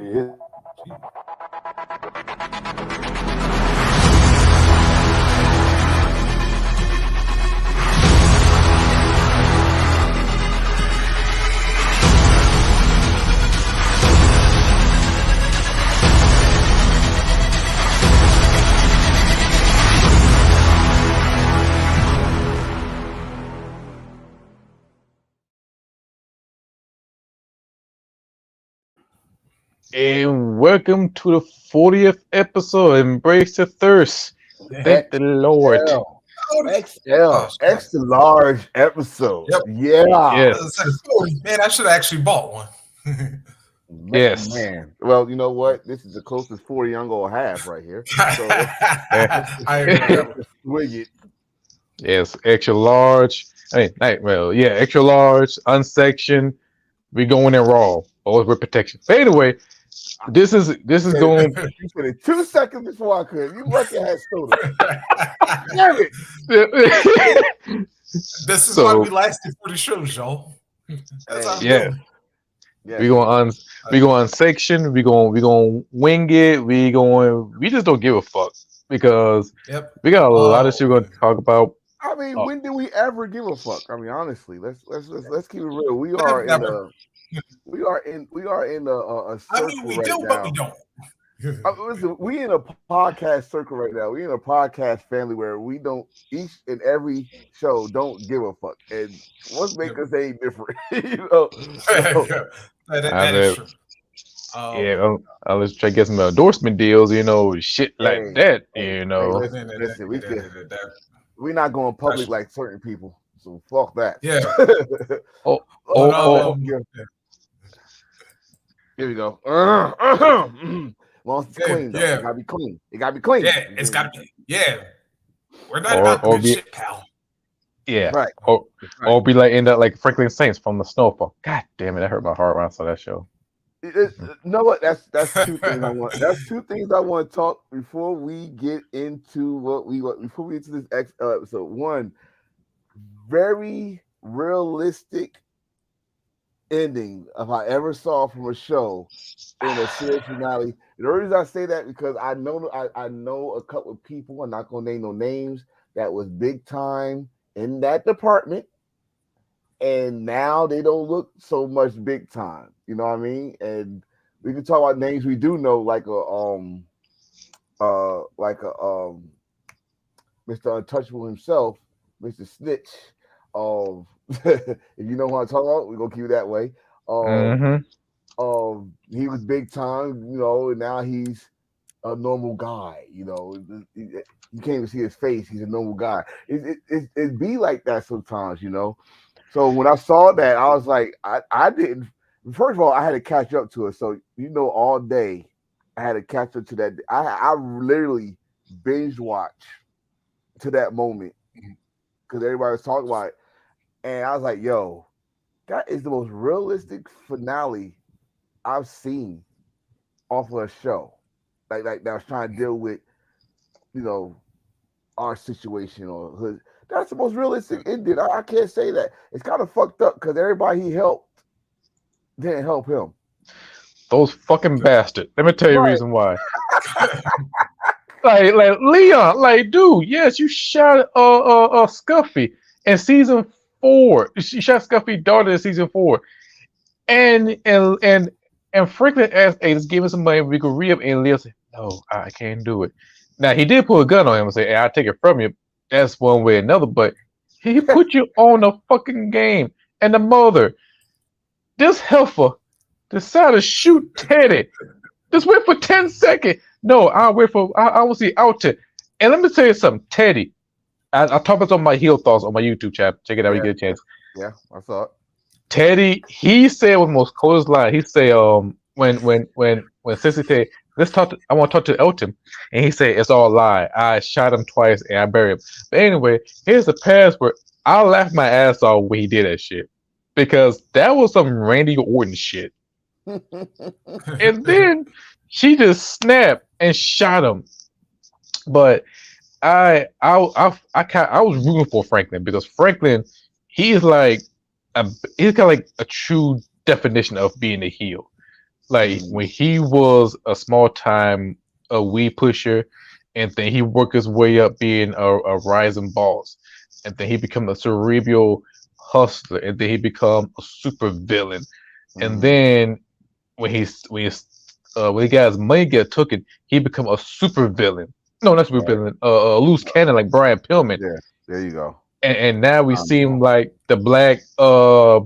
Yeah. And welcome to the 40th episode. Embrace the thirst. Thank the Lord. XL. Oh, XL. Extra large episode. Yep. Yeah. Yes. It's like 40. Man, I should have actually bought one. Yes. Man. Well, you know what? This is the closest 40 I'm going to have right here. So I agree. let's swing it. Yes. Extra large. Extra large, unsectioned. We going in raw. Always with protection. But anyway, this is going. You said it 2 seconds before I could. You lucky I had soda. Damn it. This is So- why we lasted 40 shows, y'all. That's how I'm Yeah. doing. Yeah. we going unsection. We going wing it. We just don't give a fuck because Yep. we got a lot of shit we're gonna talk about. I mean, Oh. when did we ever give a fuck? I mean, honestly, let's keep it real. We are in Never. a circle I mean, we right do, now. but we don't. Listen, we in a podcast circle right now. We in a podcast family where we don't each and every show don't give a fuck, and what's make us ain't different, you know? So, that is true. Let's try to get some endorsement deals. Shit like Hey, that. hey, listen, we're not going public like certain people, so fuck that. Yeah. Here we go. Well, it's clean. Though. Yeah. It gotta be clean. It gotta be clean. Yeah, it's got to be. Yeah. We're not Or- about the or good be- shit, pal. Yeah. Right. Or be like end up like Franklin Saints from the Snowfall. God damn it, that hurt my heart when I saw that show. You know what? That's two things I want. That's two things I want to talk before we get into before we get to this episode. One, very realistic ending if I ever saw from a show in a series finale. The reason I say that because I know a couple of people. I'm not gonna name no names that was big time in that department, and now they don't look so much big time. You know what I mean? And we can talk about names we do know, like Mr. Untouchable himself, Mr. Snitch. If you know what I'm talking about, we're gonna keep it that way. He was big time, and now he's a normal guy. You can't even see his face. He's a normal guy. It be like that sometimes, So when I saw that, I was like, I didn't. First of all, I had to catch up to it. So all day, I had to catch up to that. I literally binge watch to that moment because everybody was talking about it, and I was like, "Yo, that is the most realistic finale I've seen off of a show." Like that was trying to deal with, our situation or hood. That's the most realistic ending. I can't say that. It's kind of fucked up because everybody he helped didn't help him. Those fucking bastards. Let me tell you the Right. reason why. like Leon, dude, yes, you shot Scuffy in season 4. You shot Scuffy's daughter in season 4. And Franklin asked, "Hey, just give me some money, we can re-up." And Leo said, "No, I can't do it." Now he did pull a gun on him and say, "Hey, I'll take it from you." That's one way or another, but he put you on the fucking game. And the mother, this heifer, decided to shoot Teddy. Just wait for 10 seconds. No, I will see out to. And let me tell you something, Teddy. I talk about some of my heel thoughts on my YouTube channel. Check it out when you get a chance. Yeah, I saw it. Teddy, he said one of the most coolest line. He said, when Sissy said, I want to talk to Elton, and he said, "It's all a lie. I shot him twice and I buried him." But anyway, here's the password. I laughed my ass off when he did that shit because that was some Randy Orton shit. And then she just snapped and shot him. But I was rooting for Franklin because Franklin, he's kind of like a true definition of being a heel. Like Mm, when he was a small time a weed pusher, and then he worked his way up being a rising boss, and then he become a cerebral hustler, and then he become a super villain, and mm, then when he got his money get taken, he become a super villain. No, not super right. villain. A loose cannon like Brian Pillman, Yeah. There you go. and now we see Um, him like the black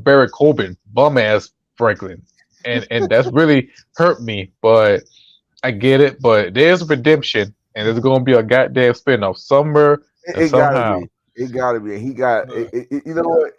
Barry Corbin, bum ass Franklin, and that's really hurt me. But I get it. But there's redemption, and there's gonna be a goddamn spinoff somewhere and it gotta somehow. be. It gotta be. He got. You know what?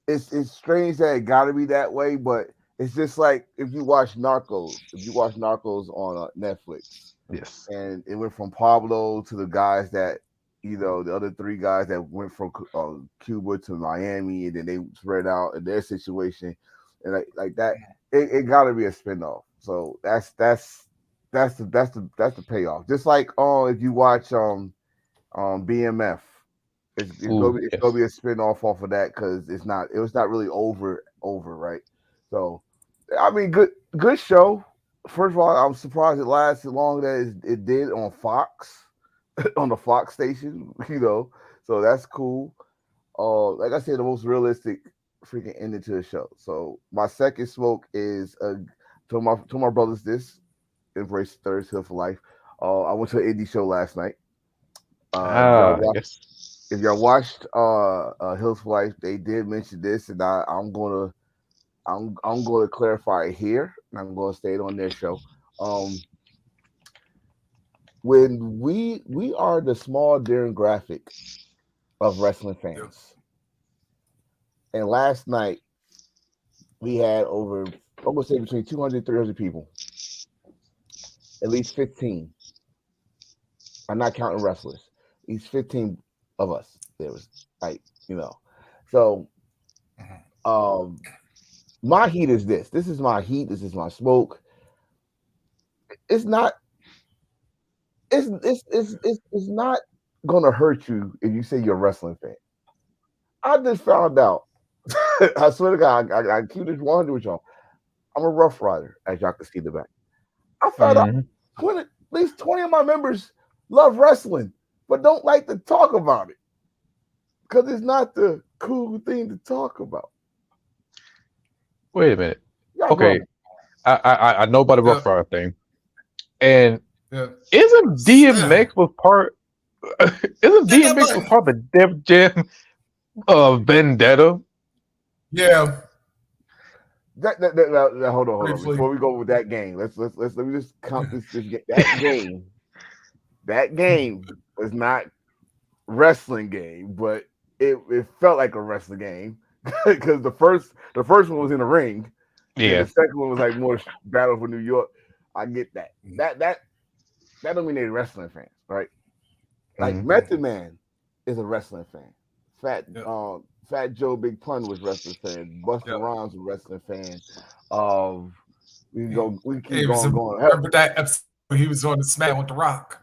It's strange that it got to be that way, but it's just like if you watch Narcos. If you watch Narcos on Netflix, Yes. and it went from Pablo to the guys that the other three guys that went from Cuba to Miami, and then they spread out in their situation, and like that. It got to be a spinoff. So that's the payoff. Just like if you watch BMF. Ooh, It's gonna yes. be a spin off of that because it was not really over right. So I mean, good show. First of all, I'm surprised it lasted long that it did on Fox on the Fox station. So that's cool. Like I said, the most realistic freaking ending to the show. So my second smoke is to my brothers this embrace Thursday Hill for life. I went to an indie show last night. If y'all Ah, watch yes. if y'all watched Hills for Life, they did mention this, and I'm gonna clarify it here, and I'm gonna say it on their show. Um, when we are the small demographic of wrestling Yep. fans, and last night we had over I'm gonna say between 200 and 300 people, at least 15. I'm not counting wrestlers. At least 15 of us. There was like so Mhm. um my heat is this. This is my heat. This is my smoke. It's not. It's not gonna hurt you if you say you're a wrestling fan. I just found out. I swear to God, I keep this 100 with y'all. I'm a Rough Rider, as y'all can see in the back. I found out Hmm. at least 20 of my members love wrestling, but don't like to talk about it because it's not the cool thing to talk about. Wait a minute. Y'all go Okay, ahead. I know about the Rough Yep. Rider thing, and Yep. isn't Yeah. DMX was part? Isn't Yeah, that DMX was might. part of the Def Jam Vendetta? Yeah. Hold on, hold on. Briefly. Before we go with that game, let me just count this that game. That game was not wrestling game, but it felt like a wrestling game because the first one was in the ring, then Yeah. the second one was like more battle for New York. I get that. That dominated wrestling fans, right? Like Mm. Method Man is a wrestling fan. Fat Yep. Fat Joe Big Pun was wrestling fan. Buster Yep. Rhymes was wrestling fan. Um, we keep Hey, going, going. Hell, remember that episode where he was on the Smack with The Rock?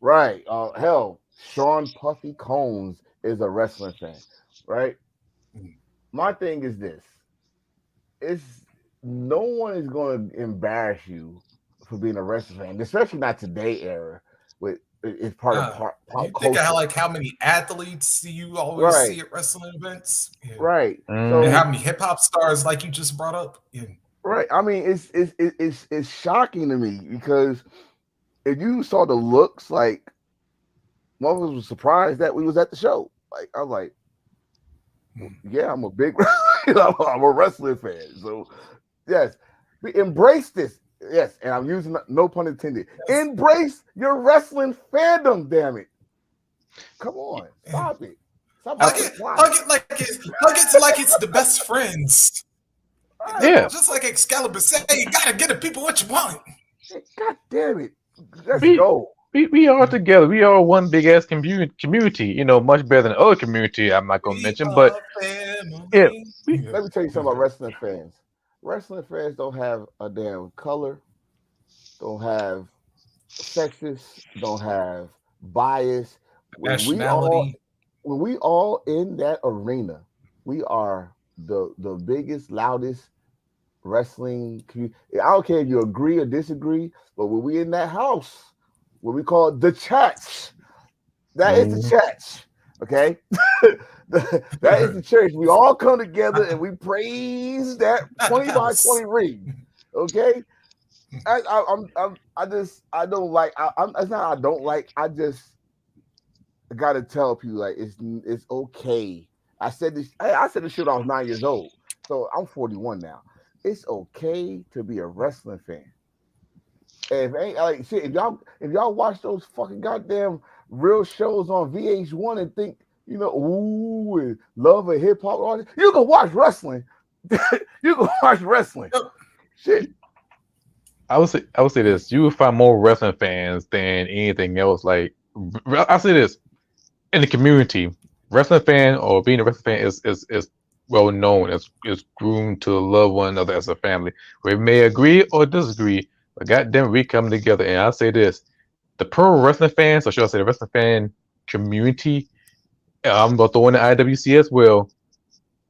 right. Hell, Sean Puffy Combs is a wrestling fan, right? My thing is this: it's no one is going to embarrass you for being a wrestling fan, especially not today era. With it's part of You pop think of culture, how many athletes you always right? see at wrestling events? Yeah. Right. And Mm. how So many hip hop stars like you just brought up? Yeah. right. I mean, it's shocking to me because if you saw the looks, like one of us was surprised that we was at the show. Like I was like, yeah, I'm a big, I'm a wrestling fan. So yes, we embrace this. Yes, and I'm using no pun intended. Yes. Embrace your wrestling fandom. Damn it! Come on, stop it. Stop Hug acting it, fly. like it's the best friends. Yeah. Just like Excalibur said, you gotta get the people what you want. God damn it. Let's We go. we are together. We are one big ass community. Much better than other community. I'm not gonna We mention, but are yeah, family. we Yeah. Let me tell you something about wrestling fans. Wrestling fans don't have a damn color, don't have sexist, don't have bias. When we all Nationality. in that arena, we are the biggest, loudest, wrestling. I don't care if you agree or disagree, but when we in that house, what we call the church, that is the Mm, church. Okay, that is the church. We all come together and we praise that Not the 20 by 20 palace. ring. Okay, I just I don't like. It's not I don't like. I just gotta tell people like it's okay. I said this shit when I was 9 years old. So I'm 41 now. It's okay to be a wrestling fan. And if ain't like shit, if y'all watch those fucking goddamn real shows on VH1 and think, ooh, and love a hip hop artist, you can watch wrestling. You can watch wrestling. Yep. Shit. I would say this: you would find more wrestling fans than anything else. Like, I say this in the community, wrestling fan or being a wrestling fan is well known. Is groomed to love one another as a family. We may agree or disagree, but goddamn, we come together. And I say this: the pro wrestling fans, or should I say the wrestling fan community? I'm about to throw in the IWC as well.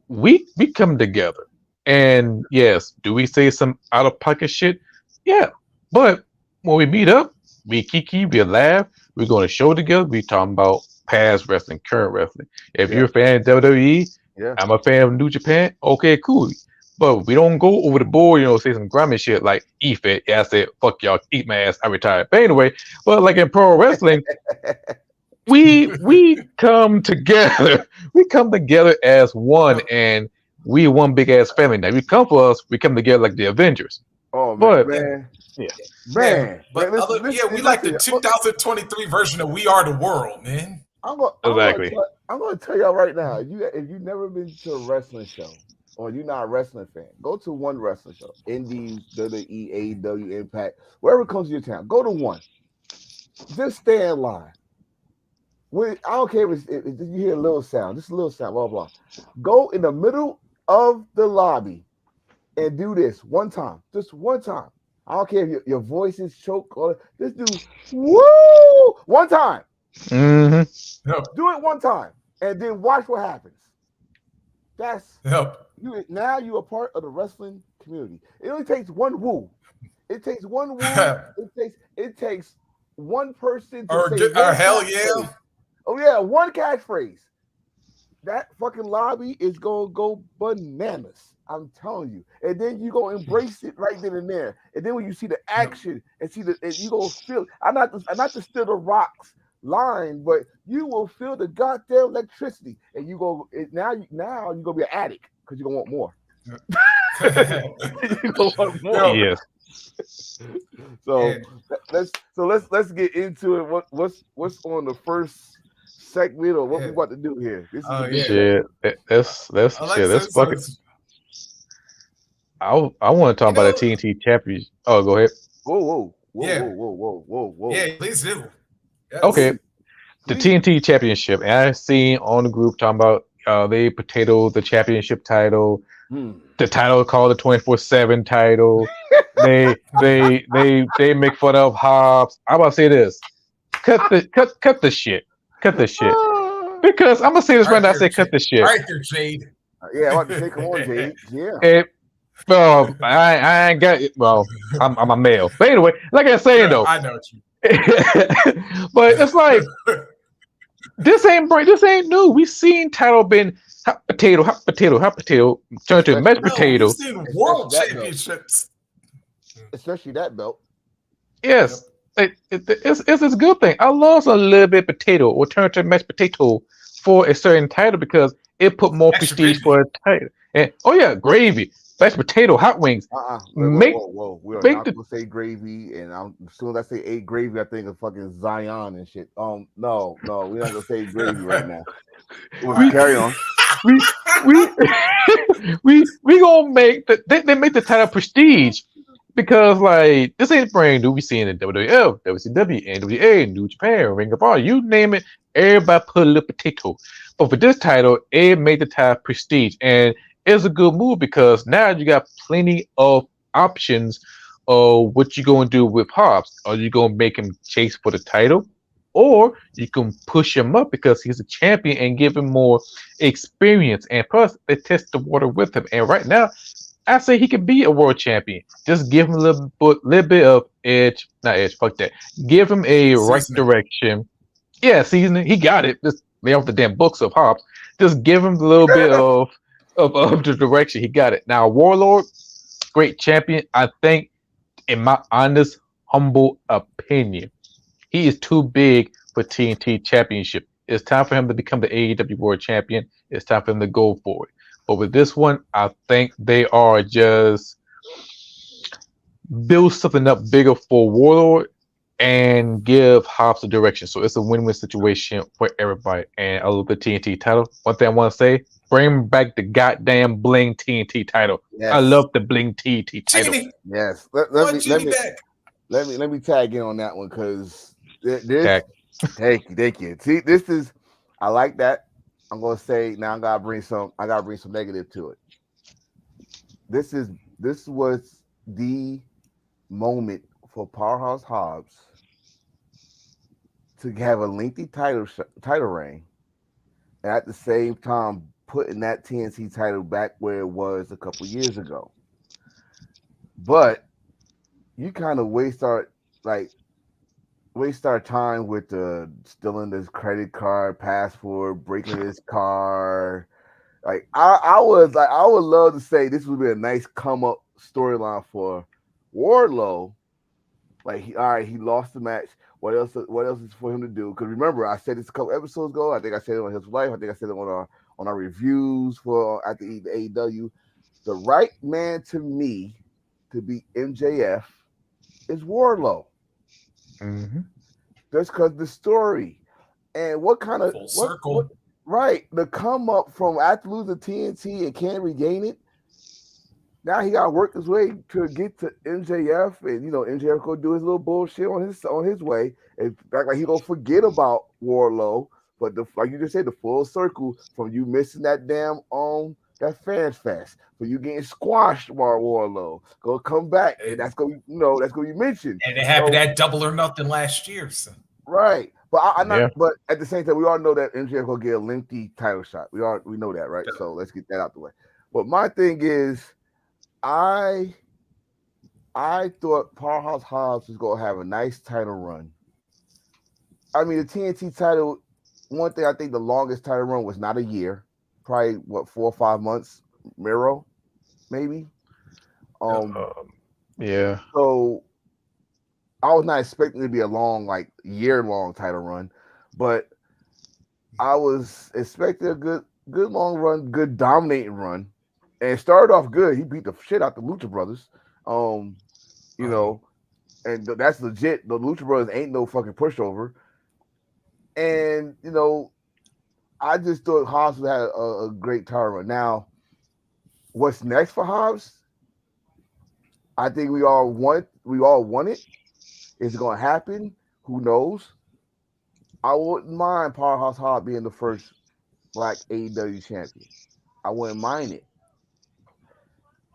We come together, and yes, do we say some out of pocket shit? Yeah, but when we meet up, we kiki, we laugh, we're going to show together. We talking about past wrestling, current wrestling. If Yeah, you're a fan of WWE, yeah. I'm a fan of New Japan. Okay, cool. But we don't go over the board, say some grimy shit like "eat it." Yeah, I said, "Fuck y'all, eat my ass." I retired. But anyway, but like in pro wrestling, we come together. We come together as one, Yep. and we one big ass family. Now, if you come for us, we come together like the Avengers. Oh man, But Yeah. man, yeah, Yeah. man, man. But Listen, listen, we like the listen. 2023 version of We Are the World, man. exactly. I'm gonna tell y'all right now. If you never been to a wrestling show or you're not a wrestling fan, go to one wrestling show. Indies, WWE, AEW, Impact, wherever comes to your town. Go to one. Just stay in line. I don't care if you hear a little sound, just a little sound, blah blah. Go in the middle of the lobby and do this one time, just one time. I don't care if your voice is choked or just do woo one time. Hmm. Yep. Do it one time and then watch what happens. That's Yep. you now you are part of the wrestling community. It only takes one woo. It takes one woo. It takes one person to say or one hell catchphrase. yeah. Oh yeah, one catchphrase. That fucking lobby is gonna go bananas. I'm telling you. And then you gonna embrace it right then and there. And then when you see the Yep. action and and you gonna feel I'm not to steal the rocks line, but you will feel the goddamn electricity. And now you're gonna be an addict because you're gonna want more. You're gonna want more. Yo, Yes. So and let's get into it. What's on the first segment or what we yeah. about to do here? This is a Oh big yeah. Shit. segment. That's shit. That's Alexis, fucking. I want to talk you about the know, TNT champions. Oh, go ahead. Whoa, whoa, whoa, whoa, yeah, whoa, whoa, whoa, whoa. yeah, please do. Okay, Yes. Please, the please. TNT championship, and I seen on the group talking about they potato the championship title. Hmm. The title called the 24/7 title. They make fun of Hobbs. I'm about to say this. Cut the shit. Cut the shit. Ah. Because I'm gonna say this All right right now. I there, say cut Jade. the All shit. right there, Jade. Yeah, I'm about to say, come on, Jade. Yeah. It, I ain't got it. Well, I'm a male. But anyway, like I was saying Yeah, though, I know what you. but it's like this ain't new. We seen title been hot potato, hot potato, turn to Especially, mashed No, we've potato. seen especially world that belt. championships. Especially that belt. Yep. Yes, it's a good thing. I love a little bit potato or turn to mashed potato for a certain title because it put more Extra prestige gravy. for a title. And oh yeah, gravy, mashed potato, hot wings. Wait, whoa, Make whoa, whoa. We are make not the gonna say gravy, and as soon as I say a gravy, I think of fucking Zion and shit. No, no, we're not gonna say gravy right now. All Well, we carry right. on. we we we gonna make they make the title prestige because like this ain't brand new. We see in the WWF, WCW, NWA, New Japan, Ring of Honor, you name it. Everybody put a little potato, but for this title, it made the title prestige, and it's a good move because now you got plenty of options of what you gonna do with Hobbs. Are you gonna make him chase for the title? Or you can push him up because he's a champion and give him more experience. And plus, they test the water with him. And right now, I say he could be a world champion. Just give him a little bit of edge, not edge. Fuck that. Give him a right Seasoning. direction. Yeah, seasoning. He got it. Just lay off the damn books of Hobbs. Just give him a little bit of the direction. He got it. Now, Warlord, great champion. I think, in my honest, humble opinion, he is too big for TNT Championship. It's time for him to become the AEW World Champion. It's time for him to go for it. But with this one, I think they are just build something up bigger for Warlord and give Hobbs a direction. So it's a win-win situation for everybody. And I love the TNT title. One thing I want to say: bring back the goddamn Bling TNT title. I Yes, love the Bling TNT title. Chickadee. yes. Want Jiggy back. Let me tag in on that one because this. Tag. Thank you. See, this is. I like that. I'm gonna say now. I gotta bring some. I gotta bring some negative to it. This was the moment for Powerhouse Hobbs to have a lengthy title reign, and at the same time putting that TNT title back where it was a couple years ago. But you kind of like waste our time with the stealing this credit card, passport, breaking his car. Like I would love to say this would be a nice come up storyline for Wardlow. Like all right, he lost the match. What else? What else is for him to do? Because remember, I said this a couple episodes ago. I think I said it on his life. I think I said it on our reviews for at the AEW. The right man to me to be MJF is Wardlow. Mm-hmm. Just because the story and what kind of Full what circle. right the come up from after losing TNT and can't regain it. Now he got to work his way to get to MJF, and MJF go do his little bullshit on his way, and act like he gonna forget about Warlow. But like you just said, the full circle from you missing that damn that fans fest, for you getting squashed by Warlow, gonna come back, and And, that's gonna be mentioned. and it happened So at Double or Nothing last year. So. right, but I'm not. Yeah. But at the same time, we all know that MJF gonna get a lengthy title shot. We know that, right? So let's get that out the way. But my thing is, I I thought Powerhouse Hobbs was gonna have a nice title run. I mean, the TNT title. One thing I think the longest title run was not a year, probably what 4 or 5 months. Miro, maybe. Um. Um, yeah. So I was not expecting it to be a long, like year long title run, but I was expecting a good long run, good dominating run, and it started off good. He beat the shit out the Lucha Brothers. Um, you Uh, know, and that's legit. The Lucha Brothers ain't no fucking pushover. And I just thought Hobbs had a great title run. Now, what's next for Hobbs? I think we all want it. Is it gonna happen? Who knows? I wouldn't mind Powerhouse Hobbs being the first black AEW champion. I wouldn't mind it,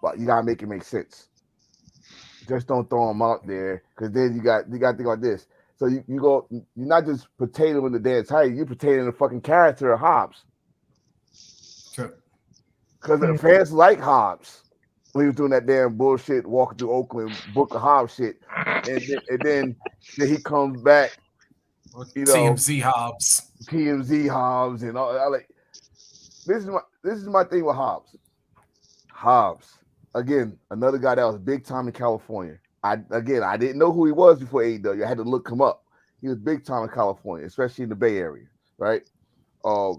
but you gotta make it make sense. Just don't throw him out there, because then you got to think about this. So you're not just potato in the damn title, you potato in the fucking character of Hobbs, sure. because the fans like Hobbs when he was doing that damn bullshit walking through Oakland Book of Hobbs shit, and then he comes back, you know, TMZ Hobbs. TMZ Hobbs and all. I like this is my thing with Hobbs. Hobbs, again, another guy that was big time in California. I didn't know who he was before AEW. I had to look him up. He was big time in California, especially in the Bay Area, right? Uh,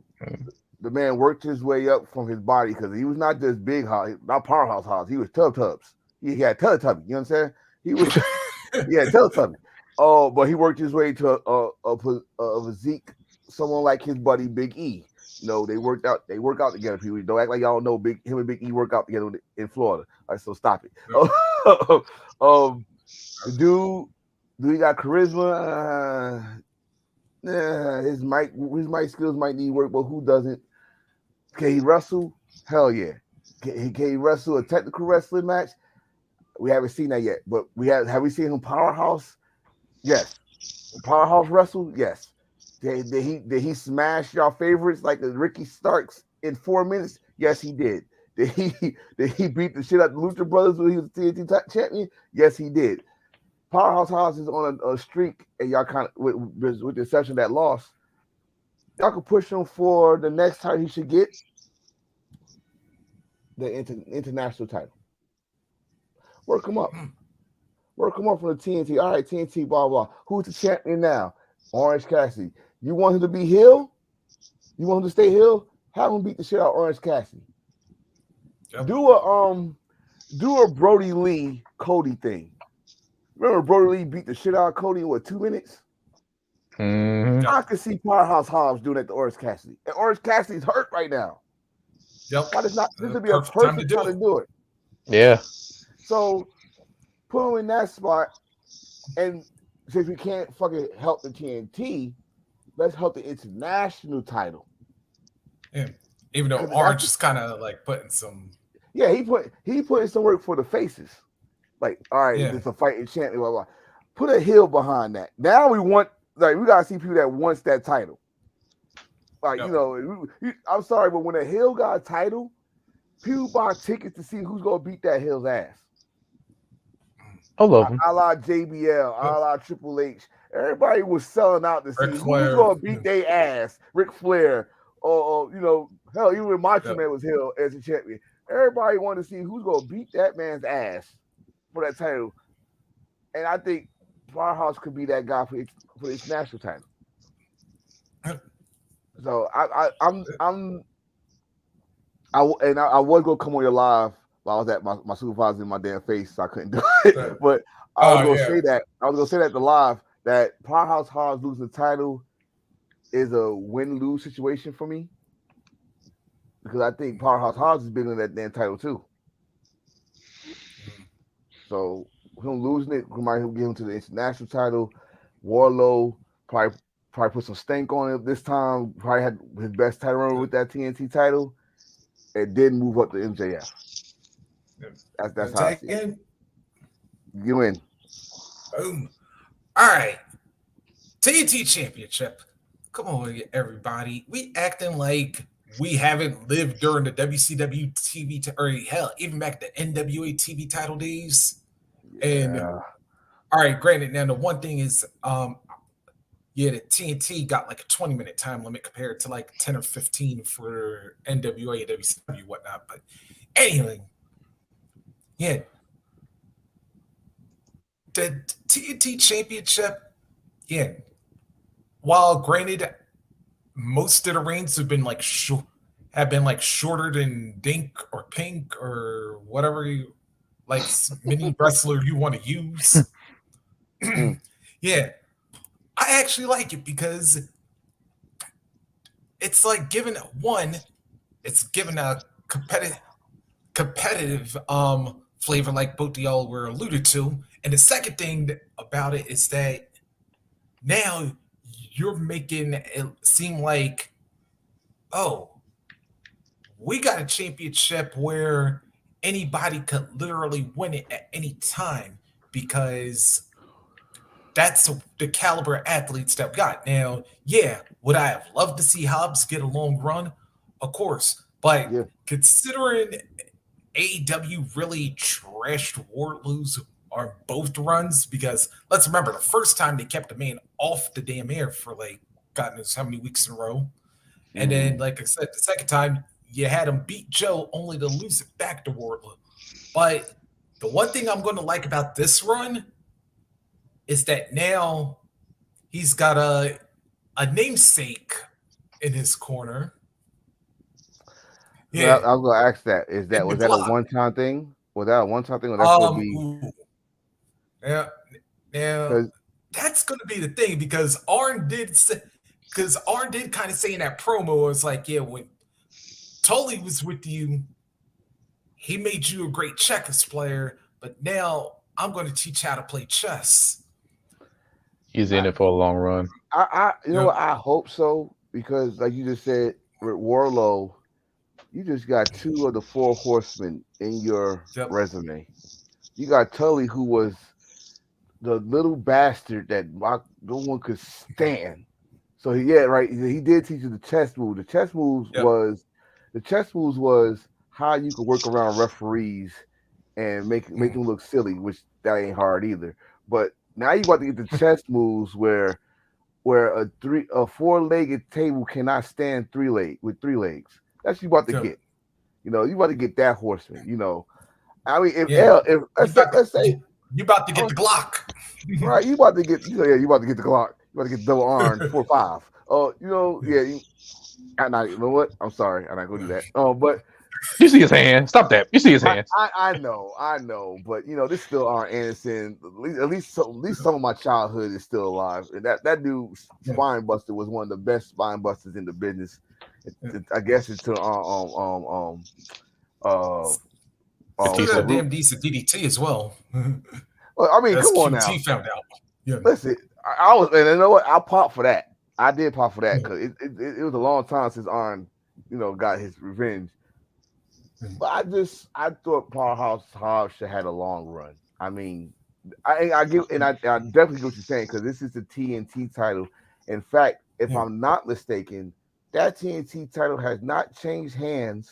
the man worked his way up from his body because he was not just big Hobbs, not powerhouse Hobbs. He was tubs. He had Teletubby. You know what I'm saying? He was yeah Teletubby. Oh, but he worked his way to a physique, someone like his buddy Big E. They worked out. They work out together. People don't act like y'all know him and Big E work out together in Florida. All right, so stop it. The dude he got charisma. His mic skills might need work, but who doesn't? Can he wrestle? Hell yeah. Can he wrestle a technical wrestling match? We haven't seen that yet, but have we seen him powerhouse? Yes. Powerhouse wrestle? Yes. Did he smash y'all favorites like the Ricky Starks in 4 minutes? Yes, he did. Did he beat the shit out of the Lucha Brothers when he was TNT champion? Yes, he did. Powerhouse Hobbs is on a streak, and y'all kind of, with the exception of that loss, y'all could push him for the next title he should get, the international title. Work him up. Hmm. Work him up from the TNT. All right, TNT, blah, blah. Who's the champion now? Orange Cassidy. You want him to be heel? You want him to stay heel? Have him beat the shit out of Orange Cassidy. Yep. Do a Brody Lee Cody thing. Remember Brody Lee beat the shit out of Cody in what, 2 minutes? Hmm. I can see Powerhouse Hobbs doing that to Orange Cassidy. And Orange Cassidy's hurt right now. Yep. Why does not this would be a Perfect time to perfect do time to it. do it? Yeah. So put him in that spot, and since we can't fucking help the TNT, let's help the international title. Yeah. Even though Orange is kind of like putting some. Yeah, he put in some work for the faces. Like, all right, Yeah. it's a fighting champion, blah, blah. Put a heel behind that. Now we gotta see people that wants that title. Like, Yep. I'm sorry, but when a heel got a title, people buy tickets to see who's gonna beat that heel's ass. I love him. A la JBL, a la Triple H. Everybody was selling out to see Ric who's Flair. gonna beat their ass. Ric Flair, or hell, even when Macho Yep. Man was heel as a champion. Everybody wanted to see who's gonna beat that man's ass for that title. And I think Powerhouse could be that guy for the international title. So I was gonna come on your live, but I was at my supervisor in my damn face, so I couldn't do it. But I was Oh gonna yeah. say that. I was gonna say that the live that Powerhouse Hobbs losing the title is a win-lose situation for me. Because I think Powerhouse Hobbs is bigger than that damn title too. So him losing it might give him to the international title. Warlow probably put some stank on it this time. Probably had his best title run with that TNT title. It didn't move up to MJF. That's how I Tag see it. in. You in? Boom. All right. TNT Championship. Come on, everybody. We acting like we haven't lived during the WCW TV or hell, even back the NWA TV title days. And Yeah. all right, granted, now the one thing is, yeah, the TNT got like a 20-minute time limit compared to like 10 or 15 for NWA and WCW, whatnot. But anyway, yeah, the TNT Championship, yeah, while granted, most of the reigns have been like shorter than Dink or Pink or whatever you like mini wrestler you want to use. Mm. Yeah, I actually like it because it's like it's given a competitive flavor like both of y'all were alluded to. And the second thing about it is that now you're making it seem like, oh, we got a championship where anybody could literally win it at any time because that's the caliber of athletes that we got. Now, yeah, would I have loved to see Hobbs get a long run? Of course. But Yeah. considering AEW really trashed Wardlow's on both runs, because let's remember the first time they kept the man off the damn air for like God knows how many weeks in a row. And then, like I said, the second time you had him beat Joe only to lose it back to Wardlow. But the one thing I'm going to like about this run is that now he's got a namesake in his corner. Well, Yeah, I was gonna ask that. in the Was that a block. one-time thing? Was that a one-time thing, or that's gonna be Ooh. Now, now because that's going to be the thing because Arn did kind of say in that promo, it's like, yeah, when Tully was with you, he made you a great checkers player, but now I'm going to teach you how to play chess. He's in I, it for a long run. you know Yep. what? I hope so because, like you just said, with Warlow, you just got two of the four horsemen in your Yep. resume. You got Tully, who was the little bastard that no one could stand. So he did teach you the chess move. The chess moves Yep. was how you could work around referees and make them look silly, which that ain't hard either. But now you about to get the chess moves where a 4-legged table cannot stand with 3 legs. That's you about to Yep. get. You about to get that horseman. I mean, Yeah. if You about let's to, say, you about to get oh, the Glock. right, you about to get, yeah, you about to get the Glock. You about to get double armed 4-5. Oh, yeah, you know what? I'm sorry, I'm not gonna do that. But You see his hand. Stop that. You see his hands. I know, but this still Arn Anderson. At least some of my childhood is still alive, and that dude Yeah. Spine Buster was one of the best spine busters in the business. Yeah. I guess until uh Still got a Batista. Farouk. damn decent DDT as well. Well, I mean, As come on QT now. found out. Yeah. Listen, I was, and you know what? I popped for that. I did pop for that because it was a long time since Arn, got his revenge. But I thought Powerhouse Hobbs should have had a long run. I mean, I definitely get what you're saying because this is the TNT title. In fact, if Yeah. I'm not mistaken, that TNT title has not changed hands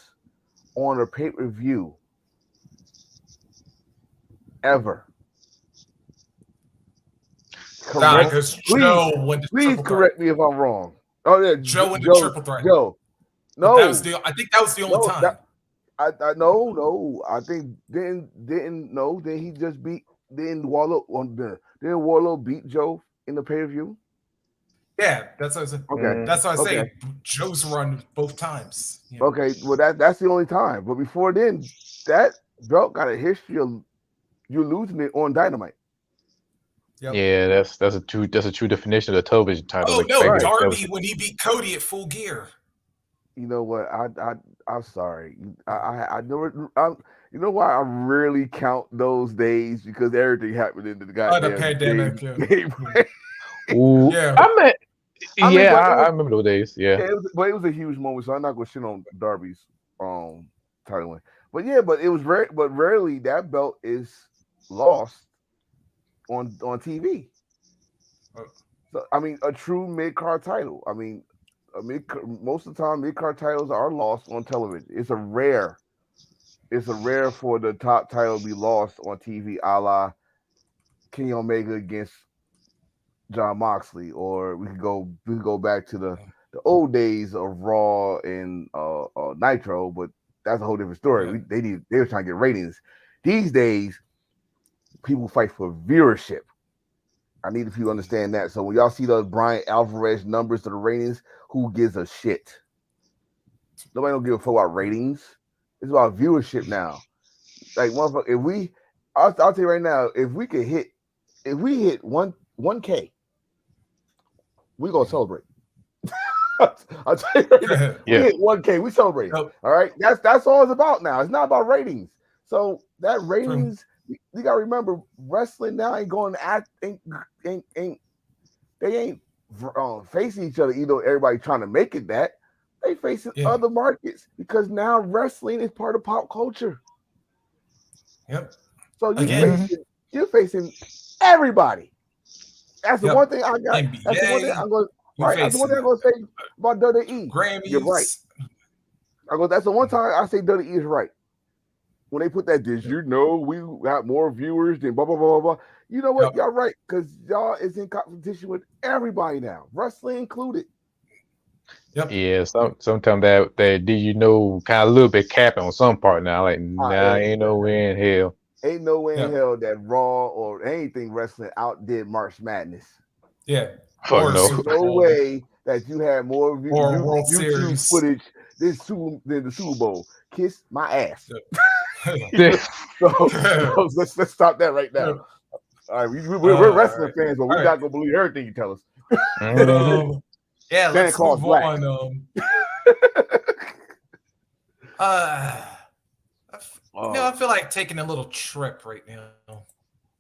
on a pay-per-view ever. Nah, Correct? because Please, Joe went to please triple threat. correct me if I'm wrong. Oh yeah, Joe went to Joe, triple threat. Joe. But that was No, the. I think that was the only no, time. I no. I think didn't no. Then he just beat didn't Warlow beat Joe in the pay per view? Yeah, that's what I said. Okay, That's what I okay, say. Joe's run both times. Yeah. okay. Well, that's the only time. But before then, that belt got a history of you losing it on Dynamite. Yep. Yeah, that's a true definition of the television title. Oh Like no, back Right. in that was Darby when he beat Cody at Full Gear. You know what? I'm sorry. I never. You know why I rarely count those days because everything happened in the Oh, the goddamn pandemic. Yeah. game. Ooh, Yeah. I mean, I mean, yeah, but it I was remember those days. Yeah, yeah, but it was a huge moment, so I'm not gonna shit on Darby's title win. But yeah, but it was rarely that belt is lost on TV. Oh, So I mean, a true mid card title. I mean, most of the time mid card titles are lost on television. It's a rare for the top title to be lost on TV, a la Kenny Omega against John Moxley, or we could go back to the old days of Raw and Nitro, but that's a whole different story. yeah. They were trying to get ratings. These days, people fight for viewership. I need people to understand that. So when y'all see those Brian Alvarez numbers to the ratings, who gives a shit? Nobody don't give a fuck about ratings. It's about viewership now. Like motherfucker, I'll tell you right now, if we hit one K, we gonna celebrate. I'll tell you right now, we yeah. hit 1K, we celebrate. Yep. All right. That's all it's about now. It's not about ratings. So that True. ratings, you gotta remember, wrestling now ain't going to act ain't they ain't facing each other, everybody trying to make it that. They facing Yeah. other markets because now wrestling is part of pop culture. Yep. So you Again. Mhm. you're facing everybody. That's the one Yep. thing I got. That's the one thing NBA. I'm going. You Right. That's the one thing facing I'm going to say about WWE. You're right. Grammys. I go. That's the one time I say WWE is right when they put that. Did you know we got more viewers than blah blah blah blah blah? You know what? Yep. Y'all right because y'all is in competition with everybody now, wrestling included. Yep. Yeah, sometimes that did you know kind of a little bit capping on some part now. Like, nah, ain't no way in hell. Ain't no way in Yep. hell that Raw or anything wrestling outdid March Madness. Yeah. Fuck Or no. Ain't Super no Bowl. way that you had more Or World YouTube Series. footage than the Super Bowl. Kiss my ass. Yep. So let's stop that right now. All right, we're All wrestling right. fans, but All we're right. not gonna believe everything you tell us. Mhm. Yeah, Santa let's Claus move black. on. Uh, I Oh, feel like taking a little trip right now.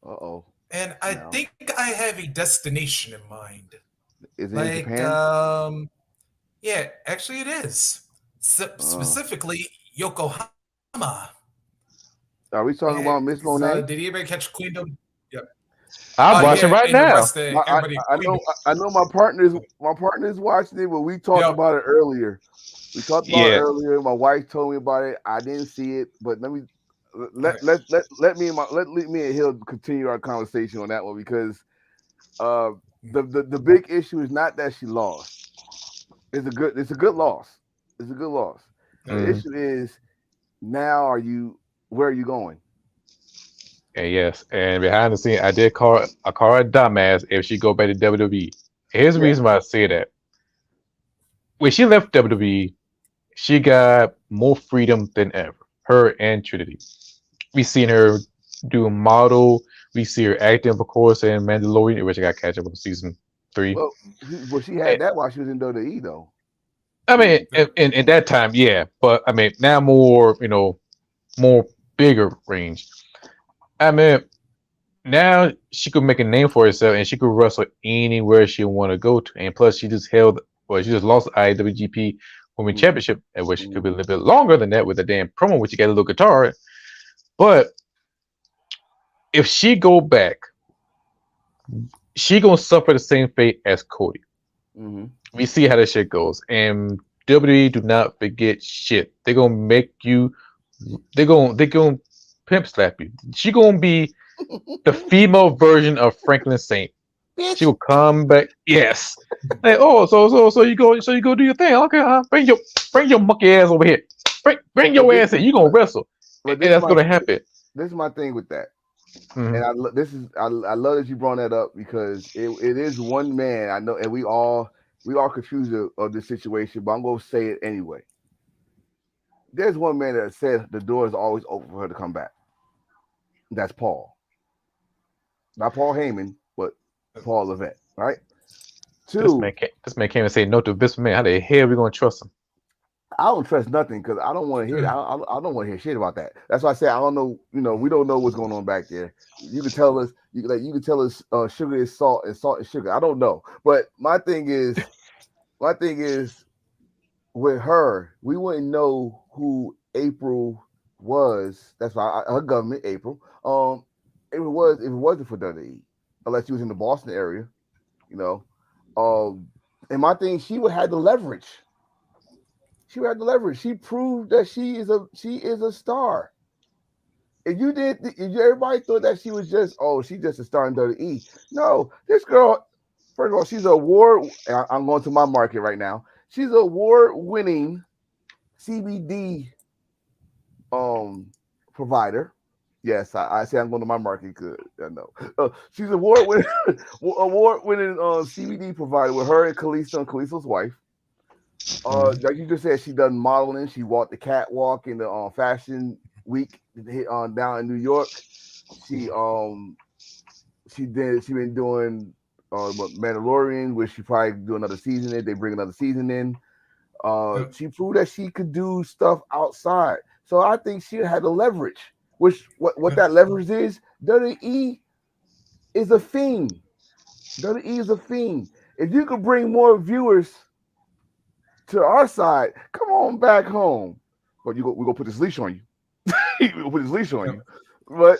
oh. And I No, think I have a destination in mind. is it in Like, Japan? yeah, actually it is. Uh, Specifically, Yokohama. are we talking about Miss Did Monet? anybody catch Queendom? Yep. I'm Oh watching yeah, right and the now. rest of everybody agreed. I know my partner's watching it, but we talked Yep. about it earlier. We talked about it Yeah. earlier. My wife told me about it. I didn't see it, but Okay. let me and me and Hill continue our conversation on that one because uh the big issue is not that she lost. It's a good loss. It's a good loss. The Mm-hmm. issue is now where are you going? And yes, and behind the scene, I call her a dumbass if she go back to WWE. Here's the Yeah. reason why I say that. When she left WWE, she got more freedom than ever. Her and Trinity. We seen her do a model. We see her acting, of course, in Mandalorian, which I got to catch up with season 3. She Eh, had that while she was in WWE though. I She was mean, in that time, yeah, but I mean now more, more bigger range. I mean, now she could make a name for herself and she could wrestle anywhere she want to go to. And plus, she just lost the IWGP Women's mm, Championship, at which could be a mm, little bit longer than that with a damn promo, which you got a little guitar. But if she go back, she gonna suffer the same fate as Cody. mm, We see how that shit goes, and WWE do not forget shit. They're gonna make you. They gonna pimp slap you. She gonna be the female version of Franklin Saint. She bitch. will come back. Yes. Like, oh, so you go do your thing. Okay, bring your monkey ass over here. Bring But your this ass in. You gonna wrestle, but and this is that's my gonna happen. this is my thing with that. Mhm. And I love that you brought that up because it is one man I know, and we all confused of this situation, but I'm gonna say it anyway. There's one man that said the door is always open for her to come back. That's Paul, not Paul Heyman, but Paul Levesque, right? Two, This man came and say no to Vince McMahon. How the hell we gonna trust him? I don't trust nothing because I don't want to hear. I don't want to hear shit about that. That's why I say I don't know. We don't know what's going on back there. You can tell us. You can tell us. Sugar is salt and salt is sugar. I don't know. But my thing is with her, we wouldn't know who April was. That's why her government April. If it wasn't for WWE, unless she was in the Boston area, you know. Um, and my thing, she would have the leverage. She had the leverage. She proved that she is a star. Everybody thought that she was she's just a star in WWE. No, this girl, first of all, she's an award. I'm going to my market right now. She's an award-winning CBD um provider. Yes, I say I'm going to my market because I know she's award-winning award-winning CBD provider with her and Kalisto and Kalisto's wife. Mhm. Like you just said, she done modeling. She walked the catwalk in the fashion week down in New York. She she been doing Mandalorian, which she probably do another season in. They bring another season in. She proved that she could do stuff outside. So I think she had the leverage. Which what that leverage is? WWE is a fiend. WWE is a fiend. If you could bring more viewers to our side, come on back home. But we gonna put this leash on you. We gonna put this leash on you. But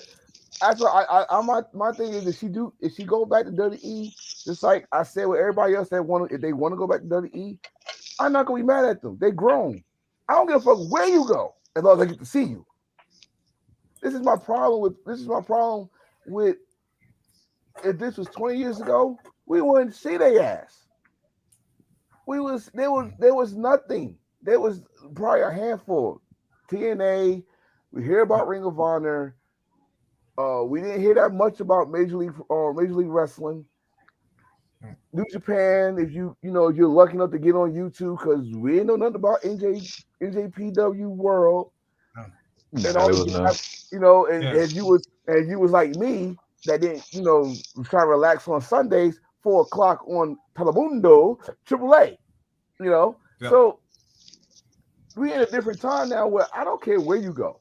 that's what my thing is. If she go back to WWE, just like I said with everybody else that if they want to go back to WWE, I'm not gonna be mad at them. They grown. I don't give a fuck where you go as long as I get to see you. This is my problem with if this was 20 years ago, we wouldn't see their ass. There was nothing. There was probably a handful. TNA. We hear about Ring of Honor. We didn't hear that much about Major League Wrestling. New Japan. If you're lucky enough to get on YouTube, because we didn't know nothing about NJPW World and Nah, all there the was none. and Yeah. if you was like me that didn't was trying to relax on Sundays 4 o'clock on Telemundo AAA. Yeah. So we in a different time now where I don't care where you go.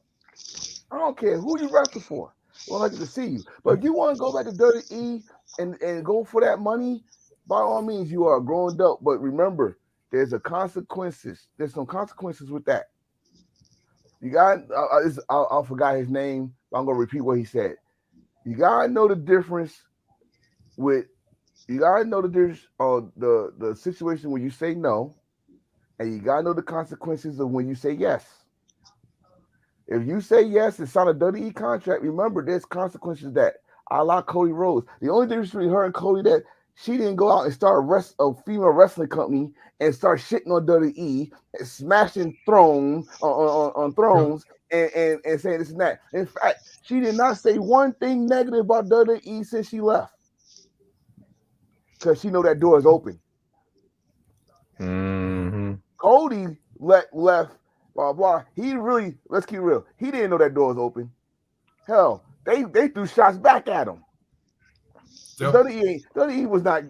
I don't care who you wrestle for. Well, I get to see you. But if you want to go back to WWE and go for that money, by all means, you are a grown adult. But remember, there's a consequences. There's some consequences with that. You got. I forgot his name, but I'm gonna repeat what he said. You gotta know the difference with you gotta know that there's the situation when you say no, and you gotta know the consequences of when you say yes. If you say yes and sign a WWE contract, remember there's consequences that a la Cody Rhodes. The only difference between her and Cody that she didn't go out and start a female wrestling company and start shitting on WWE and smashing on thrones and saying this and that. In fact, she did not say one thing negative about WWE since she left because she know that door is open. Mm-hmm. Cody left blah blah. He really let's keep real. He didn't know that door was open. Hell, they threw shots back at him. So Yep. WWE was not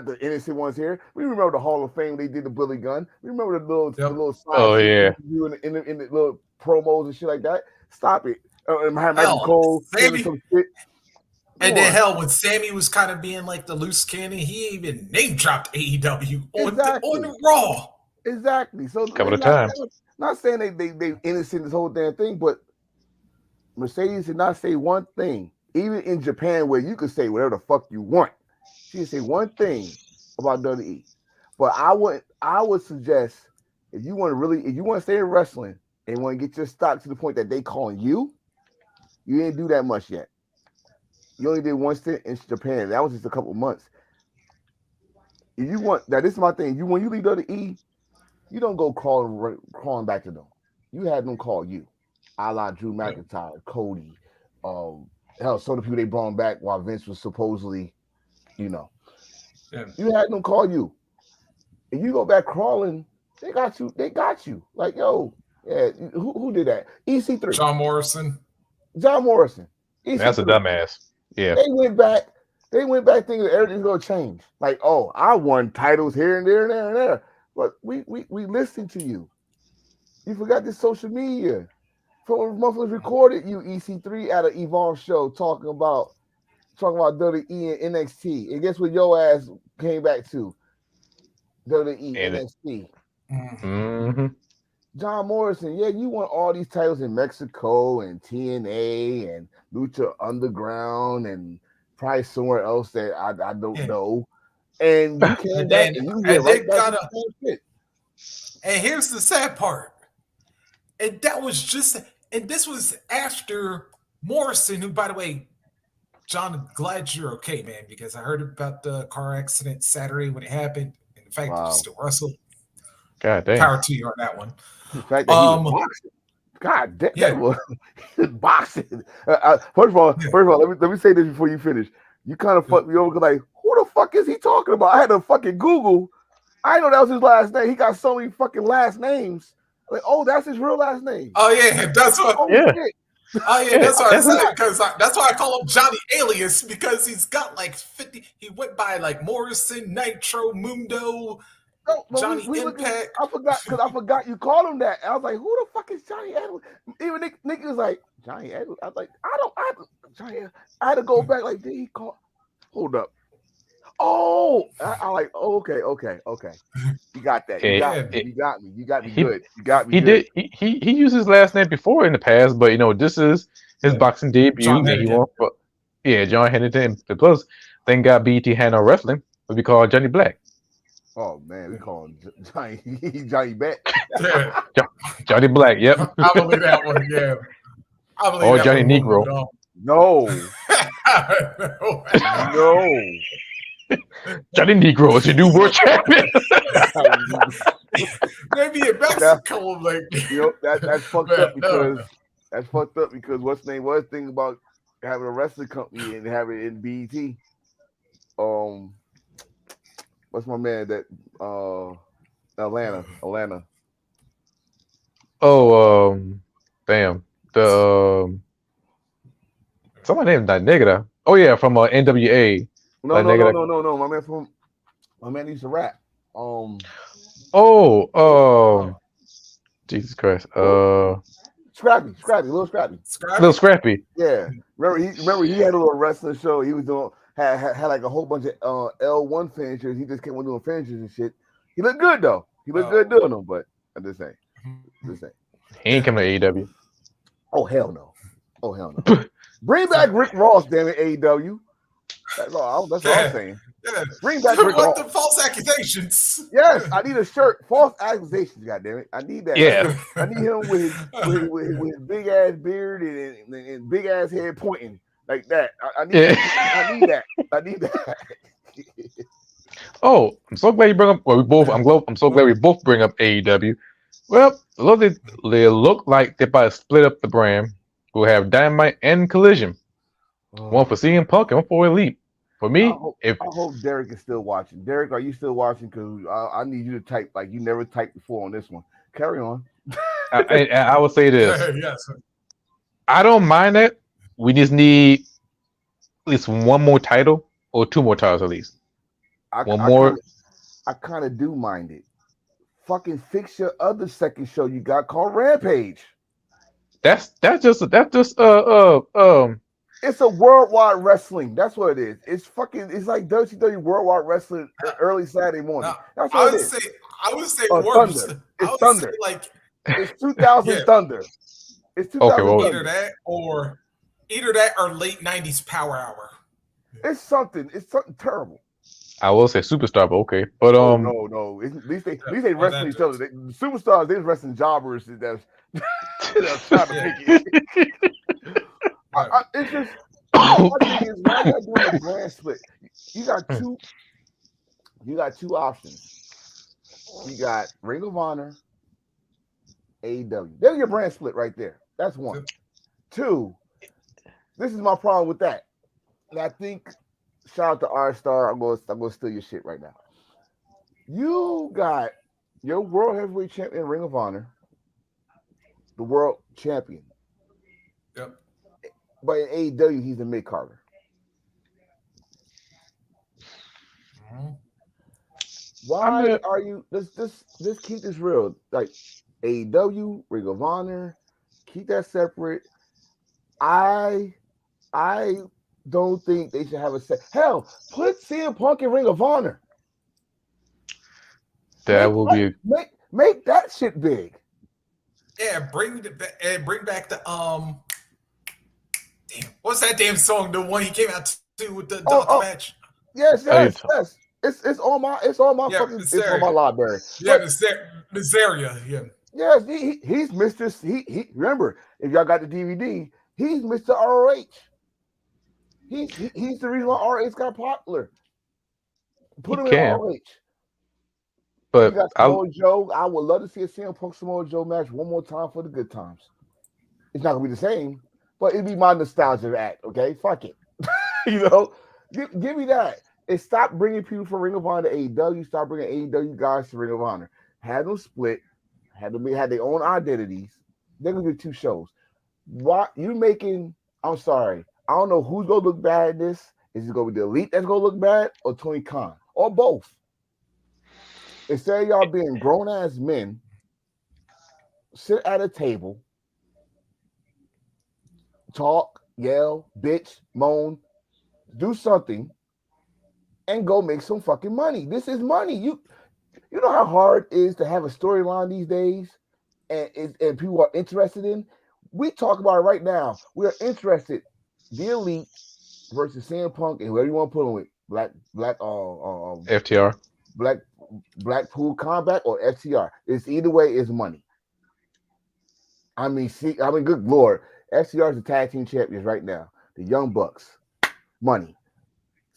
the innocent ones here. We remember the Hall of Fame they did the Billy Gunn. We remember the Yep. little side Oh yeah. interview in the little promos and shit like that. Stop it. And Michael Hell, Cole giving Sammy. some shit. Come And then on. hell, when Sammy was kind of being like the loose cannon, he even name dropped AEW on Exactly. the Raw. Exactly. So Couple they of times. not saying they innocent this whole damn thing, but Mercedes did not say one thing. Even in Japan, where you could say whatever the fuck you want, she didn't say one thing about WWE. But I would suggest if you want to stay in wrestling and want to get your stock to the point that they calling you, you didn't do that much yet. You only did one stint in Japan. That was just a couple months. If you want that, this is my thing. When you leave WWE, you don't go crawling back to them. You had them call you, a la Drew Yeah. McIntyre, Cody, hell, some of the people they brought back while Vince was supposedly, you know, Yeah. you had them call you. If you go back crawling, they got you. They got you. Like yo, yeah. Who did that? EC3, John Morrison. John Morrison, That's a EC3. dumbass. Yeah. They went back. They went back thinking everything's gonna change. Like, oh, I won titles here and there and there and there. But we listened to you. You forgot this social media. Mufflers recorded you EC3 at an Evolve show talking about WWE and NXT. And guess what your ass came back to? WWE And NXT. mm-hmm. John Morrison, yeah, you won all these titles in Mexico and TNA and Lucha Underground and probably somewhere else that I don't Yeah. know. And you came And back then and you and went right they back to got the a same shit. and here's the sad part. And that was just and this was after Morrison, who by the way, John, I'm glad you're okay, man, because I heard about the car accident Saturday when it happened and the fact that you Wow. still wrestle. God damn. Power to you on that one. The fact that he was Um, boxing. God damn, that yeah, was boxing. First of all, yeah. let me say this before you finish. You kind of fucked me over because like, who the fuck is he talking about? I had to fucking Google. I know that was his last name. He got so many fucking last names. Like, oh, that's his real last name. Oh yeah, that's what. Oh Yeah. shit. Oh yeah, Yeah. that's what I That's it. said because that's why I call him Johnny Alias because he's got like 50. He went by like Morrison, Nitro, Mundo, No, but Johnny we looking. Impact. I forgot you called him that. I was like, who the fuck is Johnny Edwards? Even Nick was like, Johnny Edwards. I was like, Johnny Edwards. I had to go back, like, did he call? Hold up. Oh, I like, oh, okay. You got that. You Yeah. got Yeah, me. You got me. You got me He good. You got me he good. did he used his last name before in the past, but this is his yeah. boxing debut, John and he Hennigan. won. But yeah, John Hennington. Plus, thank God BET had no wrestling, would be called Johnny Black. Oh man, we call him Johnny Johnny Bet. Yeah, Johnny Black. Yep. I believe that one. Yeah, I believe Or that Johnny one. Negro. No, no. Johnny Negro is your new world champion. Maybe in That, Mexico, like that's fucked man, up because what's the name was thing about having a wrestling company and having it in BET. What's my man that Atlanta. Oh, damn. The somebody named that nigga. Oh yeah, from NWA. No, Like nigga. My man used to rap. Oh, Jesus Christ. Scrappy, little Scrappy. Little Scrappy. Yeah. Remember he had a little wrestling show. He was doing had like a whole bunch of L1 finishers. He just came on doing finishers and shit. He looked good though. He looked good doing them, but I'm just saying. He ain't coming to AEW. Oh hell no. Bring back Rick Ross, damn it, AEW. That's all I'm Yeah. saying. Yeah. Bring back Rick What the Ross. false accusations? Yes, I need a shirt. False accusations. Goddamn it, I need that Yeah. shirt. I need him with his big ass beard and big ass head pointing like that. I need Yeah. that. I need that. I need that. Oh, I'm so glad you bring up. Well, we both. I'm so glad we both bring up AEW. Well, they look like they're about to split up the brand. We'll have Dynamite and Collision. One for Oh, CM Punk and one for Elite. For I me, hope if I hope Derek is still watching. Derek, are you still watching? Because I need you to type like you never typed before on this one. Carry on. I would say this, Yes. I don't mind that. We just need at least one more title or two more titles at least. I One I kind more. of I kind of do mind it. Fucking fix your other second show you got called Rampage. That's just It's a worldwide wrestling. That's what it is. It's fucking. It's like WCW Worldwide Wrestling early Saturday No, morning. That's I what it would is. say I would say worse. Thunder. I It's would say Thunder. like It's 2000 yeah, Thunder. It's okay. 2000 Well, either Thunder. that or late '90s Power Hour. It's something. It's something terrible. I will say Superstar, but okay. But Oh no. At least they Or wrestling that each other. The superstars, they wrestling jobbers that's trying to yeah. make it. Right. It's just my thing is why y'all doing a brand split? You got two. You got two options. You got Ring of Honor, AEW. There's your brand split right there. That's one. Two. This is my problem with that. And I think shout out to R Star. I'm gonna steal your shit right now. You got your world heavyweight champion, Ring of Honor, the world champion. Yep. But in AEW, he's the mid carder. Mhm. I Why mean, are you let's keep this real. Like AEW, Ring of Honor, keep that separate. I I don't think they should have a set. Hell, put CM Punk in Ring of Honor. that will be. Make that shit big. Yeah, bring back the damn, what's that damn song? The one he came out to with the Dark Oh, match. yes, Are you yes, yes. It's Yeah, it's on my Mysteria. library. Yeah, But Mysteria. Yeah. yes, he's Mr. He remember if y'all got the DVD, he's Mr. ROH. He's the reason why ROH got popular. He Put him in can, ROH. You but got I Samoa Joe. I would love to see a CM Punk Samoa Joe match one more time for the good times. It's not gonna be the same, but it'd be my nostalgia act. Okay, fuck it. you know, give me that. And stop bringing people from Ring of Honor to AEW. Stop bringing AEW guys to Ring of Honor. Had them split. Had their own identities. They're gonna be two shows. What you making? I'm sorry. I don't know who's gonna look bad in this. Is it gonna be the Elite that's gonna look bad, or Tony Khan, or both? Instead of y'all being grown ass men, sit at a table, talk, yell, bitch, moan, do something, and go make some fucking money. This is money. You know how hard it is to have a storyline these days, and people are interested in. We talk about it right now. We are interested. The Elite versus CM Punk and whoever you want to put on with FTR. Black Blackpool Combat or FTR. It's either way. It's money. Good lord. FTR is the tag team champions right now. The Young Bucks, money.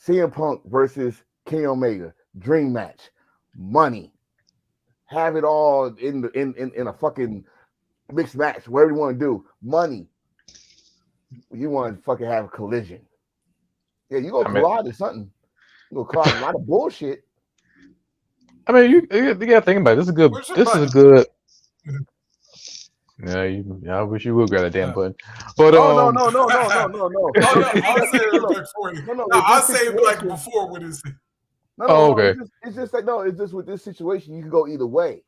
CM Punk versus Kenny Omega, dream match, money. Have it all in a fucking mixed match, whatever you want to do, money. You want to fucking have a collision. Yeah, you gonna I mean, collide or something. You gonna collide a lot of bullshit. you gotta think about it. This is good. Where's the This is a button? good. Yeah, I wish you would grab that damn button. But Oh no. Oh no, It's I'll just say it real no, quick for you. no. No, With I'll this say it like situation, before what is it? oh, no. okay. It's just like no. It's just with this situation, you can go either way.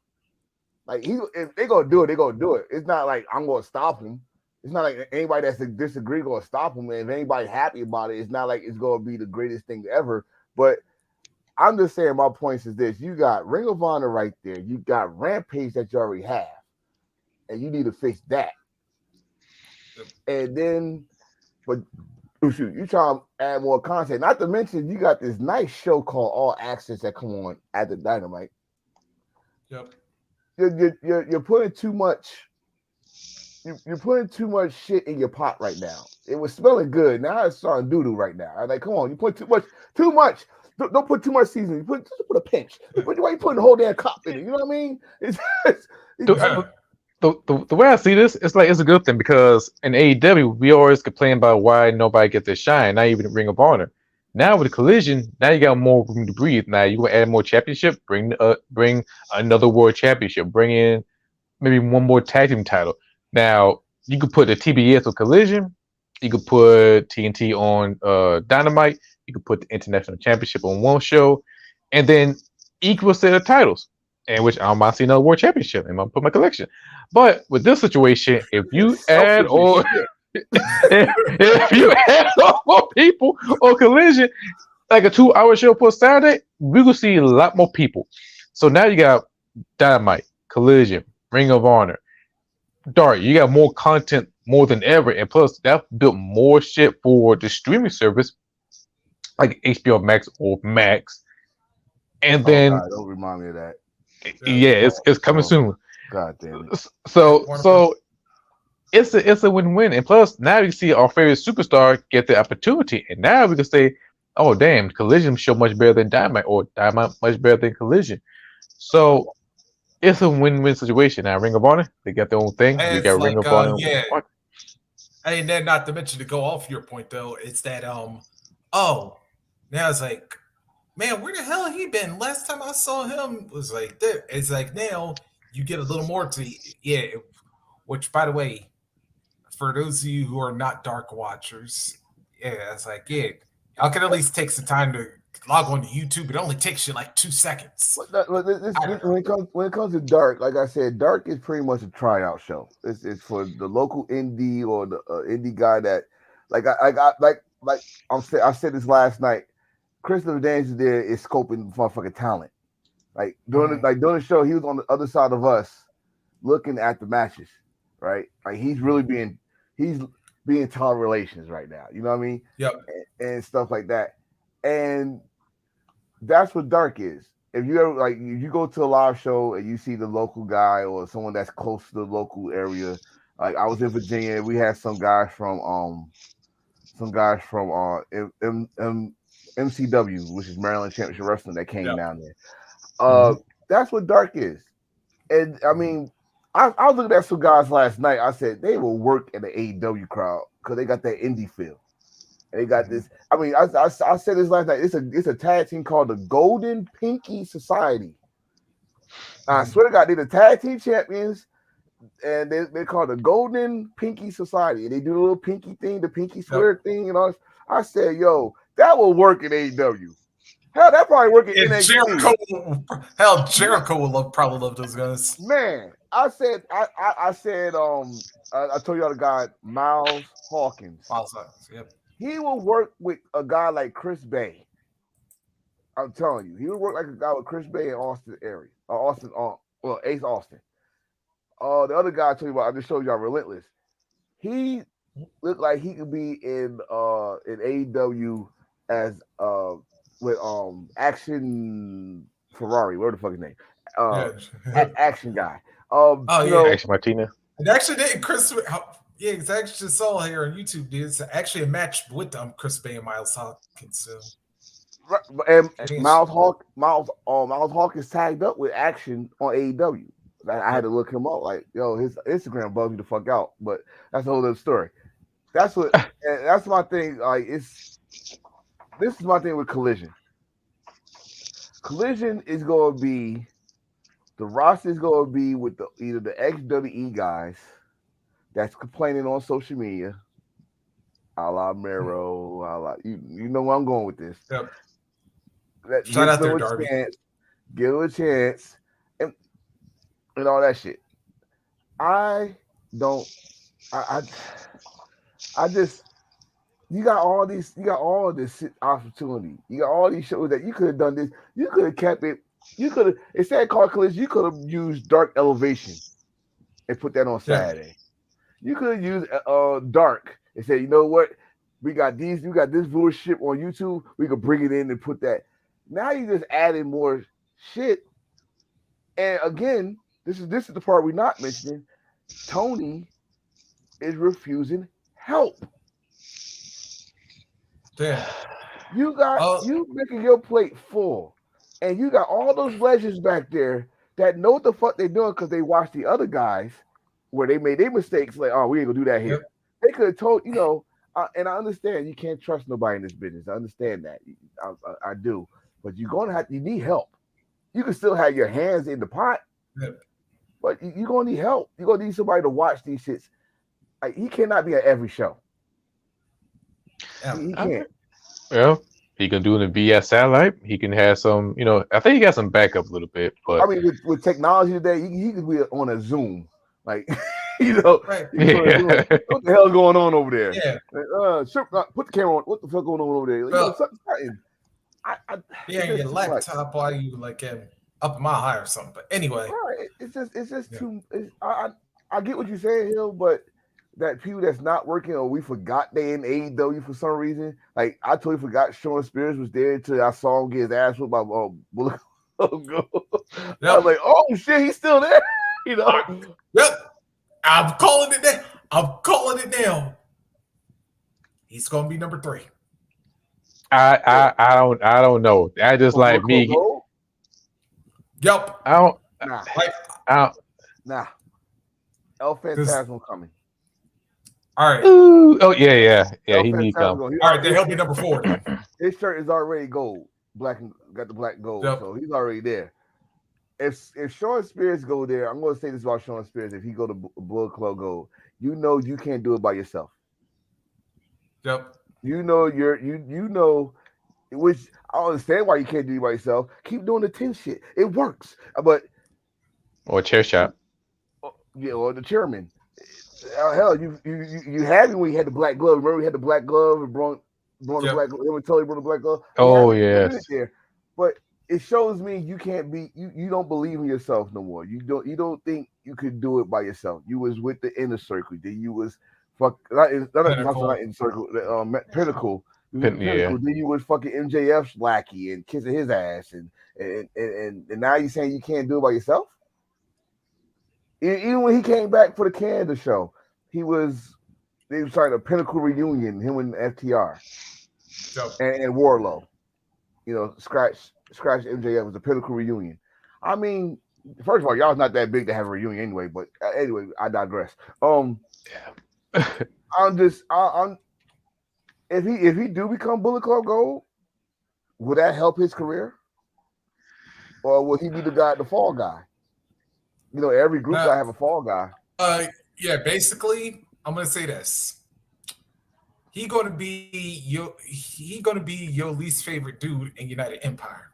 Like if they gonna do it, they gonna do it. It's not like I'm gonna stop them. It's not like anybody that's disagree gonna stop them. And if anybody happy about it, it's not like it's gonna be the greatest thing ever. But I'm just saying my points is this: you got Ring of Honor right there. You got Rampage that you already have, and you need to fix that. And then, but shoot, you try to add more content. Not to mention, you got this nice show called All Access that come on at the Dynamite. Yep. You're putting too much. You're putting too much shit in your pot right now. It was smelling good. Now it's starting doo doo right now. I'm like, come on, you put too much. Too much. Don't put too much seasoning. Just put a pinch. Why you putting the whole damn cup in it? You know what I mean? The, the way I see this, it's like it's a good thing because in AEW we always complain about why nobody gets their shine, not even Ring of Honor. Now with the collision, now you got more room to breathe. Now you want to add more championship, bring another world championship, bring in maybe one more tag team title. Now you could put the TBS on Collision, you could put TNT on Dynamite, you could put the International Championship on one show, and then equal set of titles. And which I don't mind seeing another world championship and I'll put my collection. But with this situation, if you add selfish as or shit. if you add more people on Collision, like a 2 hour show for Saturday, we will see a lot more people. So now you got Dynamite, Collision, Ring of Honor, Dark. You got more content more than ever, and plus that built more shit for the streaming service like HBO Max or Max. And Oh then God, don't remind me of that. yeah, it's coming Oh, soon. God damn it. So it's a win-win, and plus now you see our favorite superstar get the opportunity, and now we can say, oh damn, Collision show much better than Dynamite, or Dynamite much better than Collision. So it's a win-win situation. Now Ring of Honor, they got their own thing. And We it's got Ring like, of Honor. yeah. And then not to mention to go off your point though, it's that oh, now it's like, man, where the hell he been? Last time I saw him was like there. It's like now you get a little more to yeah. Which by the way, for those of you who are not dark watchers, yeah, it's like yeah, y'all can at least take some time to log on to YouTube. It only takes you like 2 seconds. When it comes to Dark, like I said, Dark is pretty much a tryout show. It's for the local indie or the indie guy that, I said this last night. Christopher Daniels there is scoping motherfucking talent. Like during the show, he was on the other side of us, looking at the matches. Right, like he's being talent relations right now. You know what I mean? Yep. And stuff like that. And that's what Dark is. If you ever if you go to a live show and you see the local guy or someone that's close to the local area, like I was in Virginia, we had some guys from MCW, which is Maryland Championship Wrestling, that came down there. That's what Dark is. And I mean, I was looking at some guys last night. I said they will work in the AEW crowd because they got that indie feel. And they got this. I mean, I said this last night. It's a tag team called the Golden Pinky Society. I swear to God, they're the tag team champions, and they're called the Golden Pinky Society. And they do the little pinky thing, the pinky swear thing, and all this. I said, yo, that will work in AEW. Hell, that probably work in NXT. Jericho will probably love those guys. Man, I told y'all the guy Miles Hawkins. Yep. He will work with a guy like Chris Bay. I'm telling you, he would work like a guy with Chris Bay in Austin area. Ace Austin. The other guy I told you about, I just showed y'all Relentless. He looked like he could be in AEW as with Action Ferrari, whatever the fuck his name. Action guy. Action Martina. And actually, Chris. Yeah, it's actually just saw here on YouTube, dude. It's actually a match with Chris Bay and Miles Hawkins. So. And Miles Hawkins tagged up with Action on AEW. I had to look him up. Like, yo, his Instagram bugged me the fuck out. But that's a whole other story. That's my thing. Like, this is my thing with Collision. Collision is going to be, the roster is going to be with either the XWE guys that's complaining on social media, a la Mero, a la, you know where I'm going with this. Yep. Shout out there, Darby. Give him a chance, and all that shit. I just, you got all this opportunity. You got all these shows that you could have done this. You could have kept it. You could have, instead of called Collision, you could have used Dark Elevation and put that on Saturday. You could have used Dark and said, you know what? We got these. You got this bullshit on YouTube. We could bring it in and put that. Now you just adding more shit. And again, this is the part we're not mentioning. Tony is refusing help. Damn. Oh, You making your plate full, and you got all those legends back there that know what the fuck they're doing because they watched the other guys where they made their mistakes. Like, oh, we ain't gonna do that yep. here. They could have told, and I understand you can't trust nobody in this business. I understand that. I do, but you need help. You can still have your hands in the pot, Yep. but you're gonna need help. You're gonna need somebody to watch these shits. Like, he cannot be at every show. Yeah. He All can't. right. Well, he can do it in BS satellite. He can have some, I think he got some backup a little bit, I but mean, with technology today, he could be on a Zoom, like you know, Right. he could be on a Zoom. yeah. What the hell going on over there? Yeah. Like, put the camera on. What the fuck going on over there? Well, Something. I yeah, it's just your too much. laptop while you like up a mile high or something. But anyway, Right? It's just yeah. too. I get what you're saying, Hill, but that people that's not working or we forgot they in AEW for some reason. Like I totally forgot Sean Spears was there until I saw him get his ass whipped by Bullet. I was Yep. like, oh shit, he's still there. You know. Yep. I'm calling it now. I'm calling it now. He's gonna be number 3. I don't know. I just For like Bullet Club me. Gold? Yep. I don't. Nah, Like, I don't. nah. El this. Phantasmo coming. All right. Ooh, oh yeah. El He need come. Phantasmo. All right. Then he'll be number 4 then. His shirt is already gold. Black and got the black gold, Yep. so he's already there. If Sean Spears go there, I'm going to say this about Sean Spears. If he go to Bullet Club Gold, you can't do it by yourself. Yep. You know, which I understand why you can't do it by yourself. Keep doing the 10 shit. It works. But Or chair shot. or the chairman. Hell, you had me when you had the black glove. Remember we had the black glove and brought the Yep. black glove. Him and Tully brought the black glove. Oh We had it yes. there. But it shows me you can't be you don't believe in yourself no more. You don't think you could do it by yourself. You was with the inner circle. Then you was not Pinnacle. in circle, pinnacle. You was with the Yeah. pinnacle. Then you was fucking MJF's lackey and kissing his ass and now you saying you can't do it by yourself? Even when he came back for the Canada show, they was trying a pinnacle reunion, him and FTR Yep. and Warlow. Scratch MJF was a pinnacle reunion. I mean, first of all, y'all's not that big to have a reunion anyway. But anyway, I digress. I'm if he do become Bullet Club Gold, will that help his career, or will he be the fall guy? Every group gotta have a fall guy. Yeah. Basically, I'm gonna say this. He gonna be your least favorite dude in United Empire.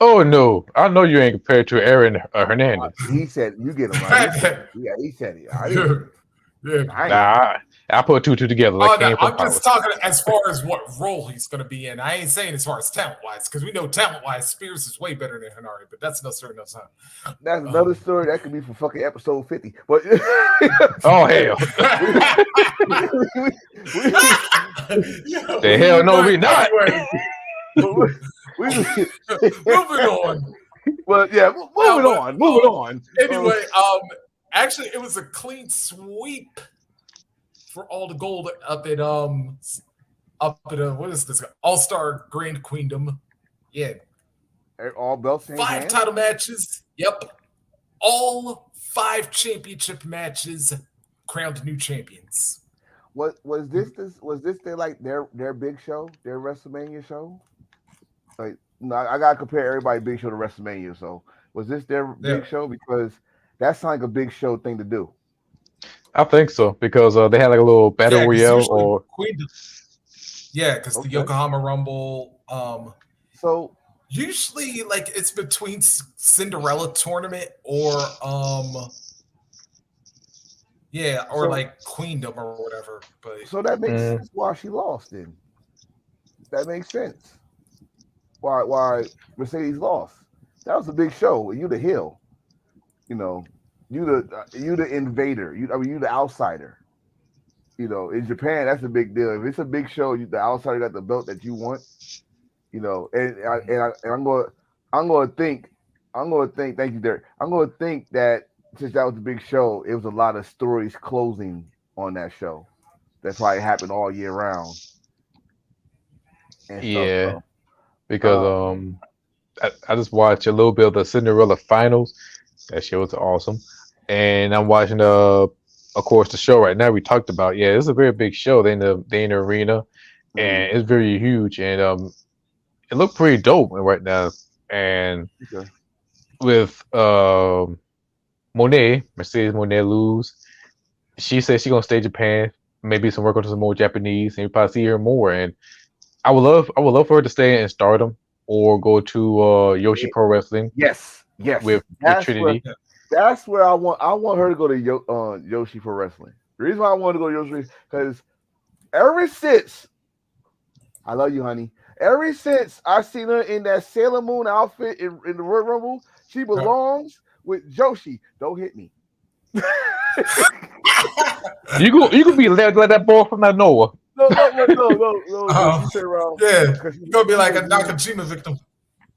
Oh no, I know you ain't compared to Aaron Hernandez. He said, "You get him right." He said it. I didn't. Yeah. I ain't. Nah, I put two together. That Oh, no, came from I'm just Power. talking as far as what role he's going to be in. I ain't saying as far as talent wise, because we know talent wise, Spears is way better than Hanari, but that's no story, no time. That's another story that could be for fucking episode 50. But Oh hell, the hell no, we not. Moving on. Well, yeah, moving on. Anyway, actually, it was a clean sweep for all the gold up at what is this? All-Star Grand Queendom. Yeah. All belts. 5 title matches. Yep. All 5 championship matches crowned new champions. Was this their big show, their WrestleMania show? Like, no, I gotta compare everybody big show to WrestleMania. So was this their big show? Because that sounds like a big show thing to do. I think so because they had like a little battle royale or Queendom. Yeah, because the Yokohama Rumble. So usually, like it's between Cinderella tournament or like Queendom or whatever. But so that makes sense why she lost. Then that makes sense. Why Mercedes lost? That was a big show. You the heel. You the invader. You the outsider. In Japan, that's a big deal. If it's a big show, the outsider got the belt that you want. And I'm going to think, I'm going to think. Thank you, Derek. I'm going to think that since that was a big show, it was a lot of stories closing on that show. That probably happened all year round and stuff. Yeah, So, because uh, I just watched a little bit of the Cinderella finals. That shit was awesome. And I'm watching of course the show right now we talked about. Yeah, it's a very big show. They in the arena mm, and it's very huge and it looked pretty dope right now. And okay. with Monet, Mercedes Monet lose, she said she gonna stay in Japan, maybe some work on some more Japanese, and you probably see her more. And I would love for her to stay in Stardom or go to Yoshi Eh, Pro Wrestling yes, yes. with Trinity. That's where I want her to go to Yoshi for wrestling. The reason why I want to go to Yoshi because ever since I love you, honey. Ever since I seen her in that Sailor Moon outfit in the Royal Rumble, she belongs with Joshi. Don't hit me. no, You could be let that ball from that Noah. no. She turned around Yeah, because you're gonna be she's like a a huge. Nakajima victim.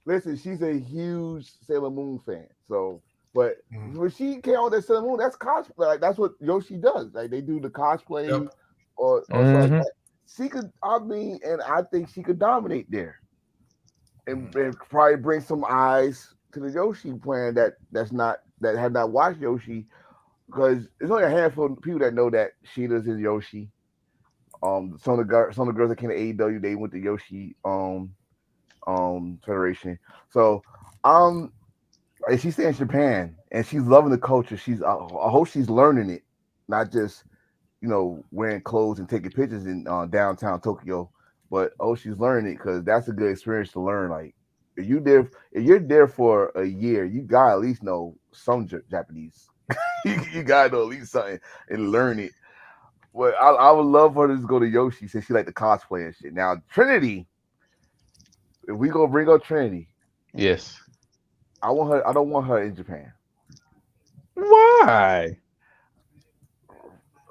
Listen, she's a huge Sailor Moon fan. So, but Mm. when she came out with Sailor Moon, that's cosplay. Like that's what Yoshi does. Like they do the cosplay Yep. or so like Hmm. that. She could. I mean, and I think she could dominate there. and, Mm. and probably bring some eyes to the Yoshi plan that have not watched Yoshi because there's only a handful of people that know that Sheeta's is Yoshi. Some of the girls that came to AEW they went to Yoshi Federation. So um and she's staying in Japan and she's loving the culture. I hope she's learning it, not just wearing clothes and taking pictures in downtown Tokyo. But oh, she's learning it because that's a good experience to learn. Like if you're there for a year, you gotta at least know some Japanese. you gotta know at least something and learn it. Well, I would love for her to just go to Yoshi since she like the cosplay and shit. Now Trinity, if we go bring up Trinity, Yes. I want her. I don't want her in Japan. Why?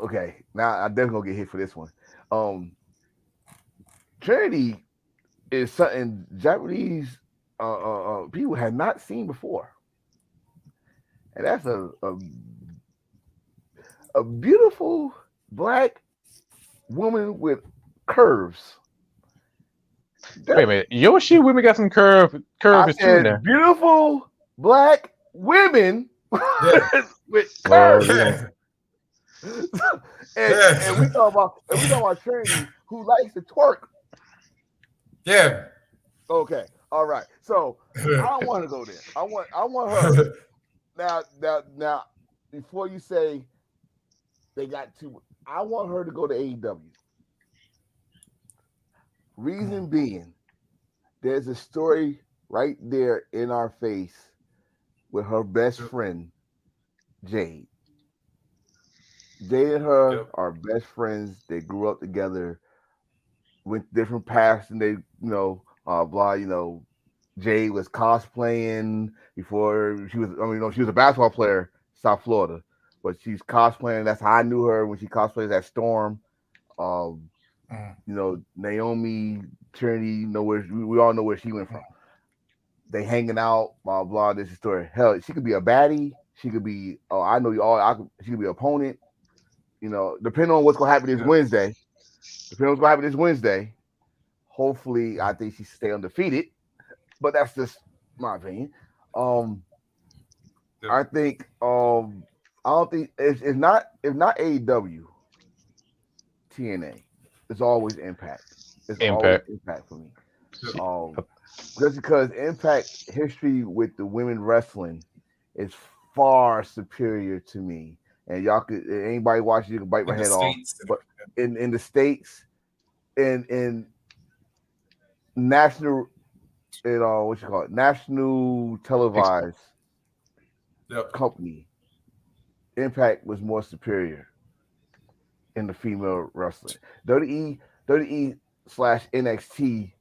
Okay, now I definitely gonna get hit for this one. Um, Trinity is something Japanese people had not seen before, and that's a beautiful black woman with curves. Wait That, a minute. Yoshi women got some I curves too now. said beautiful black women Yeah. with Well, you curves. know. Yeah. And we talking about Trinity who likes to twerk. Yeah. Okay, all right. So I don't want to go there. I want her now. Before you say they got too, I want her to go to AEW. Reason being, there's a story right there in our face with her best friend Jade. Jade and her Yep. are best friends. They grew up together, went different paths, and blah. Jade was cosplaying before she was. I mean, she was a basketball player, South Florida, but she's cosplaying. That's how I knew her when she cosplayed at Storm. Um, Mm. Naomi, Trinity, where we all know where she went from. They hanging out, blah blah. This is story. Hell, she could be a baddie. She could be. Oh, I know you all. She could be an opponent. Depending on what's gonna happen this Yep. Wednesday. Depending on what's gonna happen this Wednesday. Hopefully, I think she stay undefeated. But that's just my opinion. Um, Yep. I think I don't think it's not if not AEW, TNA. It's always Impact. It's always Impact. Impact for me. Yep. Um, just because Impact history with the women wrestling is far superior to me. And y'all could anybody watching you can bite my In the head off. states. But in the states, in national, what you call it, national Expo. televised Yep. company, Impact was more superior in the female wrestling. WWE slash NXT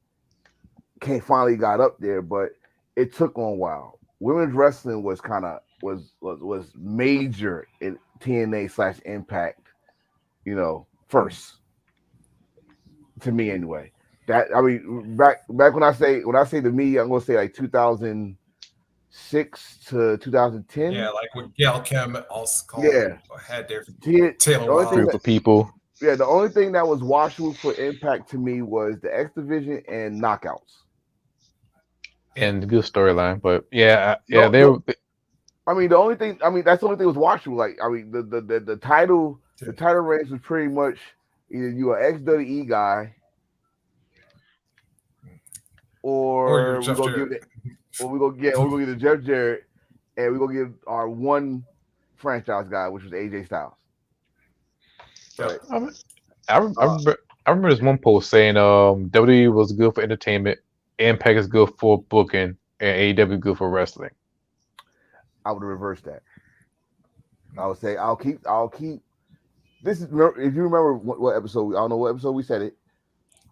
can't finally got up there, but it took on a while. Women's wrestling was kind of was major in TNA slash Impact, you know. first to me anyway. That I mean, back when I say to me, I'm gonna say like 2006 to Yeah, 2010. like with Gail Kim, also Yeah, had their the Taylor only thing Wilde. Group that of people yeah, the only thing that was watchable for Impact to me was the X Division and Knockouts. Yeah, and good storyline, but yeah, yeah, No, they no, were. I mean the only thing. I mean that's the only thing that was watchable. Like I mean the yeah. title range was pretty much either you an XWE guy Or you're or we Jeff gonna give Jarrett. it or we gonna get the Jeff Jarrett and we gonna give our one franchise guy, which was AJ Styles. Right. Yep. I, mean, I Uh, remember. I remember this one post saying WWE was good for entertainment, Impact is good for booking, and AEW good for wrestling. I would reverse that. I would say I'll keep this is if you remember what episode I don't know what episode we said it.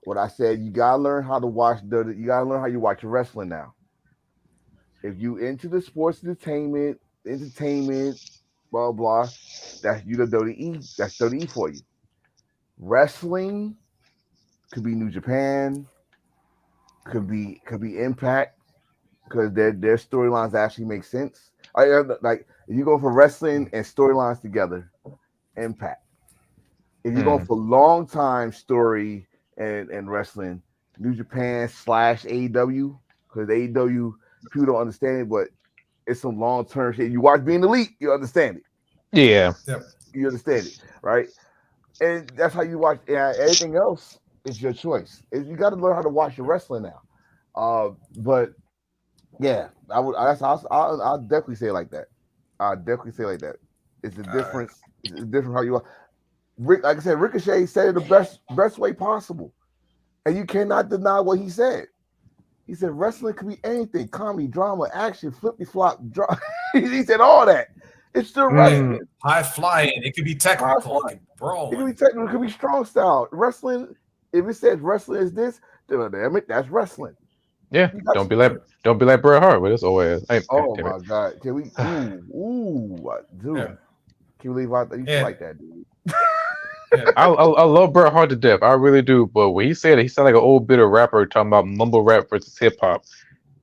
What I said, you gotta learn how to watch you gotta learn how you watch your wrestling now. If you into the sports entertainment, blah blah, that's you the WWE. That's WWE for you. Wrestling could be New Japan, could be Impact because their storylines actually make sense. Like if you go for wrestling and storylines together, Impact. If you're going Hmm. for long time story and wrestling, New Japan slash AEW, because AEW people don't understand it, but it's some long term shit. You watch Being Elite, you understand it. Yeah. Yep. You understand it, right? And that's how you watch. Yeah, anything else is your choice. You got to learn how to watch your wrestling now. But yeah, I would. I'll definitely say it like that. I'll definitely say it like that. It's a Uh, difference. It's different how you. Rick, like I said, Ricochet said it the best way possible, and you cannot deny what he said. He said wrestling could be anything: comedy, drama, action, flippy flop. He said all that. It's still yeah. Mm, wrestling. High flying. It could be High technical. It flying. could be It could be brawling. technical. It could be strong style. Wrestling. If it says wrestling is this, then damn it, that's wrestling. yeah. You got. Yep. Don't be like Bret Hart with his OS. Oh Damn it. my god! Can we? Yeah. Dude. Can you believe I used to And like that dude? yeah. I love Bret Hart to death. I really do. But when he said it, he sounded like an old bit of rapper talking about mumble rap versus hip hop.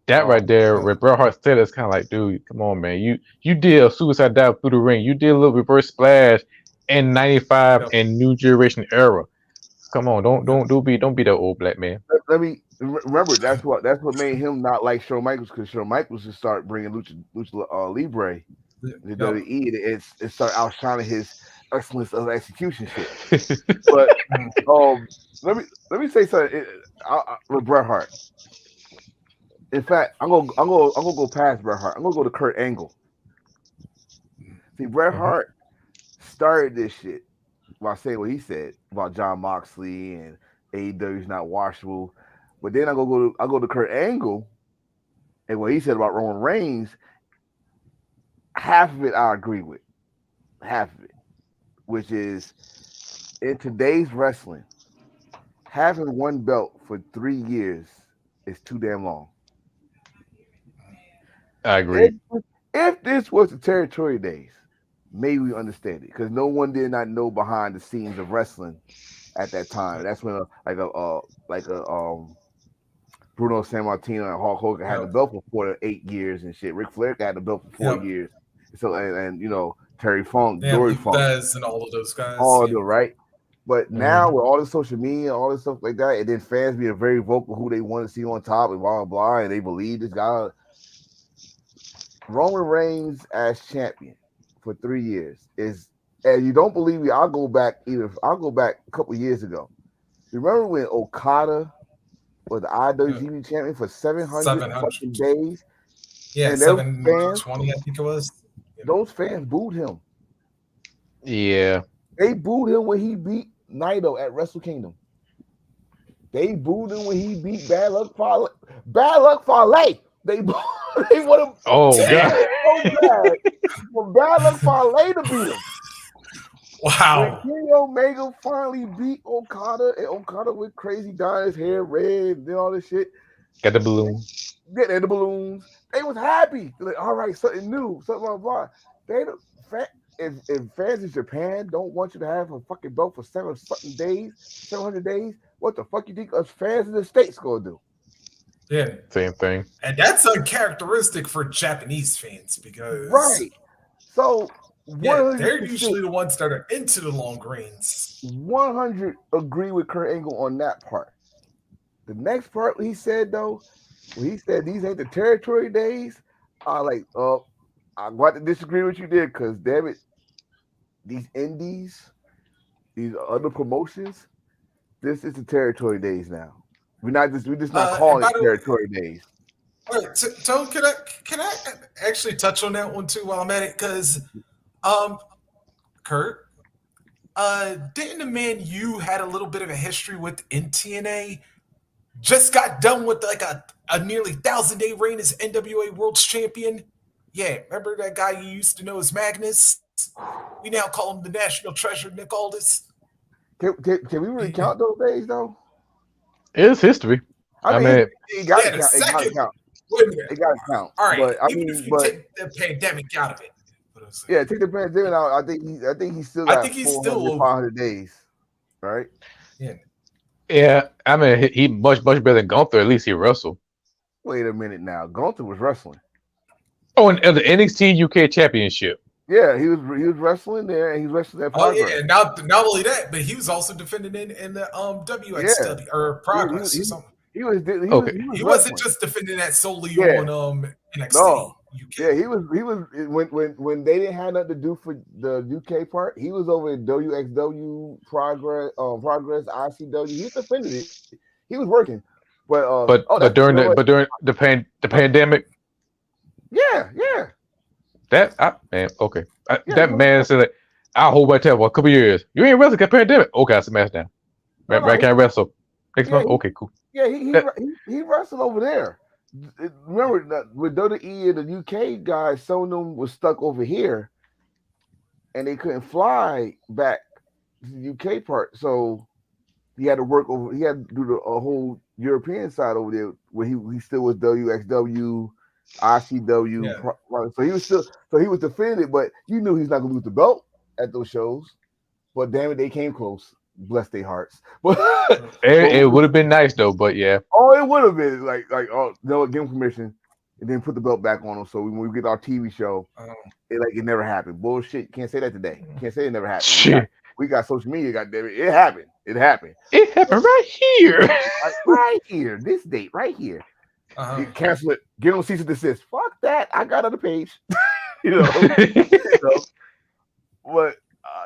That Oh right there, Yeah. where Bret Hart said it's kind of like, dude, come on, man. You did a suicide dive through the ring. You did a little reverse splash in '95 Yep. and New Generation era. Come on, Yep. don't be that old black man. let me remember that's what made him not like Shawn Michaels because Shawn Michaels just started bringing Lucha Libre the Yep. WWE it started outshining his excellence of execution shit. But Mm. let me say something with Bret Hart. In fact, I'm gonna go past Bret Hart. I'm gonna go to Kurt Angle. See, Bret Mhm. Hart started this shit by saying what he said about John Moxley and AEW is not washable. But then I go to Kurt Angle and what he said about Roman Reigns. Half of it I agree with, half of it, which is in today's wrestling, having one belt for 3 years is too damn long. I agree. If, if this was the territory days, maybe we understand it because no one did not know behind the scenes of wrestling at that time. Yep. That's when like a Bruno Sammartino and Hulk Hogan had the Yep. belt for 4 to 8 years and shit. Ric Flair had the belt for four Yep. years. So and Terry Funk, Yeah. Dory Funk, Luthez and all of those guys. all of Yeah. them, right? But now Mhm. with all the social media, all this stuff like that, and then fans being very vocal who they want to see on top and blah blah blah, and they believe this guy Roman Reigns as champion for 3 years is, and you don't believe me, I'll go back a couple years ago. Remember when Okada was the Yeah. IWGP champion for 700 700. fucking days, Yeah. and those fans, 720, I think it was. Yeah. those fans booed him. Yeah. They booed him when he beat Naito at Wrestle Kingdom. They booed him when he beat Bad Luck Fale. Bad Luck Fale. They they want him. Oh They God. Damn. wanted so bad for Bad Luck Fale to beat him. When Wow. Kenny Omega finally beat Okada, and Okada went crazy, dyeing his hair red, and did all this shit, Got the balloon. getting the balloons, they was happy. They're like, all right, something new, something blah blah. They the fact. if fans in Japan don't want you to have a fucking belt for 700 days, what the fuck you think us fans in the states gonna do? Yeah. Same thing. And that's uncharacteristic for Japanese fans because, Right. So yeah, one hundred they're percent, usually the ones that are into the long reigns. 100 agree with Kurt Angle on that part. The next part he said though, when he said these ain't the territory days, I like, I'm going to disagree with you there because damn it, these indies, these other promotions, this is the territory days now. We're just not And calling by it the way, territory days. all right, Tone, can I actually touch on that one too while I'm at it? Because, um, Kurt, didn't the man you had a little bit of a history with in TNA just got done with like a nearly 1,000-day reign as NWA World's Champion? Yeah, remember that guy you used to know as Magnus? We now call him the National Treasure, Nick Aldis. Can we really count those days though? It's history. I I mean, mean, it got Yeah, to the count. It got to second. count. Wait a minute. It got to count. All right, But I even if mean, you but take the pandemic out of it, what I'm saying, yeah, take the pandemic out. I think he still I think got he's 400, still 500 days, right? yeah. yeah. I mean, he much better than Gunther. At least he wrestled. Wait a minute now. Gunther was wrestling. Oh, and the NXT UK Championship. Yeah, he was wrestling there, and he was wrestling at Oh yeah, Progress. and not only that, but he was also defending in the Yeah, WXW or he was Progress or something. Okay. he was He wasn't wrestling. just defending that solely Yeah, on NXT no, UK. yeah, he was when they didn't have nothing to do for the UK part. He was over at WXW Progress ICW. He defended it. He was working, but oh, But that's but you during know what? the pandemic, Yeah, man, okay. yeah. That man said, like, "I'll hold my tail for a couple years. You ain't wrestling 'cause pandemic. Okay, I smash down. No, Right, no, can I wrestle next yeah, month? Okay, cool. yeah. That, He wrestled over there. Remember that with WWE and the UK guys, some of them was stuck over here, and they couldn't fly back to the UK part. So he had to work over. He had to do a whole European side over there, where he still was WXW, ICW. Yeah. So he was still he was defending it, but you knew he's not gonna lose the belt at those shows. But damn it, they came close. Bless their hearts. But it would have been nice though, but yeah. oh, it would have been like oh no, give him permission, and then put the belt back on him. So when we get our TV show, Um, it never happened. Bullshit. Can't say that today. Can't say it never happened. Shit, We got social media. Goddamn it, it happened. It happened. it happened right here. Right here, this date right here. uh, Cancel it. Get on cease and desist. Fuck that. I got on the page. you know. You know. But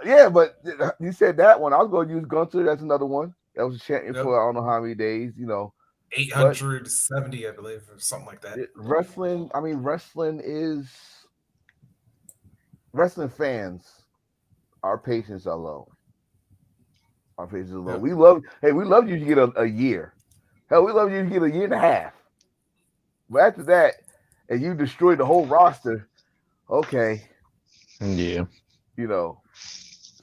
yeah, but you said that one. I was going to use Gunter. That's another one. That was a champion yep. for I don't know how many days. You know. But 870, I believe, or something like that. wrestling. I mean, wrestling fans. Our patience are low. Our patience are low. Yep. We love you to get a year. Hell, we love you to get a year and a half. But after that, and you destroy the whole roster, okay, Yeah. you know.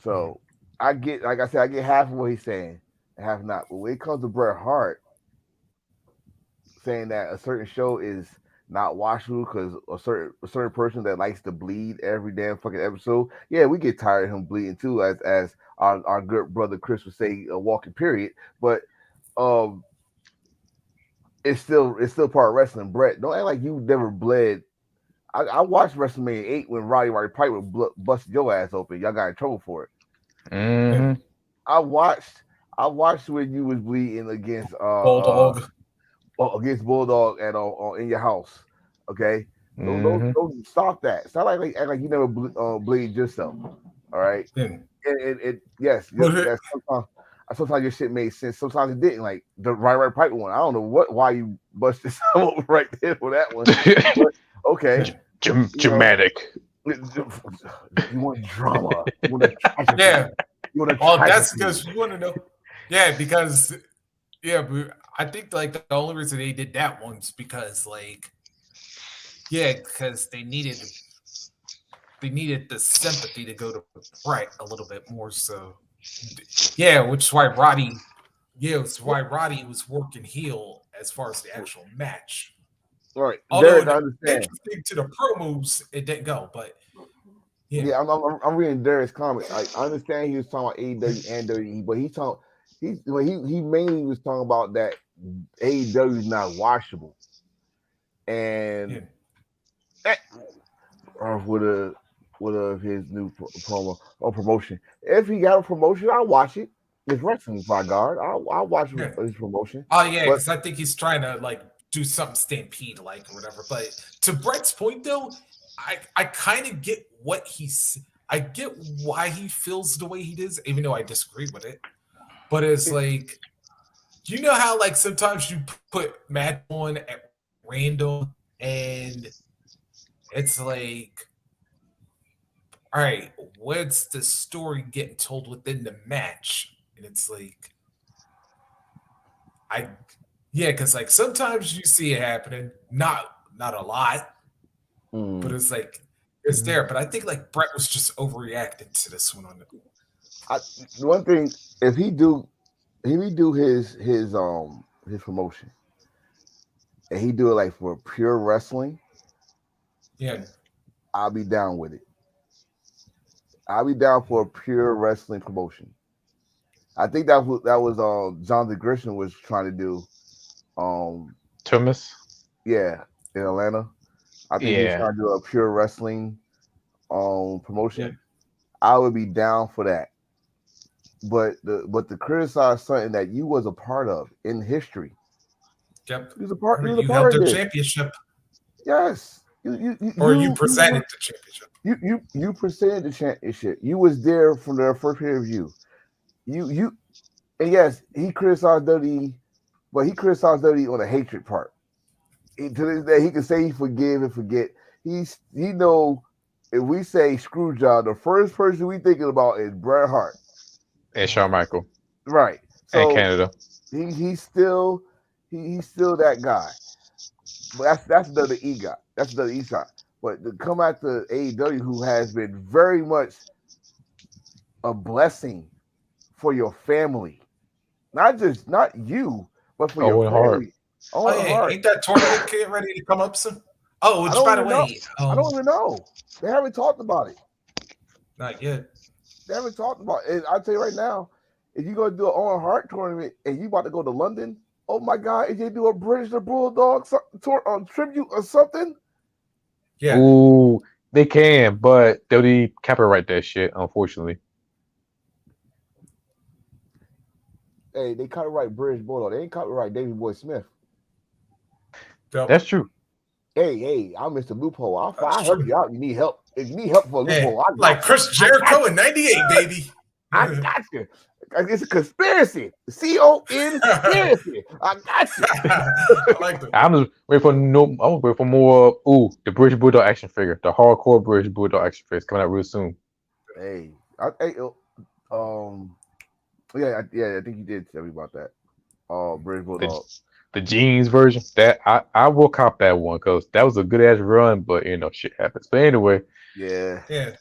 So I get, like I said, I get half of what he's saying and half not. But when it comes to Bret Hart saying that a certain show is not watchable because a certain person that likes to bleed every damn fucking episode, yeah, we get tired of him bleeding too, as our good brother Chris would say, a walking period. But um, it's still part of wrestling. Brett, don't act like you never bled. I watched WrestleMania 8 when Roddy Piper busted your ass open. Y'all got in trouble for it. Mm-hmm. I watched when you was bleeding against Bulldog. against Bulldog at in your house. Okay, Mm-hmm. don't stop that. It's not like act like you never bleed yourself. All right, Yeah. yes, But sometimes your shit made sense. Sometimes it didn't. Like the right pipe one. I don't know why you busted yourself open right there for that one. But okay, Dramatic. You want drama. You want a tragedy. yeah. You want a Well, that's tragedy. because you want to know. Yeah, because but I think like the only reason they did that one's because because they needed the sympathy to go to Brett a little bit more. So which is why Roddy was working heel as far as the actual match. All right, Although Derek, I understand. interesting to the promos, it didn't go, but Yeah, Yeah, I'm reading Darius' comment. I understand he was talking about AEW and WWE, but he mainly was talking about that AEW is not watchable, and yeah, that, or with a his new promo or promotion. If he got a promotion, I'll watch it. It's wrestling, by God. I'll watch yeah. his promotion. Oh yeah, But because I think he's trying to like do something Stampede like or whatever. But to Brett's point though, I kind of get what he's. I get why he feels the way he does, even though I disagree with it. But it's it, like, you know how like sometimes you put match on at random and it's like, all right, what's the story getting told within the match? And it's like, I, yeah, because like sometimes you see it happening, not a lot, but mm, it's like it's there. But I think like Brett was just overreacting to this one on the. I, one thing, if he do his promotion and he do it like for pure wrestling, Yeah, I'll be down with it. I'll be down for a pure wrestling promotion. I think that was Jonathan Gresham was trying to do. Um, Thomas. yeah, in Atlanta. I think he was Yeah. trying to do a pure wrestling yeah, promotion. I would be down for that. But to criticize something that you was a part of in history. yep. You was a You part held of their this. championship, Yes. or you presented the championship. You presented the championship. You was there from their first pay per view. You and yes, he criticized WWE, but he criticized WWE on the hatred part. To this day, he can say he forgive and forget. He know if we say screw job, the first person we thinking about is Bret Hart. And Shawn Michael. Right. And So Canada. he's still he's still that guy. But that's the E guy. That's the E side. But to come out to AEW, who has been very much a blessing for your family, not you, but for your Owen Hart. family. Oh On yeah, heart. ain't that tournament kid ready to come up soon? Oh, I which don't by the even know. way, I don't even know. They haven't talked about it. not yet. They haven't talked about it. I'll tell you right now, if you're gonna do an on heart tournament and you about to go to London, oh my God, if they do a British the Bulldog tribute or something, Yeah. Ooh, they can, but they'll need copyright that shit, unfortunately. hey, they copyright British Bulldog. They ain't copyright Davy Boy Smith. Yep. That's true. Hey, I missed a loophole. That's I help true. you out. You need help. If you need help for a Hey, loophole, I like got you. Chris I got Jericho you. in '98, baby. I got you. It's a conspiracy. conspiracy. I got you. I like that. I'm just waiting for I'm waiting for more. The British Bulldog action figure, the hardcore British Bulldog action figure, is coming out real soon. Hey, um, yeah, I think you did tell me about that. British The Bulldog. the jeans version, that I will cop that one because that was a good ass run, but shit happens. But anyway, Yeah. Yeah.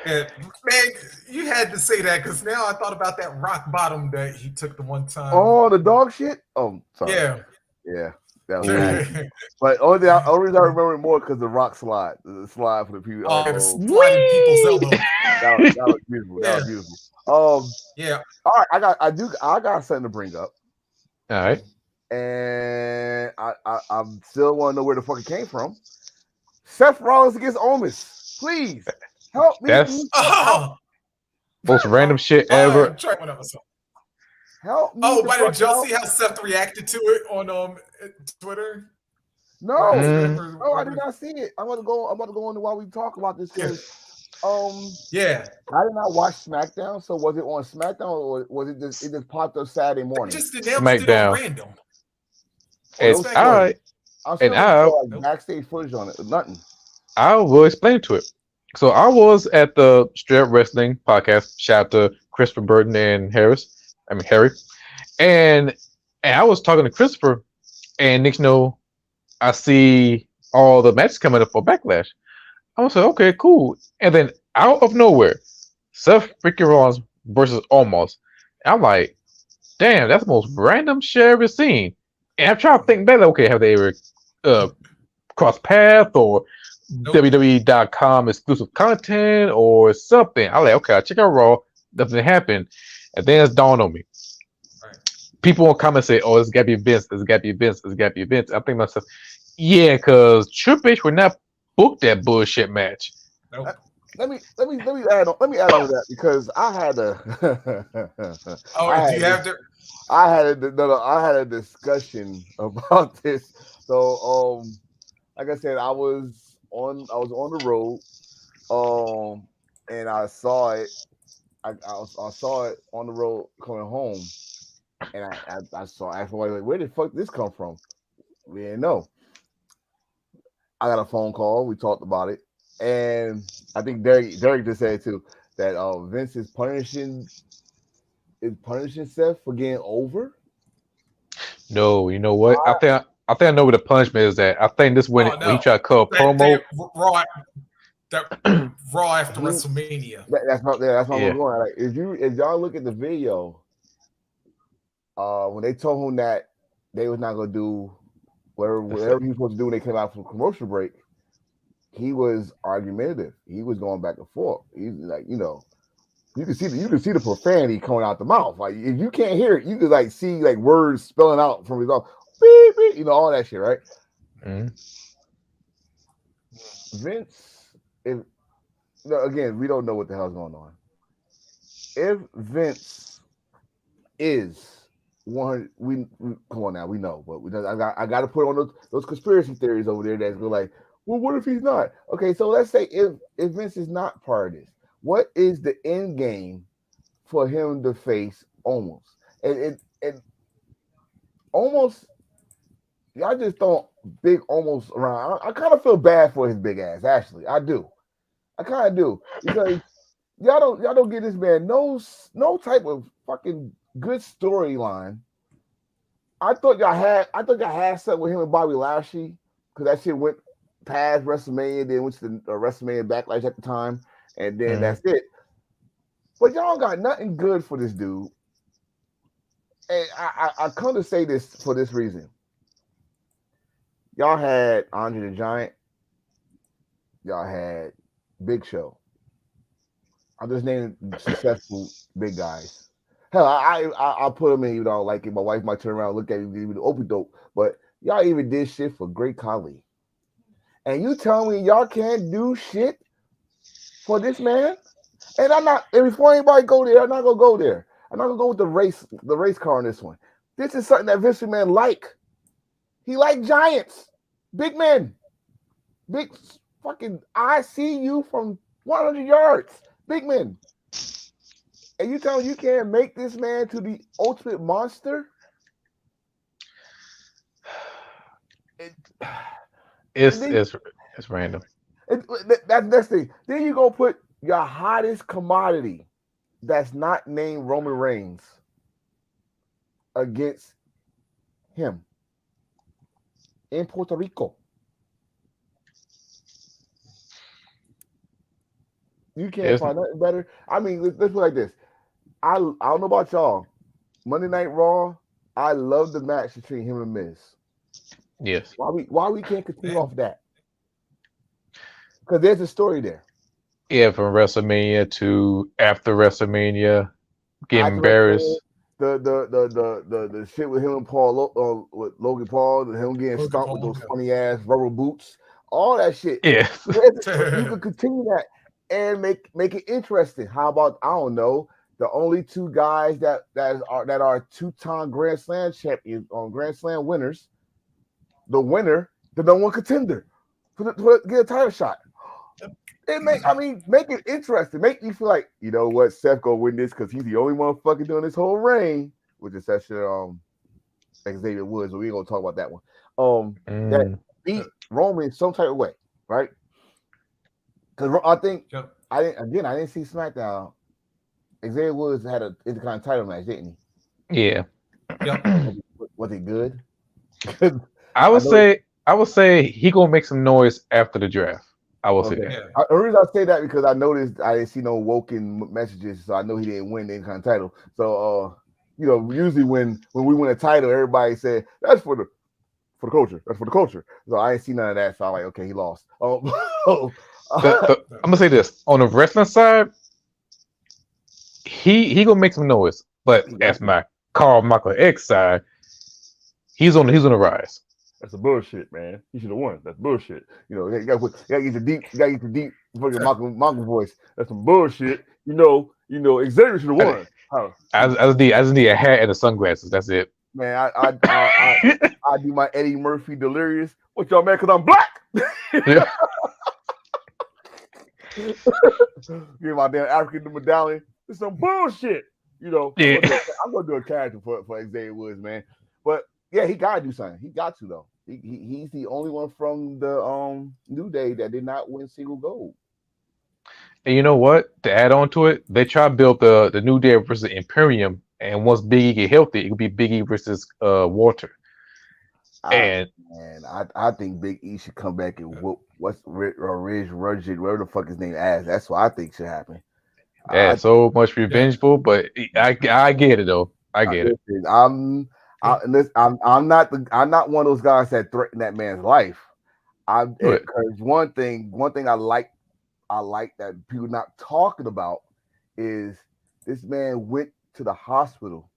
Yeah. Man, you had to say that because now I thought about that rock bottom that he took the one time. Oh, the dog shit. Oh, sorry. Yeah. Yeah, that was ooh, nasty. But only reason I remember it more because the rock slide, the slide for the people. Oh, yeah, the Oh, sliding people's wee. elbow. that was beautiful. That Yeah. was beautiful. Um, Yeah. all right, I got something to bring up, All right, and I'm still want to know where the fuck it came from. Seth Rollins against Omis. Please help me that's the fuck out. Oh, most random shit I'm ever. trying one of us. Help me Oh, the by the way, fuck did y'all out. see how Seth reacted to it on Twitter or No, Instagram Mm, or no, I did whatever? not see it. I'm about to go on while we talk about this Yeah. because um Yeah. I did not watch SmackDown. So was it on SmackDown or was it just popped up Saturday They morning? just announced it on SmackDown. random Oh, on no And SmackDown. story. I I'm and still looking I for like Nope. backstage footage on it. Nothing. I will explain to it. So I was at the Straight Up Wrestling podcast. Shout out to Christopher Burton and Harry. And I was talking to Christopher, and next I see all the matches coming up for Backlash. I was like, okay, cool. And then out of nowhere, Seth freaking Rollins versus Almost. I'm like, damn, that's the most random shit I've ever seen. And I'm trying to think back, like, okay, have they ever crossed paths or Nope. WWE.com exclusive content or something. I like, okay, I check out Raw. Nothing happened. And then it's dawned on me. Right. People will come and say, oh, this got to be Vince. This got to be Vince. This got to be Vince. I think to myself, yeah, because Triple H would not book that bullshit match. Nope. Let me add on to that because I had a Oh, I do you had have this the? I had a no, no, I had a discussion about this. So like I said, I was on the road, and I saw it. I saw it on the road coming home, and I saw I asked my wife, like, where the fuck this come from? We didn't know. I got a phone call. We talked about it, and I think Derek just said too that Vince is punishing Seth for getting over. No, you know what? I, I think I know what the punishment is. That I think this Oh when he no, tried to cut a that they promo. Raw that Raw after he, WrestleMania. that's not what's Yeah, going on. Like if y'all look at the video, when they told him that they was not gonna do that's it. whatever he was supposed to do when they came out from commercial break, he was argumentative. He was going back and forth. He's like, you can see the profanity coming out the mouth. Like if you can't hear it, you could like see like words spelling out from his mouth. Beep, beep, all that shit, right? Mhm. Vince, if again, we don't know what the hell's going on. If Vince is 100, we come on now, we know, but I got to put on those conspiracy theories over there that's go like, well, what if he's not? Okay, so let's say if Vince is not part of this, what is the end game for him to face almost? And almost, y'all just throw big almost around. I kind of feel bad for his big ass. Actually, I do. I kind of do because y'all don't give this man no type of fucking good storyline. I thought y'all had something with him and Bobby Lashley because that shit went past WrestleMania, then went to the WrestleMania Backlash at the time, and then Mhm. that's it. But y'all got nothing good for this dude. And I come to say this for this reason. Y'all had Andre the Giant. Y'all had Big Show. I'm just naming successful big guys. Hell, I put them in. You know, like it. My wife might turn around and look at me, give me the open dope. But y'all even did shit for Great Khali. And you tell me y'all can't do shit for this man? And I'm not. And before anybody go there, I'm not gonna go there. I'm not gonna go with the race car on this one. This is something that Vince McMahon like. He like giants, big men, big fucking. I see you from 100 yards, big men. And you tell me you can't make this man to the ultimate monster? It, and It's then it's it's random. that's the next thing. Then you go put your hottest commodity that's not named Roman Reigns against him in Puerto Rico. You can't It's find nothing better. I mean, let's put it like this. I don't know about y'all. Monday Night Raw. I love the match between him and Miz. yes. Why we can't continue Yeah. off that? Because there's a story there. Yeah, from WrestleMania to after WrestleMania, getting After WrestleMania, embarrassed. the shit with him and with Logan Paul, and him getting Logan stumped with Paul. those funny ass rubber boots, all that shit. Yeah. You Yeah. could continue that and make it interesting. How about I don't know the only two guys that are 2-time Grand Slam champions on Grand Slam winners, the winner, the number one contender get a title shot. Make it interesting. Make me feel like, you know what, Seth gonna win this because he's the only one fucking doing this whole reign, which is that shit, Xavier Woods, but we ain't gonna talk about that one. That Mm. beat Roman some type of way, right? Because I think Yep. I didn't see SmackDown. Xavier Woods had an Intercontinental title match, didn't Yeah. Yep. he? Was it good? 'Cause I I would know. say he gonna make some noise after the draft. I will say Okay. that. Yeah. The reason I say that because I noticed I didn't see no Woken messages, so I know he didn't win the Intercontinental title. So, usually when we win a title, everybody said that's for for the culture. That's for the culture. So I ain't seen none of that. So I'm like, okay, he lost. I'm gonna say this on the wrestling side, he gonna make some noise, but he got as to. my Carl Michael X side, he's on the rise. That's a bullshit, man. He should have won. That's bullshit. You gotta get the deep, you gotta get the deep fucking Michael voice. That's some bullshit. Xavier should have won. How? I just need a hat and the sunglasses. That's it. Man, I do my Eddie Murphy delirious. What y'all mad? Cause I'm black. Yeah. Give my damn African medallion. It's some bullshit. Yeah. I'm gonna do a character for Xavier Woods, man. But yeah, he gotta do something. He got to though. He's the only one from the New Day that did not win single gold. And you know what? To add on to it, they try to build the New Day versus Imperium, and once Big E get healthy, it could be Big E versus Walter. I And I think Big E should come back and whoop what's Ridge Rudged, whatever the fuck his name as. That's what I think should happen. I, that's so much Yeah. revengeful, but I get it though. I get it. listen, I'm not one of those guys that threaten that man's life. Good. Because one thing I like that people not talking about is this man went to the hospital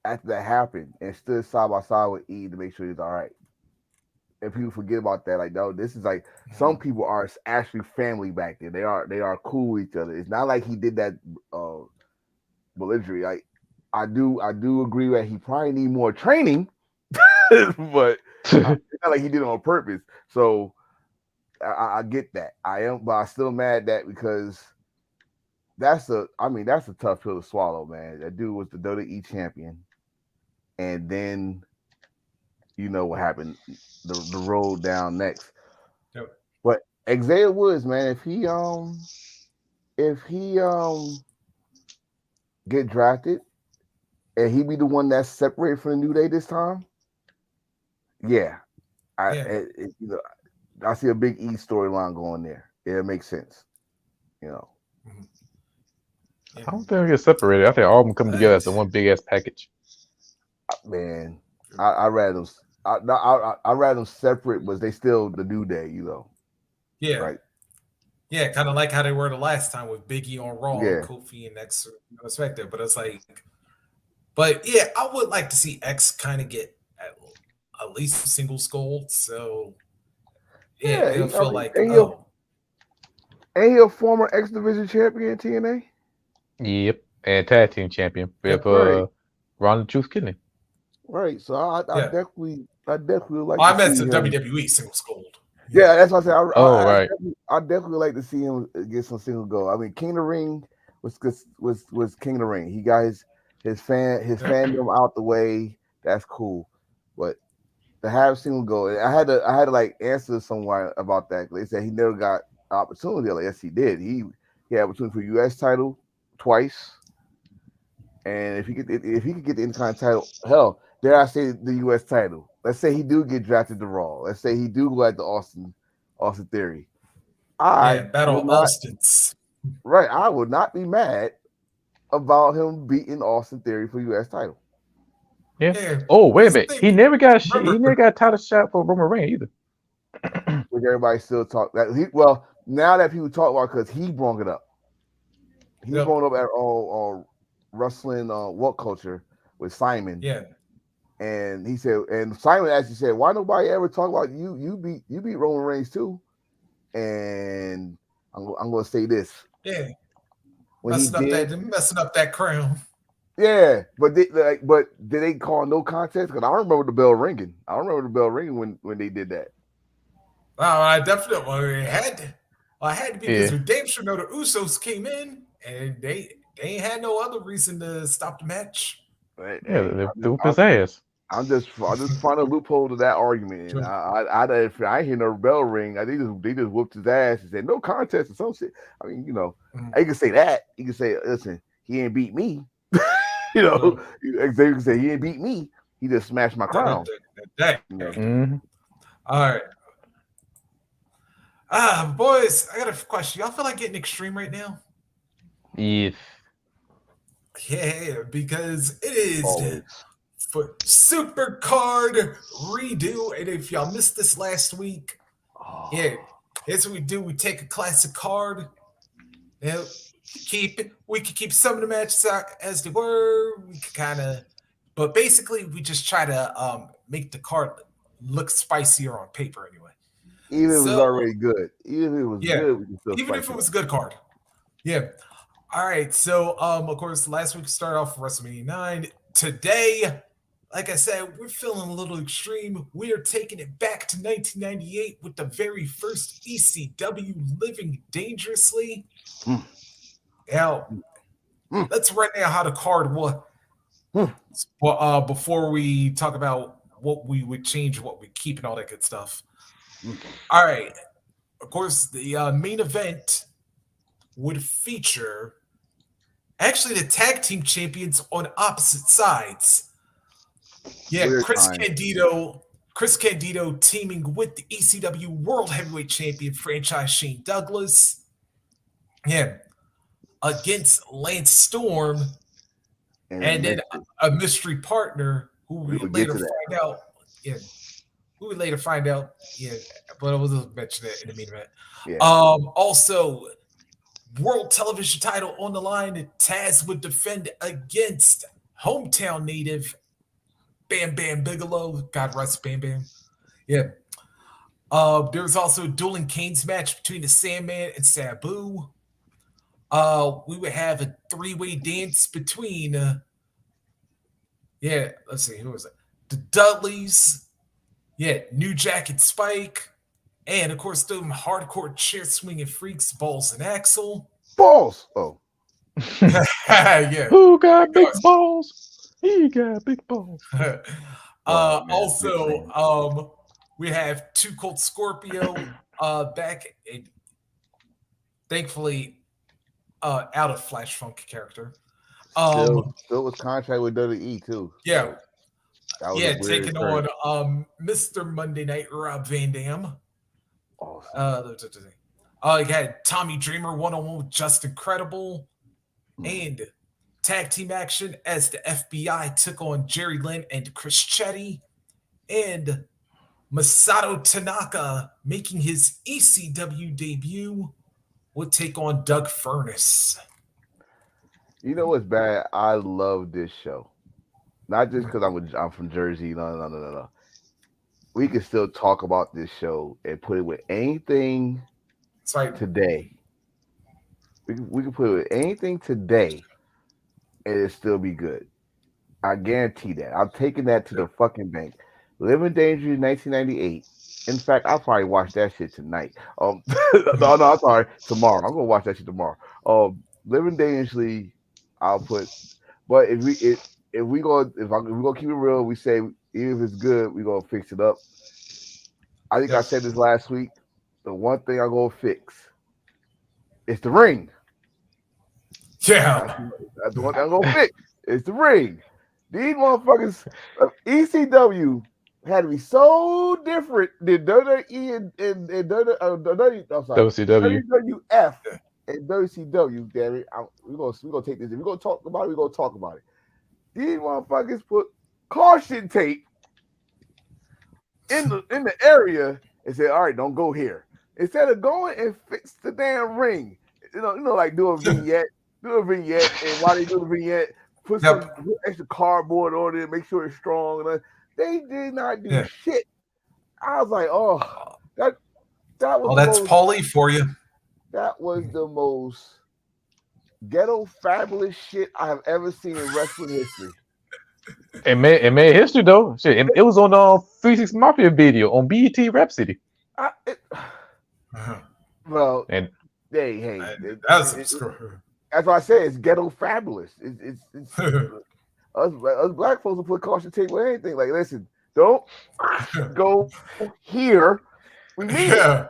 after that happened and stood side by side with E to make sure he's all right. And people forget about that. Like, no, this is like some people are actually family back there. They are cool with each other. It's not like he did that belligerent. Like, I do agree that he probably need more training, but it's not like he did it on purpose. So I get that. But I still mad that because that's a tough pill to swallow, man. That dude was the WWE champion, and then you know what happened, the road down next. Yep. But Xavier Woods, man, if he get drafted and he be the one that's separated from the New Day this time, yeah, Yeah. I see a big E storyline going there. It makes sense, you know. I don't think they get separated. I think all of them come together as the one big ass package. Man, I rather them. I rather them separate, but they still the New Day, Yeah. right? Yeah, kind of like how they were the last time with Biggie on Raw and Yeah, Kofi and X perspective. But it's like, but yeah, I would like to see X kind of get at least a single gold. So yeah, yeah. it'll I feel mean, like, oh, ain't he a former X Division champion in TNA? Yep. And tag team champion with yep, Right, Ron the Truth Kidney. right. So I yeah. definitely would Oh, like to I meant see the him. WWE singles gold. Yeah, Yeah, that's what I said. Oh right. I definitely like to see him get some single goal. I mean, King of the Ring was King of the Ring. He got his yep, fandom out the way. That's cool, but to have single goal, I had to like answer someone about that. They said he never got opportunity. Like, yes, he did. He had opportunity for U.S. title twice, and if he could get the Intercontinental title, hell, dare I say the U.S. title? Let's say he do get drafted to Raw. Let's say he do go at the Austin Theory. I yeah. Battle would not Austin's. right. I would not be mad about him beating Austin Theory for U.S. title. Yeah. Yeah, Oh wait a because minute. think, He never remember, got a title shot for Roman Reigns either. Which everybody still talk that well now that people talk about because he brought it up. He yep, brought it up at all wrestling what culture with Simon. yeah, And he said, and Simon actually said, "Why nobody ever talk about you? You beat Roman Reigns too." And I'm going to say this: yeah. when he did, Messing up that crown. yeah. But did they call no contest? Because I remember the bell ringing. I remember the bell ringing when they did that. Wow, I definitely had to. Well, I had to because Yeah. with Dave Chappelle, the Usos came in and they ain't had no other reason to stop the match. Hey, Yeah, hey, they whooped his ass. I'm just find a loophole to that argument, and I hear no bell ring. They just whooped his ass and said no contest or some shit. I mean, Mhm. you can say that. You can say, listen, he ain't beat me. No, Xavier can say he ain't beat me. He just smashed my crown. that. You know, Hmm. All right. Boys, I got a question. Y'all feel like getting extreme right now? Yes. Yeah, because it is always. for Super Card Redo. And if y'all missed this last week, yeah, Oh, here's what we do. We take a classic card, and keep it. We could keep some of the matches as they were. We could kind of, but basically, we just try to make the card look spicier on paper anyway. even if it was So already good, even if it was yeah, good, we can still even spice if it it was up. a good card. Yeah. All right. So of course, last week started off with WrestleMania 9. Today, like I said, we're feeling a little extreme. We are taking it back to 1998 with the very first ECW Living Dangerously. Mm, Now, mm, let's run down how the card was. mm. Well, before we talk about what we would change, what we keep, and all that good stuff. Mm. All right. Of course, the main event would feature actually the tag team champions on opposite sides. Yeah, Weird time. Chris Candido teaming with the ECW World Heavyweight Champion franchise Shane Douglas. Yeah, against Lance Storm, And a and then mystery. a mystery partner who We we will get later to that. find out. Yeah, who we later find out. Yeah, but we'll mention it in the main event. Yeah. Also, world television title on the line. Taz would defend against hometown native Bam Bam Bigelow. God rest Bam Bam. Yeah. There was also a dueling Canes match between the Sandman and Sabu. We would have a three-way dance between let's see, who was it? The Dudleys, New Jack and Spike, and of course them hardcore chair swinging freaks, Balls and Axel. Balls. Oh, Yeah, Who got big balls? He got big balls. oh man, big Also, fan. we have Two Cold Scorpio back, and thankfully out of Flash Funk character. Still was contract with WWE too. Yeah, So that was a weird taking turn. on Mr. Monday Night Rob Van Dam. Awesome. You had Tommy Dreamer one-on-one with Justin Credible, and tag team action as the FBI took on Jerry Lynn and Chris Chetty, and Masato Tanaka, making his ECW debut, would take on Doug Furnace. You know what's bad? I love this show. Not just because I'm from Jersey. No. We can still talk about this show and put it with anything It's like, today. We can put it with anything today, and it still be good. I guarantee that. I'm taking that to the fucking bank. Living Dangerously 1998. In fact, I'll probably watch that shit tonight. No, I'm sorry. Tomorrow. I'm gonna watch that shit tomorrow. Living Dangerously, I'll put. But if we gonna keep it real, we say even if it's good, we gonna fix it up. I think I said this last week. The one thing I'm gonna fix is the ring. yeah, That's the one thing I'm gonna fix. It's the ring. These motherfuckers, ECW had to be so different than WWE and I'm sorry, WCW. WWF and WCW. Damn it, we're gonna take this. If we're gonna talk about it, we're gonna talk about it. These motherfuckers put caution tape in the area and said, "All right, don't go here." Instead of going and fix the damn ring, like do a vignette, and while they do the vignette, put some extra cardboard on it, make sure it's strong. And they did not do shit. I was like, oh, that was that's Paulie for you. That was the most ghetto fabulous shit I have ever seen in wrestling history. It made history though. Shit, it was on 36 Mafia video on BET Rhapsody. Well, and hey, that's why I say it's ghetto fabulous. It's us black folks will put caution tape with anything. Like, listen, don't go here. We mean it.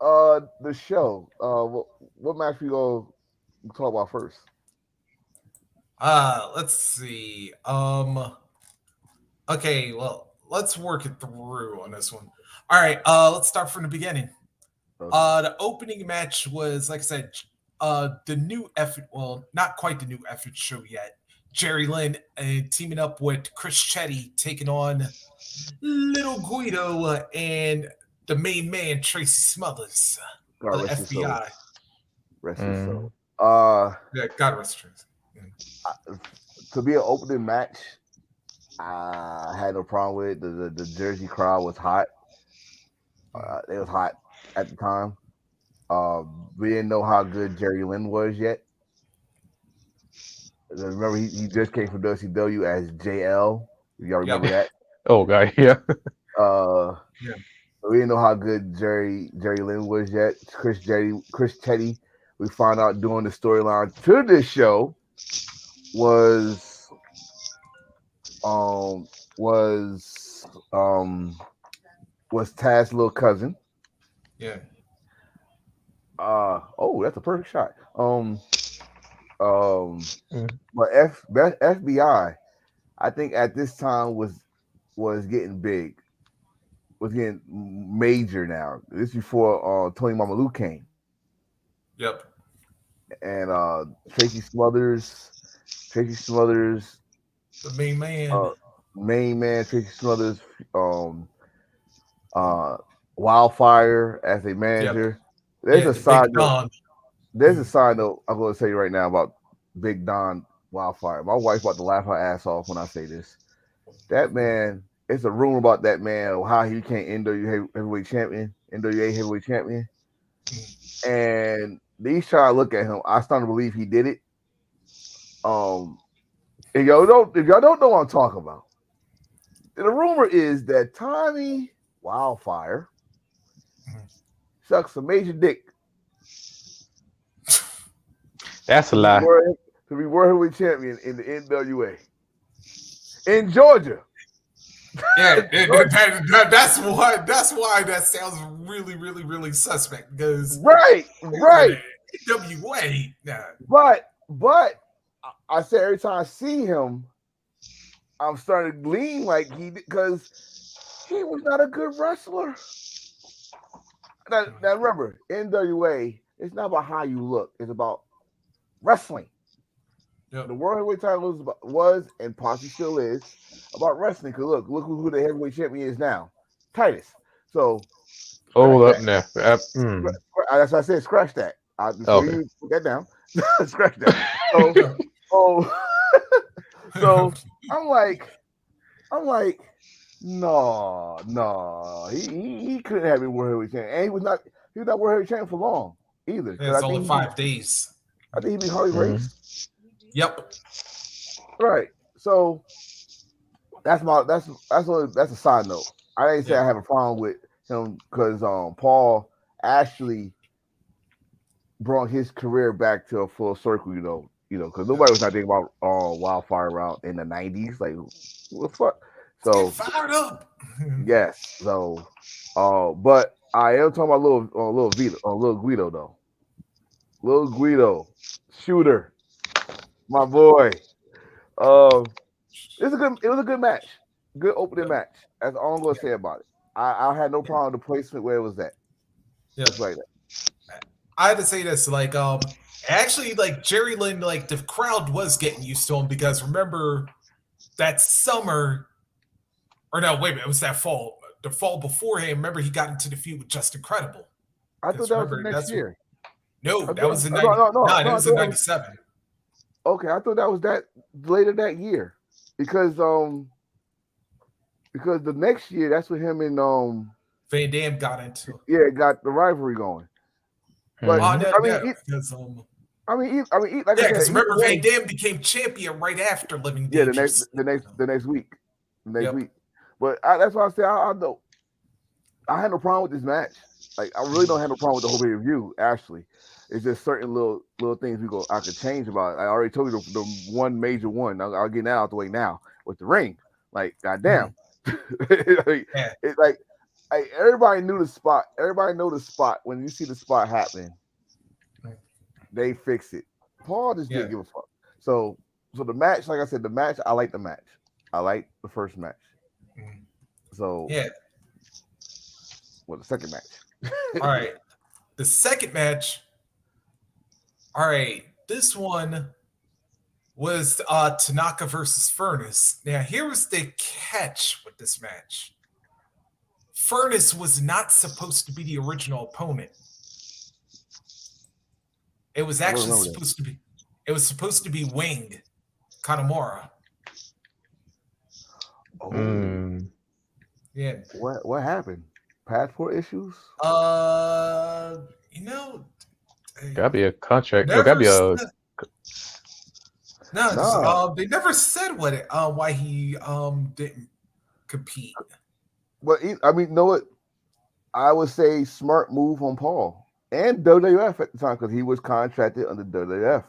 The show. What match we gonna talk about first? Let's see. Okay, well, let's work it through on this one. All right, let's start from the beginning. Okay. The opening match was, like I said, the new effort. Well, not quite the new effort show yet. Jerry Lynn teaming up with Chris Chetty taking on Little Guido and the main man Tracy Smothers God of the rest his soul. FBI. Rest his Mm. soul. Uh, Yeah, God rest Tracy. to be an opening match, I had no problem with it. The Jersey crowd was hot. It was hot at the time. We didn't know how good Jerry Lynn was yet. Remember, he just came from WCW as JL. Y'all remember Yep. that? Oh god, yeah. Uh, Yeah. we didn't know how good Jerry Lynn was yet. Chris Chetty. We found out during the storyline to this show was um was um was Taz's little cousin. Yeah. Oh, that's a perfect shot. Um, Mm. but FBI, I think at this time was getting big, was getting major now. This before Tony Mamalu came Yep. and Tracy Smothers, The main man. uh, main man Tracy Smothers, um, uh, Wildfire as a Yep. manager. There's Yeah, a the big side note. Don. There's a side note I'm going to tell you right now about Big Don Wildfire. My wife about to laugh her ass off when I say this. That man, it's a rumor about that man or how he became NWA heavyweight champion, NWA heavyweight champion. And these try to look at him. I started to believe he did it. Um, if y'all don't know what I'm talking about, the rumor is that Tommy Wildfire sucks a major dick That's a to be lie. world heavyweight champion in the NWA in Georgia. Yeah, that's why that sounds really, really, really suspect because Right, the right. NWA. Nah. But I say every time I see him, I'm starting to lean like he because he was not a good wrestler. Now remember, NWA, it's not about how you look, it's about wrestling. The Yep. world heavyweight title was and possibly still is about wrestling. Cause look who the heavyweight champion is now, Titus. So scratch Hold up that. now. That's what I said. Scratch that. Before Okay. you put that down, scratch that. So, oh, so I'm like, no, he couldn't have been world heavyweight champion, and he was not world heavyweight champion for long either. Yeah, Because it's only 5 days. I think he beat Harley Mm. Race. Yep. Right. So that's a side note. I didn't say I Yeah. have a problem with him because Paul actually brought his career back to a full circle. Because nobody was not thinking about Wildfire around in the '90s. Like, what the fuck? Let's get So fired up. yes. So, but I am talking about little Guido though. Little Guido, shooter, my boy. Um, it was a good match, good opening Yep. match. That's all I'm gonna say about it. I had no problem with the placement where it was at. Just Yep. like that. I had to say this, like, actually, like Jerry Lynn, like the crowd was getting used to him because remember that summer, or no, wait a minute, it was that fall. The fall beforehand, remember he got into the feud with Just Incredible. I thought Because that was the remember, next that's what, year. no, I that thought, was in no, no, 99, no, it no. I was in thought 97. okay. I thought that was that later that year because the next year that's when him and Van Dam got into. got the rivalry going. But Oh, Mm. no, I mean, no, because, like I yeah, said, because either remember Van way, Dam became champion right after Living yeah, Dangerously. the next Yep. week. But that's why I say I know I had no problem with this match. Like I really don't have no problem with the whole review. Actually, it's just certain little things I could change about it. I already told you the one major one. I'll get that out the way now with the ring. Like goddamn, Mhm. like, Yeah. it's like everybody knew the spot. Everybody know the spot. When you see the spot happening, they fix it. Paul just Yeah. didn't give a fuck. So the match, like I said, the match. I like the match. I like the first match. Mhm. So Yeah. the second match. All right. The second match. All right. This one. was Tanaka versus Furnace. Now, here was the catch with this match. Furnace was not supposed to be the original opponent. It was I don't actually remember that. supposed to be. It was supposed to be Wing Kanamura. Oh, Mm. Yeah. what happened? Passport issues? You know, Gotta be a contract. No, gotta never be a. said, no, 'cause, Nah. they never said why he didn't compete. But I mean, you know what? I would say smart move on Paul and WWF at the time because he was contracted under WWF.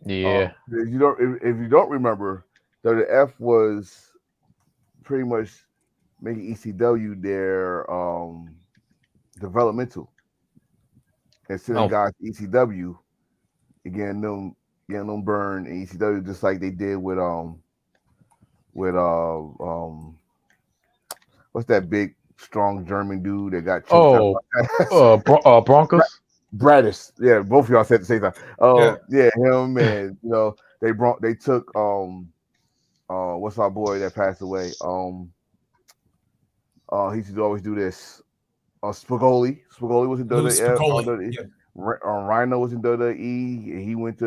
Yeah. If you don't remember, WWF was pretty much making ECW their developmental and sending Oh. guys to ECW and getting them burned in ECW just like they did with what's that big strong German dude that got choked out? Oh. Broncos. Bradis. Yeah, both of y'all said the same time. Yeah. Yeah, him and they took what's our boy that passed away? He used to always do this. Spagoli. Spagoli was in Louis WWE. Piccoli. Yeah. Rhino was in WWE, and he went to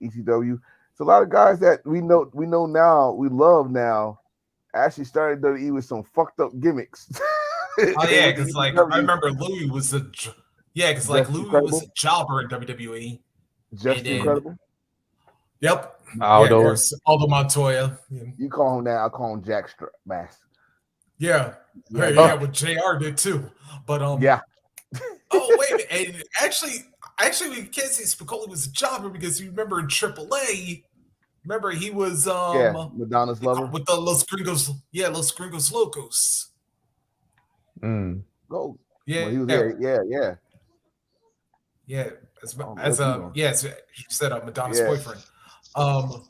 ECW. So a lot of guys that we know now, we love now, actually started WWE with some fucked up gimmicks. Oh And yeah, with the because like I ECW, remember Louis was because like Just Louis was Incredible, a jobber in WWE, and Just then Incredible. yep, yeah, of Aldo. course Aldo Montoya. Yeah, You call him that, I call him Jack Bass. yeah, Yeah, yeah, Oh. what Jr. did too. But yeah, oh wait a minute, and actually we can't say Spicoli was a jobber because you remember in AAA. Remember he was yeah. Madonna's lover. with the Los Gringos, yeah, Los Gringos Locos. Mm. Go. Well, he was Yeah, there. Yeah, yeah. yeah, What's he doing? yeah, as you said Madonna's Yeah. boyfriend. Um,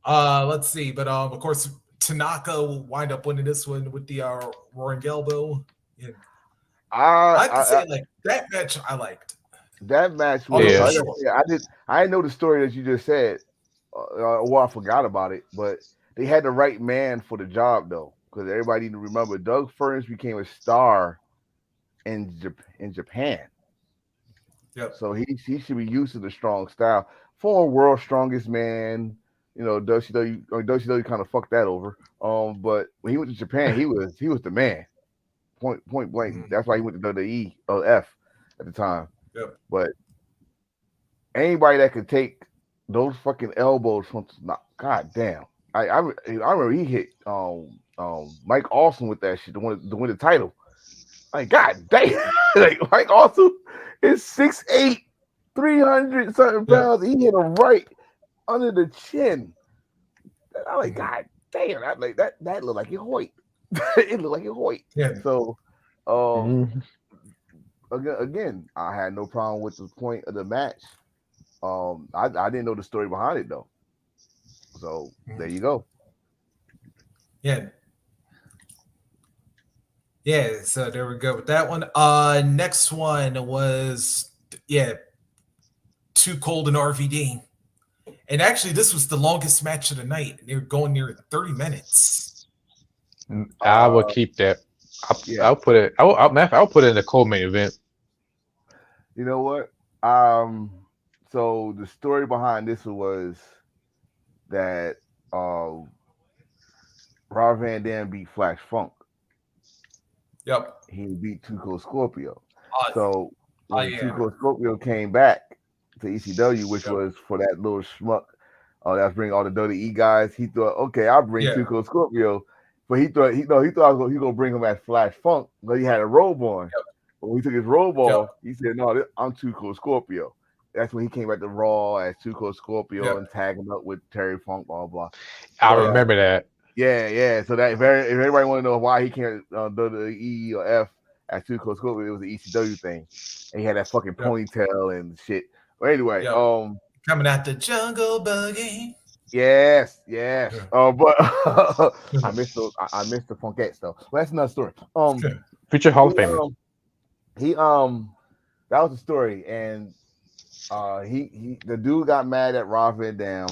let's see, but of course Tanaka will wind up winning this one with the Roaring Elbow. And I have to I say, like that match, I liked. that match Although was. it Yeah. was I, short. yeah, I didn't know the story that you just said. Well, I forgot about it, but they had the right man for the job though, because everybody need to remember Doug Furnace became a star in Japan, Yep. so he should be used to the strong style. Former world's strongest man, WCW kind of fucked that over. But when he went to Japan, he was the man. Point blank. Mhm. That's why he went to WWE F at the time. Yep. But anybody that could take those fucking elbows from god damn. I remember he hit Mike Austin with that shit to win the title. Like god damn, like Mike Austin is 6'8", 300 something Yeah. pounds. He hit him right under the chin. I'm like Mhm. god damn, that looked like a Hoyt. It looked like a Hoyt. Yeah. So Mm. again, I had no problem with the point of the match. I didn't know the story behind it though. So there you go. Yeah. Yeah, so there we go with that one. Next one was Too Cold and RVD. And actually this was the longest match of the night. They were going near 30 minutes. I will keep that. Yeah. I'll put it. I'll put it in the co-main event. You know what? So the story behind this was that Rob Van Dam beat Flash Funk. Yep. He beat Tuco Scorpio. Uh, So when yeah. Tuco Scorpio came back to ECW, which Yep. was for that little schmuck that was bringing all the WWE guys, he thought, okay, I'll bring Yeah. Tuco Scorpio. But he thought he thought he was gonna bring him at Flash Funk, but he had a robe on. Yep. But when he took his robe Yep. off, he said, "No, I'm Tuco Scorpio." That's when he came back to Raw as Tuco Scorpio Yep. and tagging up with Terry Funk, blah blah. I So, remember that. yeah. So that if everybody want to know why he can't WWE or F at Tuco Scorpio, it was the ECW thing, and he had that fucking Yep. ponytail and shit. But anyway, Yep. Coming out the jungle buggy. yes. Yeah. But I missed the Funkettes though. But that's another story. Future Hall of Famer. He that was the story, and The dude got mad at Rob Van Dam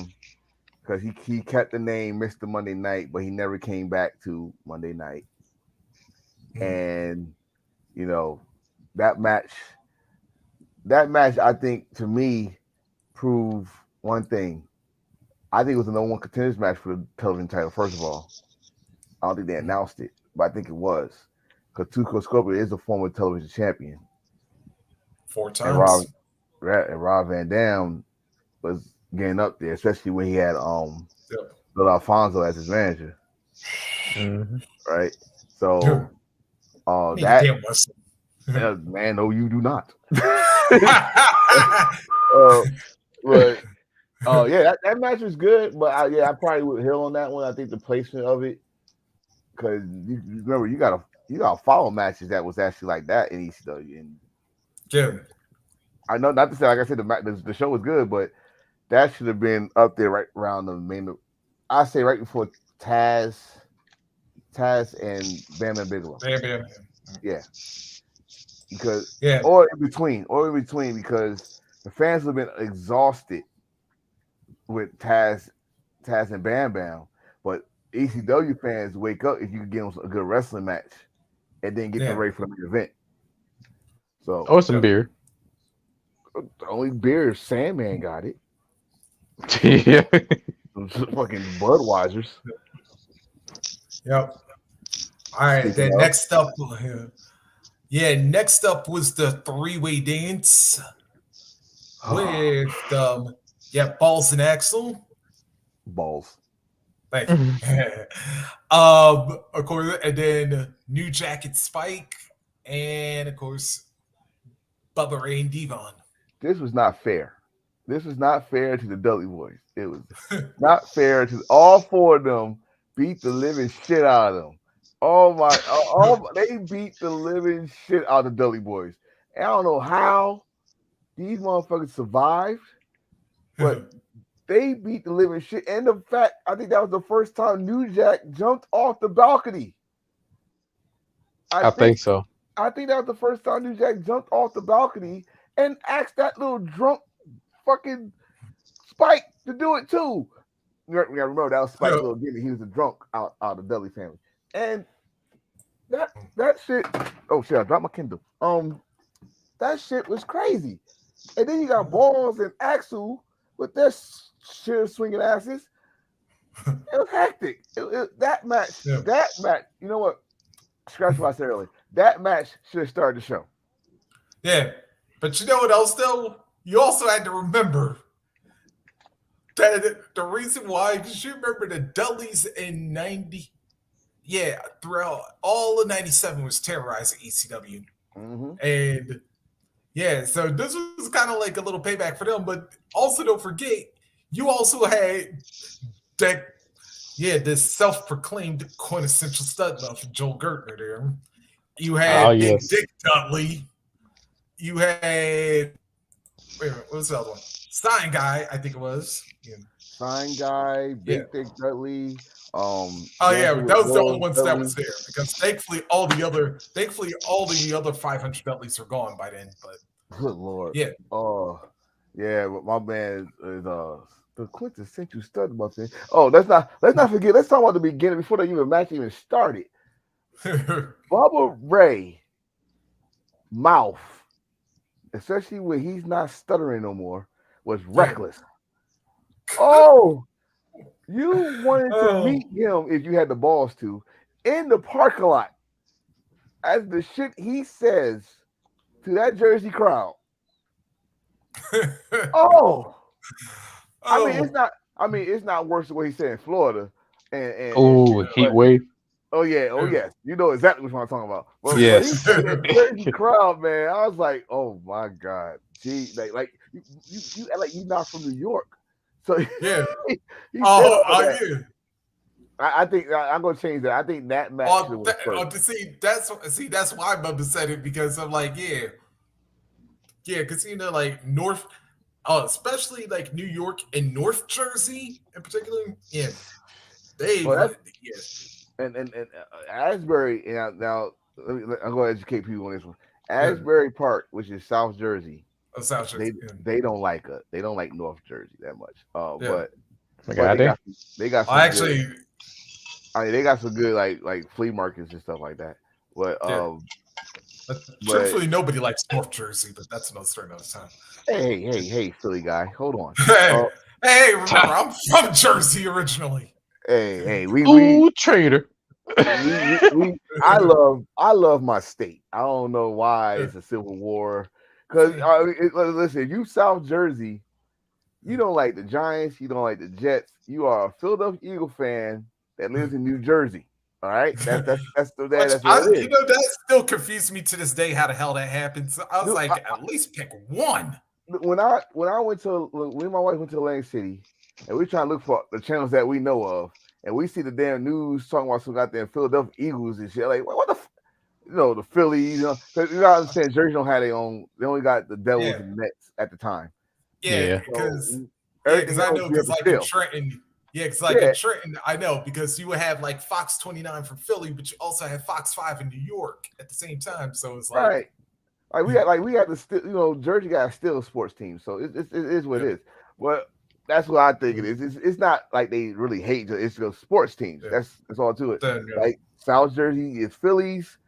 because he kept the name Mr. Monday Night, but he never came back to Monday Night. Mm. And you know that match, that match, I think to me proved one thing. I think it was the number one contenders match for the television title. First of all, I don't think they Mm. announced it, but I think it was because Tuco Scorpio is a former television champion, Four and Rob times. and Rob Van Dam was getting up there, especially when he had Yep. Bill Alfonso as his manager, Mhm. right? Yeah. So Need a that damn Western. man, no, you do not. uh, but yeah, that match was good, but I probably would hill on that one. I think the placement of it, because you remember you gotta follow matches that was actually like that in ECW, and Yeah. I know not to say like I said the show was good, but that should have been up there right around the main. I say right before Taz, Taz and Bam and Bigelow. Bam, bam. Yeah, because Yeah. or in between, because the fans would have been exhausted with Taz and Bam Bam, but ECW fans wake up if you can get them a good wrestling match and then get them Yeah. ready for the main event. So Oh, some Yep. beer. the only beer Sandman got it. Yeah. Those fucking Budweisers. Yep. All right. Speaking Then of, next up, next up was the three-way dance with Balls and Axel. balls. Thank you. Of course, and then New Jacket Spike, and of course Bubba Ray and Devon. This was not fair. This was not fair to the Dudley Boys. It was not fair to all four of them. Beat the living shit out of them. Oh my! They beat the living shit out of the Dudley Boys. And I don't know how these motherfuckers survived, but they beat the living shit. And the fact, I think that was the first time New Jack jumped off the balcony. I I think think so. I think that was the first time New Jack jumped off the balcony and asked that little drunk fucking Spike to do it too. You gotta remember that was Spike's little gimmick. He was a drunk out of the Dudley family. And that shit, oh shit, I dropped my Kindle. That shit was crazy. And then you got Balls and Axel with their shit swinging asses. It was hectic. Yeah. That match, you know what? Scratch what I said earlier. That match should have started the show. Yeah. But you know what else though? You also had to remember that the reason why, because you remember the Dudleys in 90, yeah, throughout all of 97 was terrorizing ECW. Mm-hmm. And yeah, so this was kind of like a little payback for them. But also don't forget, you also had that, yeah, this self-proclaimed quintessential stud buff, Joel Gertner there. You Oh had Big yes. Dick Dudley. You had, wait a minute, what was the other one? Stein Guy, I think it was. Yeah. Sign Guy, Yeah. Big Dick Dudley, Oh yeah, Dancing that with was the only Wolves ones that Dudley. was there because thankfully all the other 500 Dudleys are gone by then. But Good Lord. yeah, Oh, yeah, but my man is the quintessential stud buff. Oh, let's not forget. Let's talk about the beginning before the even match even started. Bubba Ray mouth, especially when he's not stuttering no more, was yeah. reckless. Oh, you wanted to Oh. meet him if you had the balls to in the parking lot as the shit he says to that Jersey crowd. Oh, I mean, it's Oh. not. I mean, it's not worse than what he said in Florida and Oh, shit. heat But wave. oh yeah, oh yes, you know exactly what I'm talking about. But he Yes. said that Jersey crowd, man. I was like, oh my god, gee, like you act like you're not from New York. So Yeah. he said Oh, all that. yeah. I think I'm gonna change that. I think that match should have went first. That's why I Bubba said it because I'm like, yeah, because like North, especially like New York and North Jersey in particular, yeah, they Well, that's want, yeah, and Asbury. Now I'm gonna educate people on this one. yeah. Asbury Park, which is South Jersey, South they Jersey. they don't like they don't like North Jersey that much. Yeah. But God damn. they got I some good. actually, I mean, they got some good like flea markets and stuff like that. But yeah. but Truthfully, nobody likes North Jersey, but that's another story another time. hey, Philly guy, hold on. Hey, Uh, hey, remember, I'm from Jersey originally. hey, Ooh, traitor. I love my state. I don't know why it's a civil war. Because listen, if you South Jersey, you don't like the Giants, you don't like the Jets. You are a Philadelphia Eagle fan that lives in New Jersey. All right, Which that's what it is. that still confuses me to this day how the hell that happened. So I was Dude, like, at least pick one. when I went to when my wife went to Atlantic City, and we trying to look for the channels that we know of, and we see the damn news talking about some goddamn Philadelphia Eagles and shit. Like, what the the Phillies, 'cause you gotta understand, Jersey don't have their own. They only got the Devils Yeah, and Mets at the time. yeah, Yeah. because So everything I else know we have because to like in steal. Trenton, Yeah, I know because you would have like Fox 29 from Philly, but you also have Fox 5 in New York at the same time. So it's like, right. We had to still, Jersey got a still sports team, so it is what yeah, it is. But that's what I think it is. It's not like they really hate it. It's just sports teams. yeah. That's all to it. Then Like South Jersey is Phillies,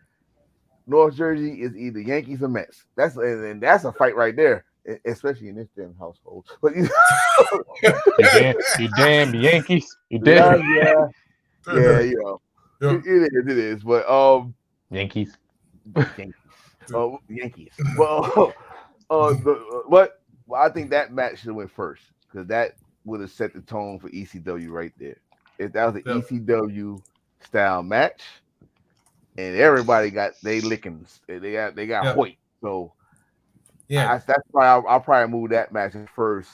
North Jersey is either Yankees or Mets. And that's a fight right there, especially in this damn household. But You damn Yankees. You yeah, damn yeah, yeah. it is. But Yankees. Yankees, Yankees. Well, I think that match should have went first because that would have set the tone for ECW right there. If that was an Yep. ECW style match, and everybody got they lickings, they got Yep. Hoyt. So Yeah. that's why I'll probably move that match first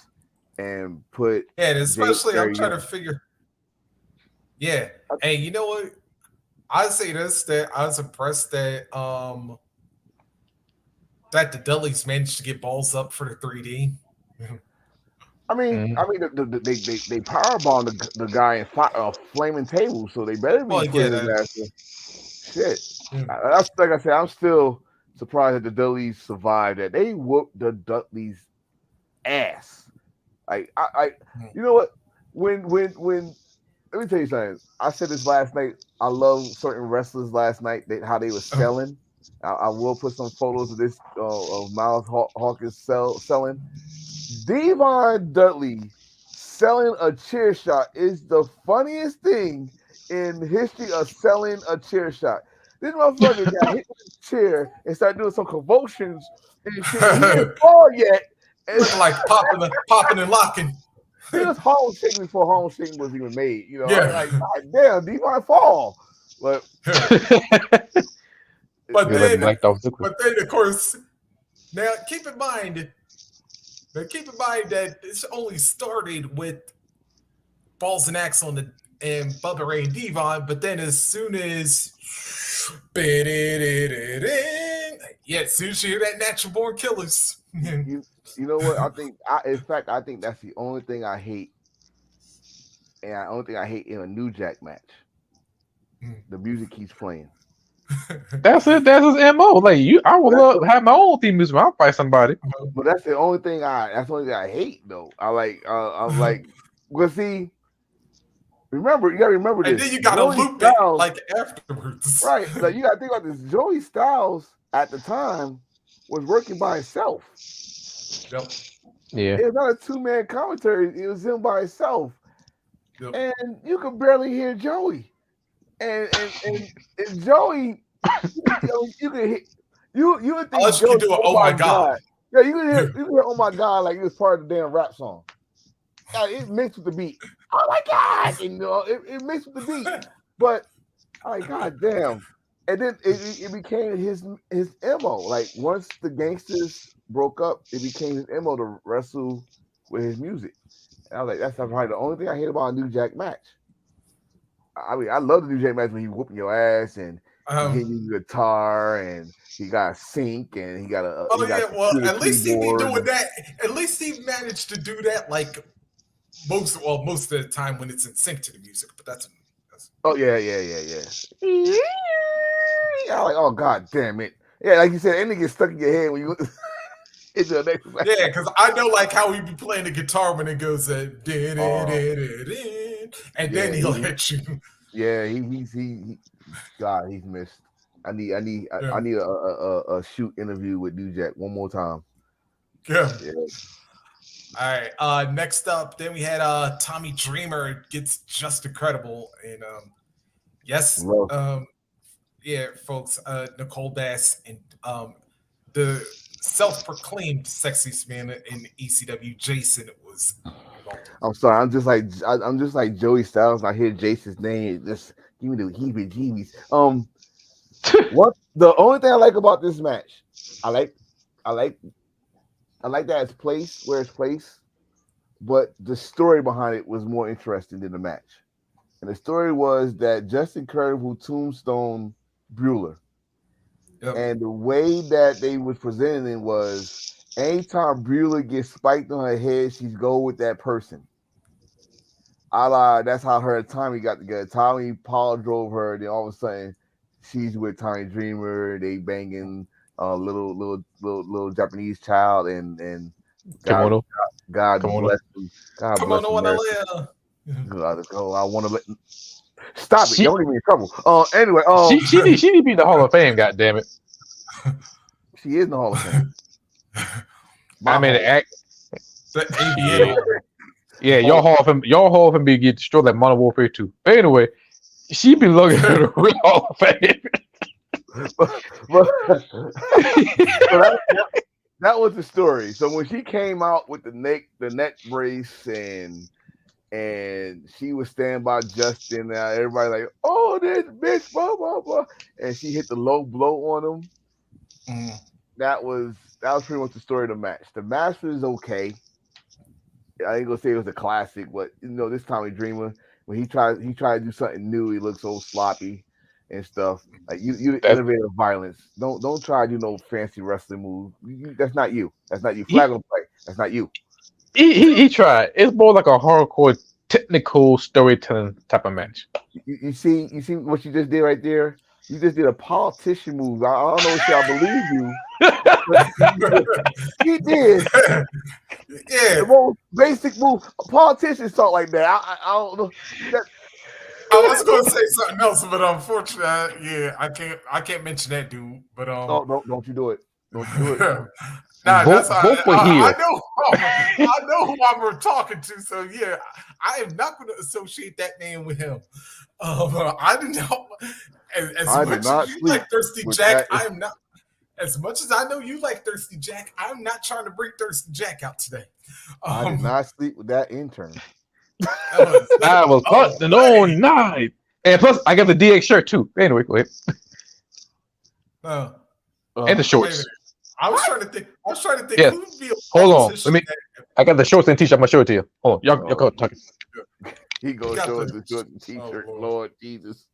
and put Yeah, and Jay especially I'm Perry trying to in. figure. Yeah. Hey, you know what? I say this that I was impressed that the Dudleys managed to get balls up for the 3D. Mhm. They powerbombed the guy in flaming table, so they better be Well, yeah, putting his that. ass in. Shit. Yeah. That's like I said. I'm still surprised that the Dudleys survived. That they whooped the Dudleys' ass. Like you know what? When let me tell you something. I said this last night. I love certain wrestlers last night. How they were selling. I will put some photos of this of Miles Hawkins selling. Devon Dudley selling a chair shot is the funniest thing in the history of selling a chair shot. This motherfucker got hit with a chair and started doing some convulsions and shit. And he didn't fall yet. And Looking like popping and locking. he was Harlem Shaking before Harlem Shaking was even made. I'm Yeah. like, God damn, Devon fall. But but Feel like the then Black Dog Zucker. but then of course now keep in mind that this only started with Balls and Axel and Bubba Ray and Devon, but then as soon as as soon as you hear that Natural Born Killers. you know what? In fact, I think that's the only thing I hate. And the only thing I hate in a New Jack match. The music keeps playing. That's it. That's his MO. Like I would love have my own theme music when I fight somebody. But that's the only thing I hate though. I'm like, well, see, you gotta remember And this. then you gotta Joey loop it Styles, like afterwards. right? Like you gotta think about this. Joey Styles at the time was working by himself. Yep. Yeah. It was not a two-man commentary. It was him by himself, Yep. and you could barely hear Joey. And Joey, you could hit. You would think Unless you can Joey, do it, oh oh my my God. god, yeah, you can hear oh my god like it was part of the damn rap song. It mixed with the beat. Oh my god, it mixed with the beat. But like god damn, and then it became his mo. Like once the gangsters broke up, it became his mo to wrestle with his music. And I was like, that's probably the only thing I hate about a New Jack match. I mean, I love the New Jack match when he whooping your ass and he hitting you with a guitar and he got a sync and he got a Oh yeah, well computer at least he be keyboard. doing that. At least he managed to do that like most of the time when it's in sync to the music. But that's Oh yeah. I'm like, oh god damn it. Yeah, like you said, anything gets stuck in your head when you into the next match. Yeah, because I know like how he be playing the guitar when it goes Oh, and then yeah, he'll hit you. yeah, God, he's missed. Yeah, I need a shoot interview with New Jack one more time. yeah. Yeah, All right. Next up, then we had Tommy Dreamer gets Just Incredible, and yes, love. yeah, folks, Nicole Bass and the self-proclaimed sexiest man in ECW, Jason, was involved. I'm sorry. I'm just like Joey Styles. I hear Jason's name. It just give me the heebie-jeebies. What the only thing I like about this match, I like, I like, I like that it's placed where it's placed, but the story behind it was more interesting than the match. And the story was that Justin Incredible Tombstone Bueller, Yep. and the way that they was presenting it was anytime Bueller gets spiked on her head, she's go with that person. That's how her and Tommy got together. Tommy Paul drove her, then all of a sudden she's with Tommy Dreamer. They banging little Japanese child, and God Kimono. God Kimono. bless them. God Come on, bless I want America. to live. God, oh, I want to let stop it. She Don't get me in trouble. Anyway, she need to be in the Hall of Fame. God damn it! she is in the Hall of Fame. I My mean, home. The ABA yeah, Hall. yeah. Y'all Hall of Fame be get destroyed like Modern Warfare 2. But anyway, she be looking at the real Hall of Fame. So that was the story. So when she came out with the neck brace and she was standing by Justin, everybody like, oh, this bitch, blah blah blah, and she hit the low blow on him. Mm. That was pretty much the story of the match. The match was okay. I ain't gonna say it was a classic, but this Tommy Dreamer, when he tried to do something new, he looked so sloppy and stuff. Like you the That's innovator of violence. Don't try to do no fancy wrestling move. That's not you. That's not you. he Flag on play. That's not you. he tried. It's more like a hardcore technical storytelling type of match. You see what you just did right there. You just did a politician move. I don't know if I believe you, but he did Yeah, the most basic move. Politicians talk like that. I don't know. That, I was going to say something else, but unfortunately, yeah, I can't mention that dude. But no, don't you do it. Don't you do it. nah, that's Both were I heel. know I know who I'm talking to. So yeah, I am not going to associate that name with him. I do not. As I did much as not you sleep like Thirsty with Jack, that. I am not. As much as I know you like Thirsty Jack, I'm not trying to bring Thirsty Jack out today. I did not sleep with that intern. That was I was oh busting all night. And plus, I got the DX shirt too. Anyway, go ahead. uh, And the Oh, wait a shorts. minute. I was trying to think. I was trying to think Yes. who would be a Hold on. Let politician me. that I got the shorts and t-shirt. I'm gonna show it to you. Hold on. Y'all go oh, talking. he you goes got show us the. the short Oh t-shirt. Lord. Lord Jesus.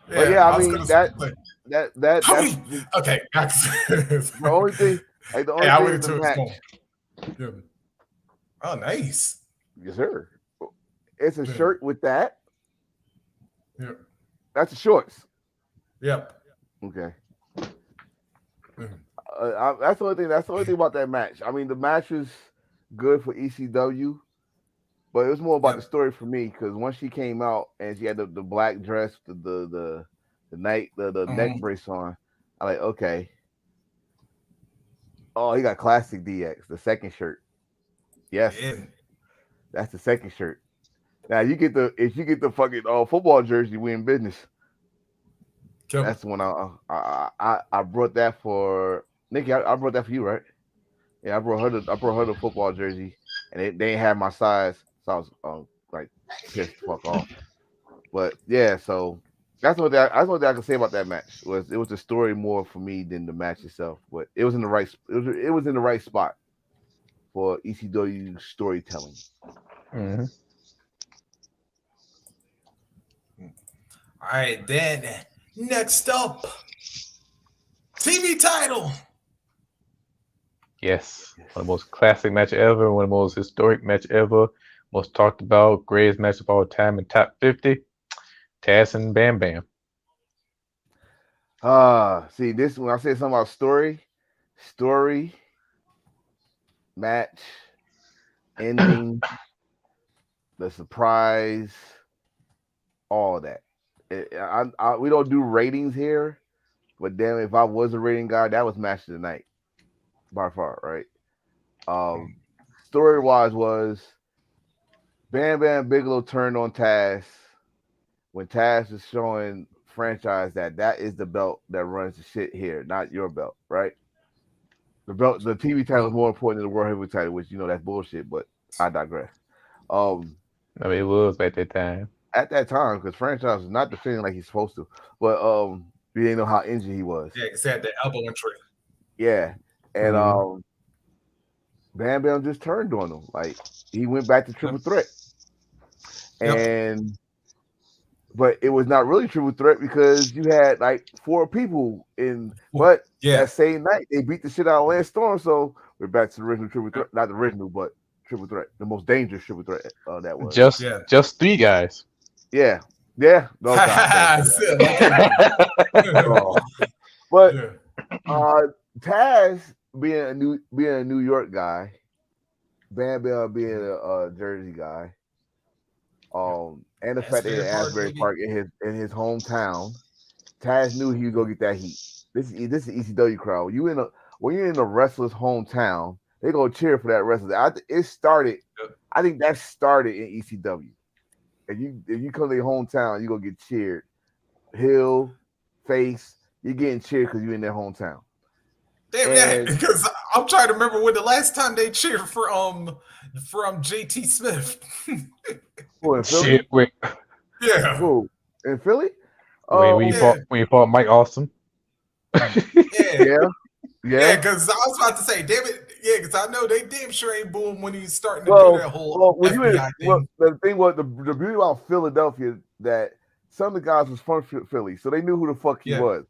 But Yeah, yeah, I I was mean gonna say. that Like, that that how that's many? Okay, the only thing. Like the hey, only I thing went with the into his phone. match. Yeah. Oh, nice. Yes, sir. It's a Yeah. shirt with that. Yeah. That's the shorts. Yep. Okay. Yeah. That's the only thing. That's the only thing about that match. I mean, the match was good for ECW, but it was more about the Yep. story for me because once she came out and she had the black dress, the neck Mhm. brace on, I like okay. Oh, he got classic DX, the second shirt. Yes, Yeah. that's the second shirt. Now you get the if you get the fucking football jersey, we in business. Yep. That's the one I brought that for Nikki. I brought that for you, right? Yeah, I brought her the football jersey, and they ain't had my size, so I was like pissed the fuck off. But yeah, so that's what I can say about that match. Was it was the story more for me than the match itself, but it was in the right it was in the right spot for ECW storytelling. Mm-hmm. All right, then next up, TV title. Yes. One of the most classic match ever. One of the most historic match ever. Most talked about. Greatest match of all time in top 50. Taz and Bam Bam. See this when I say something about story, match, ending, the surprise, all that. We don't do ratings here, but damn, if I was a rating guy, that was match of the night by far, right? Um, Story wise was Bam Bam Bigelow turned on Taz when Taz was showing franchise that is the belt that runs the shit here, not your belt, right? The belt, the TV title is more important than the World Heavyweight title, which that's bullshit. But I digress. Um, I mean, it was at that time. at that time, because franchise was not defending like he's supposed to, but we didn't know how injured he was. Yeah, because they had the elbow injury. Yeah, and Mhm. Bam Bam just turned on him. Like he went back to triple Yep. threat, Yep. and but it was not really triple threat because you had like four people in. But Yeah. that same night they beat the shit out of Lance Storm, so we're back to the original triple threat. Not the original, but triple threat, the most dangerous triple threat that was. Just Yeah. just three guys. Yeah, yeah. No God, don't say Still, okay. that. Oh. But Yeah. Taz being a New York guy, Bam Bam being a Jersey guy, and the fact that Asbury in Park, Asbury baby. Park in his hometown, Taz knew he would go get that heat. This is ECW crowd. When you're in a wrestler's hometown, they go cheer for that wrestler. It started. Yep. I think that started in ECW. If you come to your hometown, you gonna get cheered. Hill, face, you're getting cheered because you're in their hometown. Damn that, And because I'm trying to remember when the last time they cheered from JT Smith. who in Philly? Shit, wait, Yeah. Who in Philly? wait, when you Um, Yeah. fought when you fought Mike Austin. Yeah. yeah, Yeah, yeah. because I was about to say, damn it, yeah, because I know they damn sure ain't booing when he's starting to do Well, that whole well, when you in, FBI well, thing. the thing was the beauty about Philadelphia that some of the guys was from Philly, so they knew who the fuck he Yeah. was.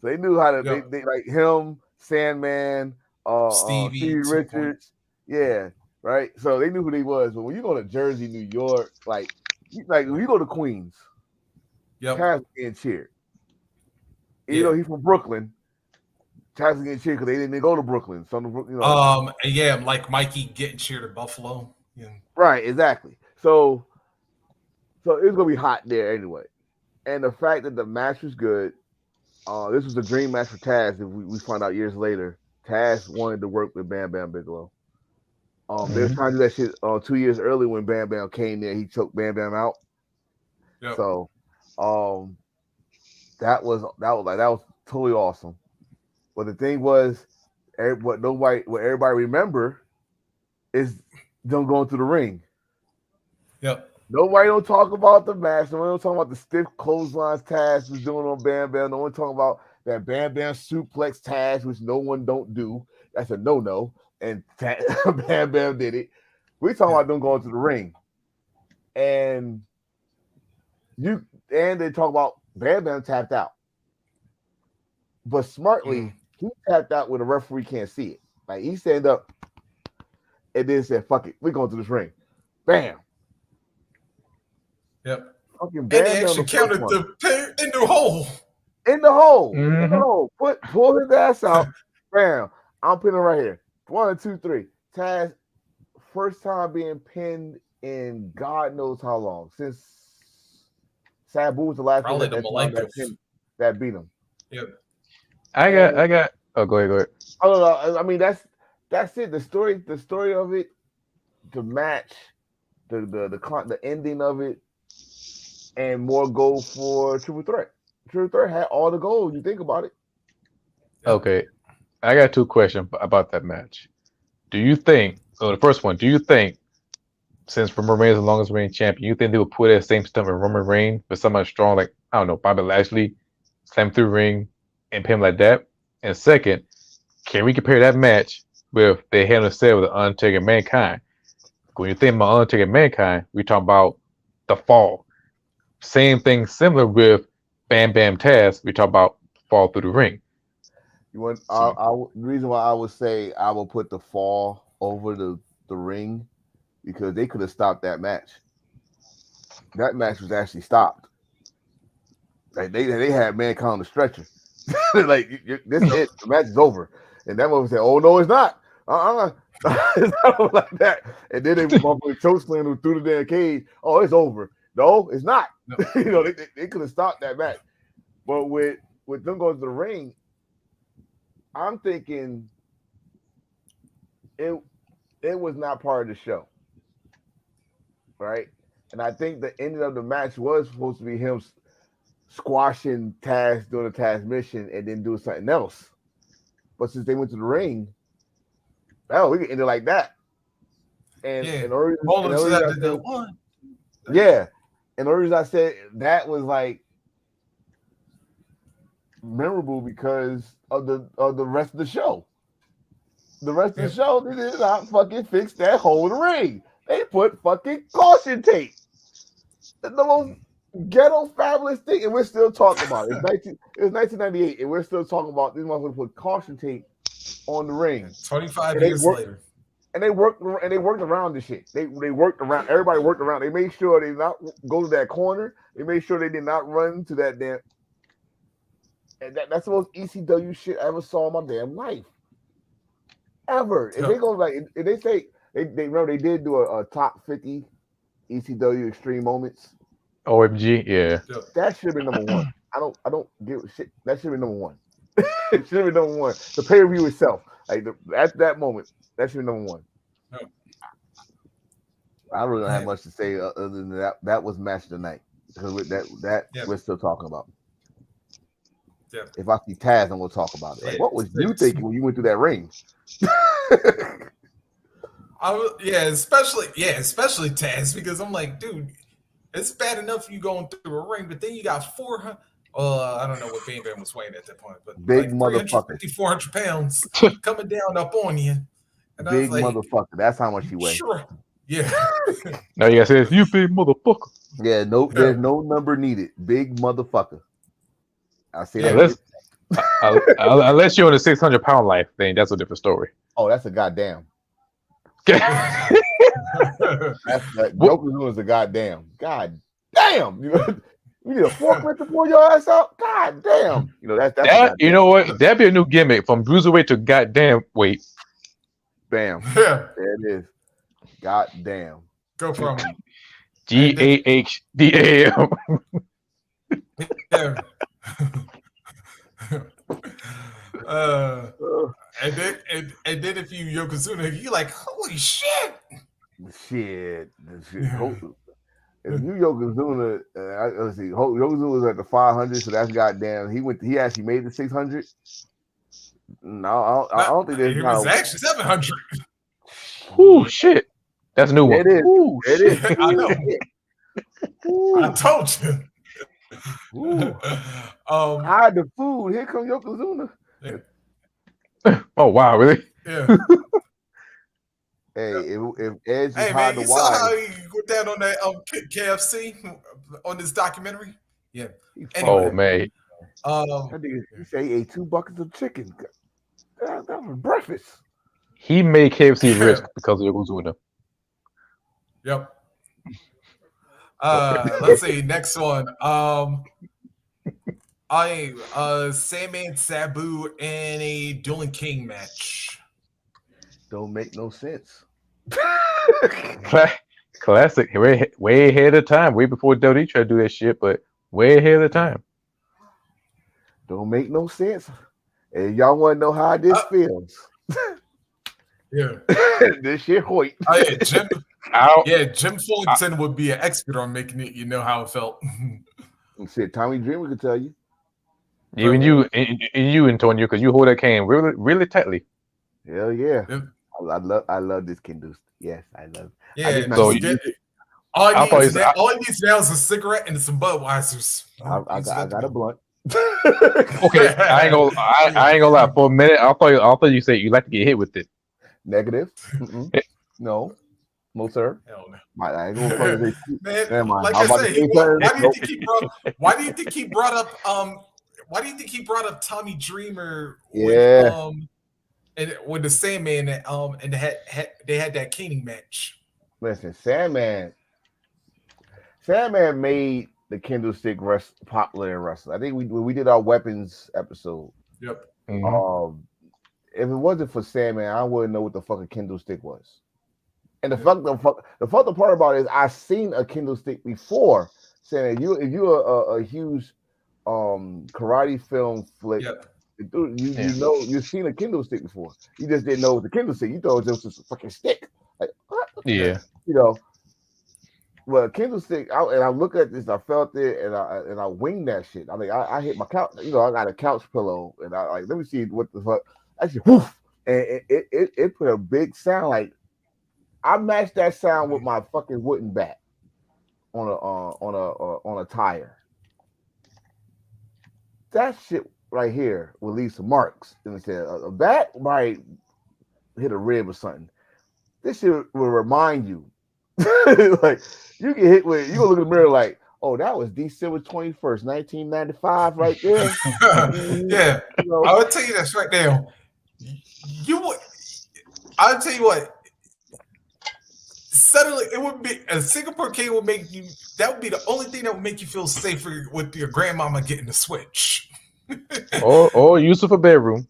So they knew how to Yep. they like him, Sandman, Stevie Stevie to a point. Richards, yeah, right. So they knew who they was. But when you go to Jersey, New York, like when you go to Queens, Yep. Taz was getting cheered. And, Yeah. he's from Brooklyn. Taz was getting cheered because they didn't go to Brooklyn. Some of And yeah, like Mikey getting cheered at Buffalo. Yeah. right, exactly. So it's gonna be hot there anyway. And the fact that the match was good, this was a dream match for Taz. If we find out years later, Taz wanted to work with Bam Bam Bigelow. They were Mhm. trying to do that shit 2 years early when Bam Bam came there. He choked Bam Bam out. Yep. So, that was totally awesome. But the thing was, what everybody remember is them going through the ring. Yep. Nobody don't talk about the match. Nobody don't talk about the stiff clotheslines Taz was doing on Bam Bam. No one talking about that Bam Bam suplex Taz, which no one don't do. That's a no-no. And Bam Bam did it. We talking Yeah. about them going to the ring. And they talk about Bam Bam tapped out. But smartly, he tapped out when the referee can't see it. Like he stand up and then said, fuck it, we're going to this ring. Bam. Yep. Fucking And they Bam Bam actually the first counted one. the pair in the hole. In the hole. In the Mhm. hole. Pull his ass out. Bam. I'm pinning right here. 1, 2, 3. Taz, first time being pinned in God knows how long. Since Sabu was the last Probably person the at that time Malenko. that beat him. Yep. I And got. Oh, go ahead, go ahead. I don't know. I mean, that's it. The story of it, the match, the ending of it, and more gold for Triple Threat. Triple Threat had all the gold. You think about it. Yep. Okay, I got two questions about that match. Do you think? So the first one, do you think since Roman Reigns is the longest reigning champion, you think they would put that same stuff in Roman Reigns with somebody strong like I don't know Bobby Lashley, slam through the ring and pin him like that? And second, can we compare that match with the Hell in a Cell with the Undertaker and Mankind? When you think about Undertaker and Mankind, we talk about the fall. Same thing, similar with Bam Bam Taz. We talk about fall through the ring. You want So the reason why I would say I will put the fall over the ring because they could have stopped that match. That match was actually stopped. Like they had Mankind on the stretcher. Like this is it. The match is over. And that one said, "Oh no, it's not." It's not like that. And then they motherfucking choke slam him through the damn cage. Oh, it's over. No, it's not. No. They could have stopped that match. But with them going to the ring, I'm thinking it it was not part of the show, right? And I think the ending of the match was supposed to be him squashing Taz doing a Taz mission and then doing something else. But since they went to the ring, oh, we can end it like that. And Yeah. and the reason, and the Rollins reason had I to do said, one. yeah, and the reason I said that was like memorable because of the rest of the show. The rest of Yeah. the show, they did not fucking fix that hole in the ring. They put fucking caution tape. The most ghetto fabulous thing, and we're still talking about it. It was 1998, and we're still talking about these motherfuckers put caution tape on the ring. 25 And they years worked later. and they worked around this shit. They worked around everybody worked around. They made sure they did not go to that corner. They made sure they did not run to that damn. And that's the most ECW shit I ever saw in my damn life. Ever. If they Yep. go like if they say they remember they did do a top 50 ECW extreme moments. OMG, yeah. Yep. That should have been number one. I don't give a shit. That should have been number one. It should have been number one. The pay per view itself, like at that moment, that should be number one. Yep. I really don't have Man. much to say other than that. That was match of the night because with that Yep. we're still talking about. Yep. If I see Taz, I'm gonna talk about it. Like, what was you It's- thinking when you went through that ring? especially Taz, because I'm like, dude, it's bad enough you going through a ring, but then you got 400. I don't know what Bam Bam was weighing at that point, but Big like motherfucker. 350, 400 pounds coming down up on you. And I was Big like, motherfucker. That's how much he weighs. sure. Yeah. Now you gotta say, you big motherfucker. Yeah, no, there's no number needed. Big motherfucker. I say that. Unless, unless you're on the 600-pound life, then that's a different story. Oh, that's a goddamn. Yeah. That's that. Yokozuna is a goddamn. God damn. You need a forklift to pull your ass out. God damn. That's That, you know what? That'd be a new gimmick from bruiserweight to goddamn weight. Bam. Yeah. There it is. God damn. Go from GAHDAM. yeah. And then if you Yokozuna, you like, holy shit. Shit. If you Yokozuna, let's see, Yokozuna was at the 500, so that's goddamn. He actually made the 600. No, I don't think there's It not. was actually 700. Ooh, shit. That's a new one. It is. Ooh, It shit. is. I know. Ooh. I told you. Ooh. Hide the food. Here comes Yokozuna. Oh, wow, really? Yeah. Hey, if Edge is Hey hide man, the you saw how wine, he went down on that KFC on this documentary? Yeah. he's Anyway. Oh, man. That nigga, he said he ate 2 buckets of chicken. That was breakfast. He made KFC rich because of Yokozuna. Yep. Let's see, next one. Sandman Sabu in a Dueling King match. Don't make no sense. Classic. Way ahead of time. Way before WWE tried to do that shit, but way ahead of the time. Don't make no sense. And y'all want to know how this feels? Yeah. This shit Hoyt. Oh yeah, Jim. Ow. Yeah, Jim Fullerton would be an expert on making it. You know how it felt. Shit, Tommy Dreamer could tell you. Even you, Antonio, because you hold that can really, really tightly. Hell yeah. Yep. I love this Kindle. Yes, I love. Yeah. I just not So gonna use it. all he needs now is a cigarette and some Budweisers. I got a blunt. Okay, I ain't gonna lie. For a minute, I thought you said you like to get hit with it. Negative. No, sir. Hell no. I ain't gonna fucking say. Man, Never mind. like I'm I about to said, say why do you think he brought up why do you think he brought up Tommy Dreamer Yeah. and with the Sandman and they had that caning match? Listen, Sandman made the Candlestick popular in wrestling. I think we did our weapons episode. Yep. Mhm. if it wasn't for Sandman, I wouldn't know what the fuck a Kindle stick was. And the fucked up part about it is I seen a Kindle stick before. Saying if you're a huge karate film flick, Yep. you know you've seen a Kindle stick before. You just didn't know it was a Kindle stick. You thought it was just a fucking stick. Like what? Yeah. Yeah. You know. Well, Kindle stick, and I look at this, I felt it, and I winged that shit. I mean, I hit my couch. You know, I got a couch pillow, and I like let me see what the fuck. Actually, whoof, and it put a big sound. Like I matched that sound with my fucking wooden bat on a tire. That shit right here will leave some marks. And it said a bat might hit a rib or something. This shit will remind you. Like you get hit with, you gonna look in the mirror like, oh, that was December 21st, 1995, right there. Yeah. You know, I would tell you this right now. You would. I'll tell you what. Suddenly, it would be a Singapore king would make you. That would be the only thing that would make you feel safer with your grandmama getting the switch. Or use it for bedroom.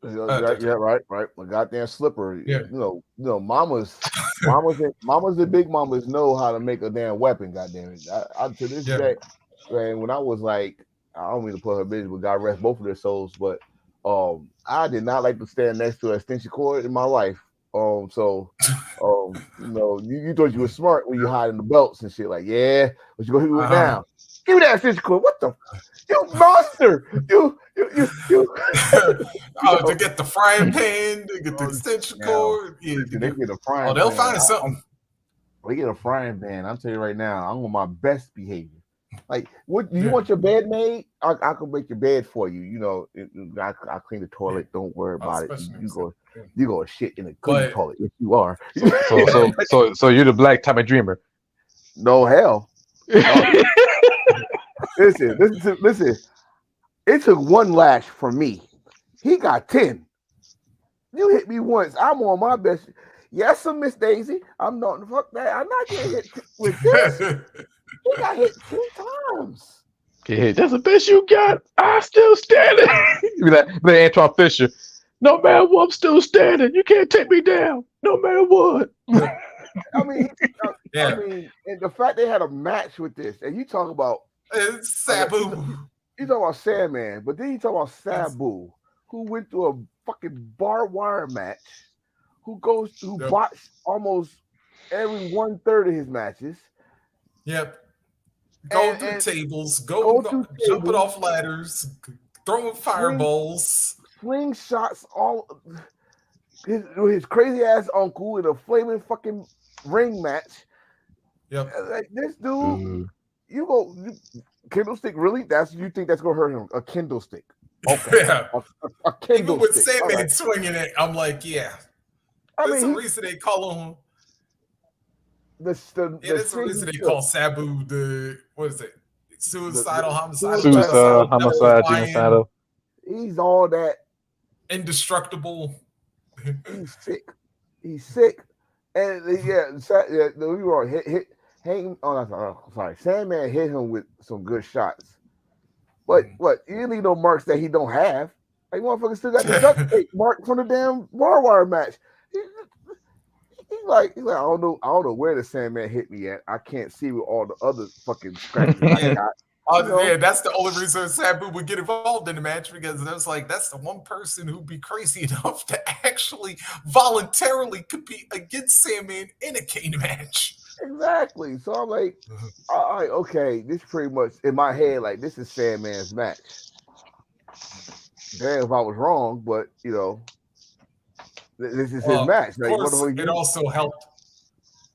yeah, right. My goddamn slipper. Yeah. You know, mamas and big mamas know how to make a damn weapon. Goddamn it! I to this Yeah. day, man, when I was like, I don't mean to put her business, but God rest both of their souls. But I did not like to stand next to an extension cord in my life. You know, you thought you were smart when you hiding the belts and shit. Like, yeah, what you gonna do with now? Give me that extension cord. What the? You monster! You To get the frying pan, to get the extension cord. Yeah, listen, they get a frying they'll pan. find something. They get a frying pan. I'm telling you right now, I'm on my best behavior. Like, what do you want your bed made? I can make your bed for you. You know, I clean the toilet. Don't worry about it. You go shit in a clean toilet if you are. So you're the black Tommy Dreamer. No hell. No. Listen. It took one lash from me. He got 10. You hit me once. I'm on my best. Yes, sir, Miss Daisy. I'm not fuck that. I'm not getting hit with this. He got hit 10 times. Yeah, that's the best you got. I'm still standing. Be like Antoine Fisher. No matter what, I'm still standing. You can't take me down. No matter what. I mean, and the fact they had a match with this, and you talk about Sabu. You talk about Sandman, but then you talk about Sabu, who went through a fucking barbed wire match, who botched almost every 1/3 of his matches. Yep. Going through tables, jumping off ladders, throwing fireballs, slingshots, all his crazy ass uncle in a flaming fucking ring match. Yep. Like this dude, Kindle stick, really? You think that's gonna hurt him? A Kindle stick. Okay. Yeah. A Kindle Even with stick. Sandman swinging it, I'm like, yeah. There's a reason they call him. There's a reason they call Sabu what is it? Suicidal, homicidal, genocidal. He's all that. Indestructible. He's sick. And we were hit. Sorry. Sandman hit him with some good shots. But what? You need no marks that he don't have. Like motherfucker still got the duct tape mark from the damn barbed wire match. He's like, I don't know where the Sandman hit me at. I can't see with all the other fucking scratches I got. Yeah, that's the only reason Sabu would get involved in the match, because it was like that's the one person who'd be crazy enough to actually voluntarily compete against Sandman in a cane match. Exactly. So I'm like, all right, okay, this pretty much in my head, like this is Sandman's match. Damn, if I was wrong, but you know, this is his match. Like, of course, it also helped.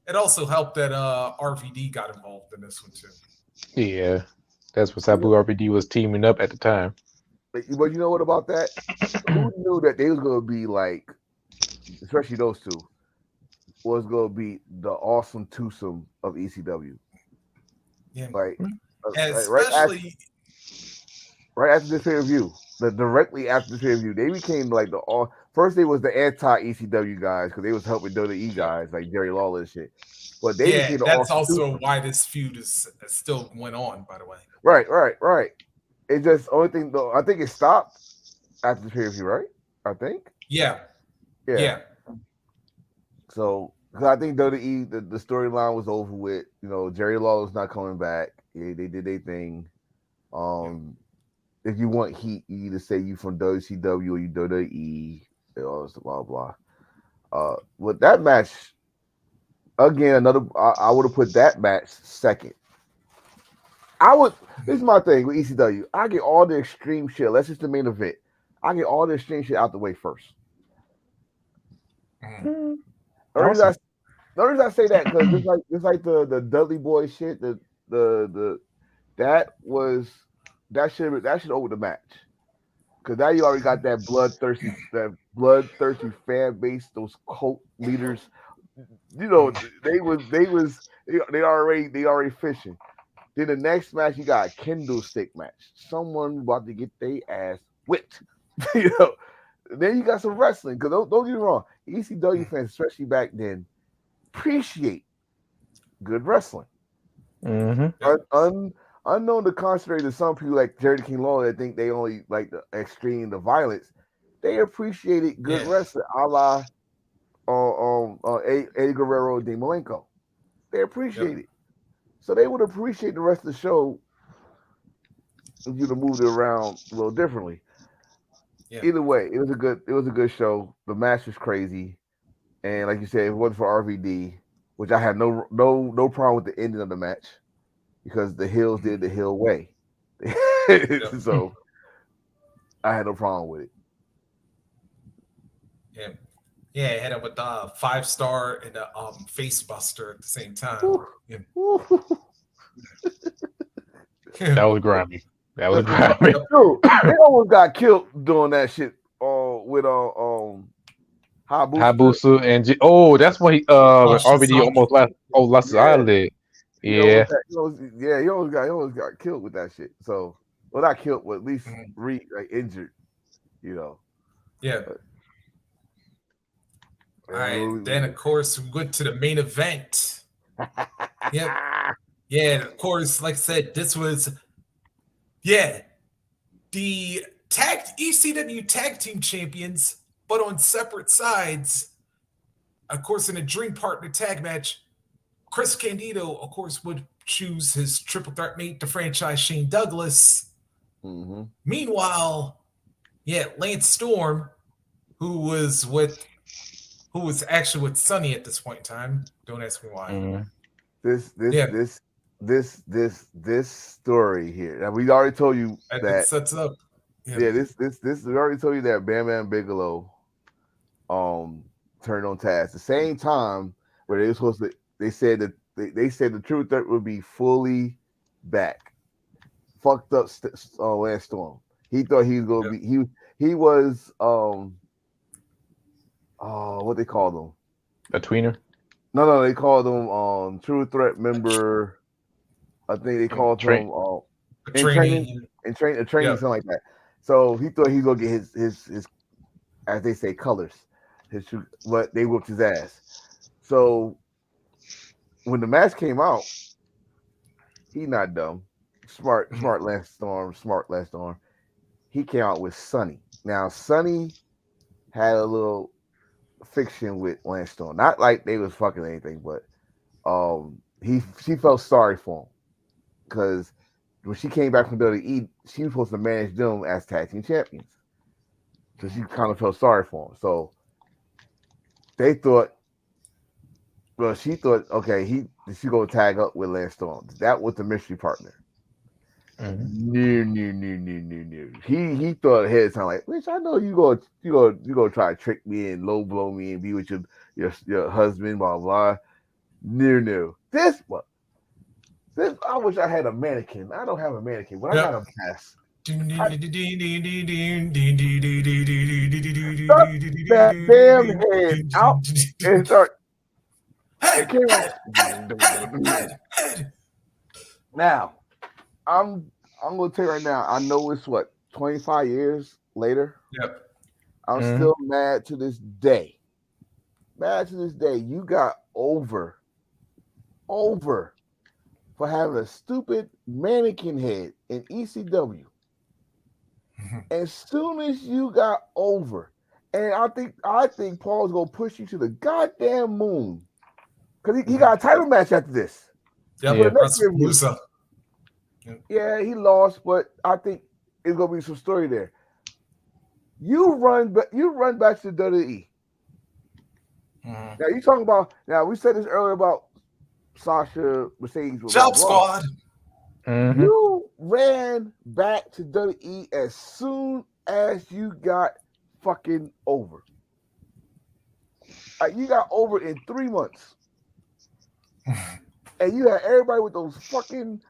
It also helped that RVD got involved in this one too. Yeah, that's what Sabu RVD was teaming up at the time. But you know what about that? Who knew that they was gonna be like, especially those two, was gonna be the awesome twosome of ECW. Yeah, like especially right after this pay-per-view, directly after this pay-per-view, they became like first they was the anti-ECW guys because they was helping WWE guys like Jerry Lawler and shit. But they that's also why this feud is still went on, by the way. Right. It just only thing though, I think it stopped after the pay-per-view, right? I think. Yeah, Yeah. yeah, So, because I think WWE, the storyline was over with. You know, Jerry Lawler's not coming back. They did their thing. yeah. Um, if you want heat, you either say you from WCW or you WWE, all this blah blah. With that match, again, I would have put that match second. I would. This is Mhm, my thing with ECW. I get all the extreme shit. Let's just the main event. I get all the extreme shit out the way first. mhm. Mm, The reason I, awesome. the reason I say that because it's like the Dudley Boy shit. The that was that should over the match because now you already got that bloodthirsty fan base. Those cult leaders. You know Mhm. they already fishing. Then the next match, you got a kendo stick match. Someone about to get their ass whipped. you know. Then you got some wrestling. Because don't get me wrong, ECW Mhm. fans, especially back then, appreciate good wrestling. Mm-hmm. Un, Yep. un, unknown to contrary to some people like Jerry King Lawler that think they only like the extreme, the violence, they appreciated good Yeah. wrestling, a la Eddie Guerrero, de Malenko. They appreciate Yep. it. So they would appreciate the rest of the show if you'd have moved it around a little differently. Yeah. Either way, it was a good show. The match was crazy, and like you said, if it wasn't for RVD, which I had no problem with the ending of the match because the Hills Mhm. did the Hill way, Yep. so I had no problem with it. Yeah. Yeah. It had up with 5 star and a face buster at the same time. Whew. Yeah. Whew. That Yep. was grimy. That was grimy. Dude, they almost got killed doing that shit. With High Booster. Hayabusa and oh, that's why RVD Shizaki. almost lost his Yeah, eyelid. he almost Yeah. got, yeah, he almost got killed with that shit. So, well, not killed, but at least Mhm. like injured. You know. Yeah. But, All right. Then, of course, we went to the main event. Yep. uh, Yeah. And of course, like I said, this was, yeah, the tag ECW tag team champions, but on separate sides. Of course, in a dream partner tag match, Chris Candido, of course, would choose his triple threat mate, the franchise Shane Douglas. hmm Meanwhile, yeah, Lance Storm, who was with who was actually with Sonny at this point in time. Don't ask me why. Mm, this this Yeah, this this story here. Now we already told you it that. sets up. Yeah. Yeah, this we already told you that Bam Bam Bigelow um turned on Taz. The same time where they were supposed to, they said that they said the Truth Threat would be fully back. Fucked up Lance Storm. He thought he was gonna Yep. be he was oh, what they called him. a tweener. No, they called him True Threat member. I think they called Train. him A in training, training. training, Yep. something like that. So he thought he was gonna get his as they say colors, but they whooped his ass. So when the match came out, he not dumb, Mhm. smart Lance Storm. He came out with Sonny. Now Sonny had a little fiction with Lance Storm, not like they was fucking anything, but she felt sorry for him because when she came back from WWE, she was supposed to manage them as tag team champions. So she Mhm. kind of felt sorry for him. So they thought, well, she thought, okay, she go tag up with Lance Storm. That was the mystery partner. Mm-hmm. No, no, no, no, no, no. He thought ahead of time like, bitch, I know you gonna try to trick me and low blow me and be with your husband, blah blah. No, no. This I wish I had a mannequin. I don't have a mannequin, but I got Yep. a mask. I stuck that damn head out and start and Head, came out. head, head, head, head, head. Now I'm gonna tell you right now. I know it's what 25 years later. Yep. I'm Mm-hmm. still mad to this day. Mad to this day. You got over for having a stupid mannequin head in ECW. As soon as you got over, And I think Paul's gonna push you to the goddamn moon because he got a title match after this for Yep, the Yeah. next review. Wrestlepalooza. Yep. Yeah, he lost, but I think it's gonna be some story there. You run back to WWE. Mhm. Now you talking about now we said this earlier about Sasha Mercedes, blah Jump blah. Squad. Mm-hmm. You ran back to WWE as soon as you got fucking over. You got over in 3 months, and you had everybody with those fucking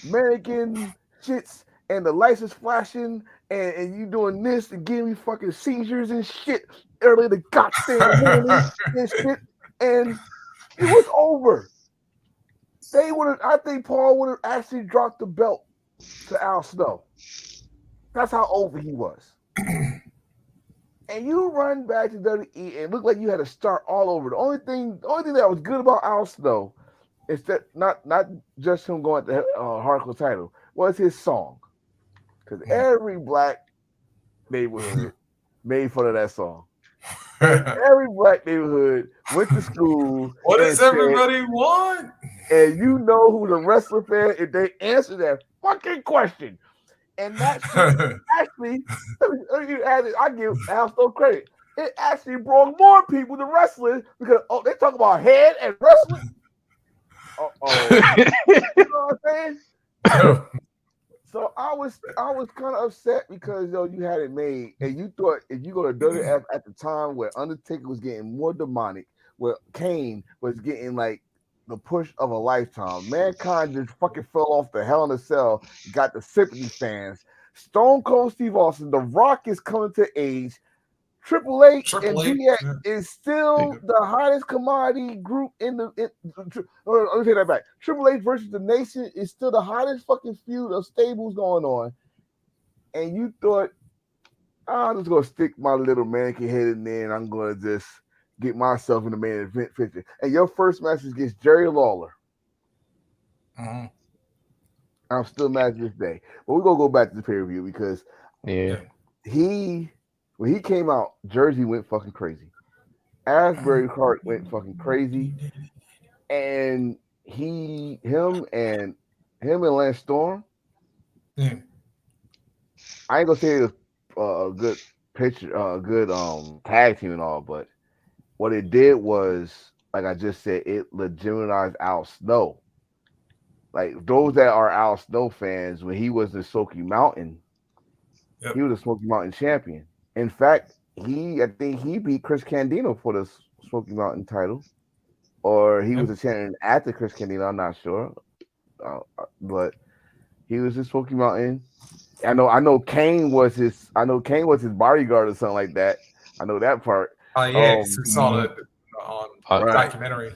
mannequin shits and the lights is flashing, and you doing this and giving me fucking seizures and shit early in the goddamn morning and shit, and it was over. They would have. I think Paul would have actually dropped the belt to Al Snow. That's how over he was. And you run back to WWE and look like you had to start all over. The only thing that was good about Al Snow is that not just him going to hardcore title was his song, because every black neighborhood made fun of that song, and every black neighborhood went to school What and does said, everybody want? and you know who's a wrestler fan if they answer that fucking question. And that shit actually, I give Al Snow credit. It actually brought more people to wrestling because they talk about head and wrestling. Oh, you know what I'm saying? So I was kind of upset because you had it made and you thought if you go to WF at the time where Undertaker was getting more demonic, where Kane was getting like the push of a lifetime. Mankind just fucking fell off the Hell in a Cell, got the sympathy fans. Stone Cold Steve Austin, The Rock is coming to age. Triple H and Triple H. DX Yeah. is still the hottest commodity group in the. Let me take that back. Triple H versus the Nation is still the hottest fucking feud of stables going on. And you thought, I'm just gonna stick my little mannequin head in there, and I'm gonna just get myself in the main event picture. And your first match is against Jerry Lawler. Mhm. I'm still mad to this day. But we're gonna go back to the pay per view because Yeah. Yeah. he when he came out, Jersey went fucking crazy. Asbury Park went fucking crazy, and him and Lance Storm. Yeah. I ain't gonna say it was a good picture, a good tag team and all, but what it did was, like I just said, it legitimized Al Snow. Like those that are Al Snow fans, when he was the Smoky Mountain, he Yep. was a Smoky Mountain champion. In fact, I think he beat Chris Candido for the Smoky Mountain title, or he was Yep. a champion after Chris Candido. I'm not sure, but he was in Smoky Mountain. I know. Kane was his bodyguard or something like that. I know that part. Oh yeah, because we saw Mm, the on uh, Right, documentary.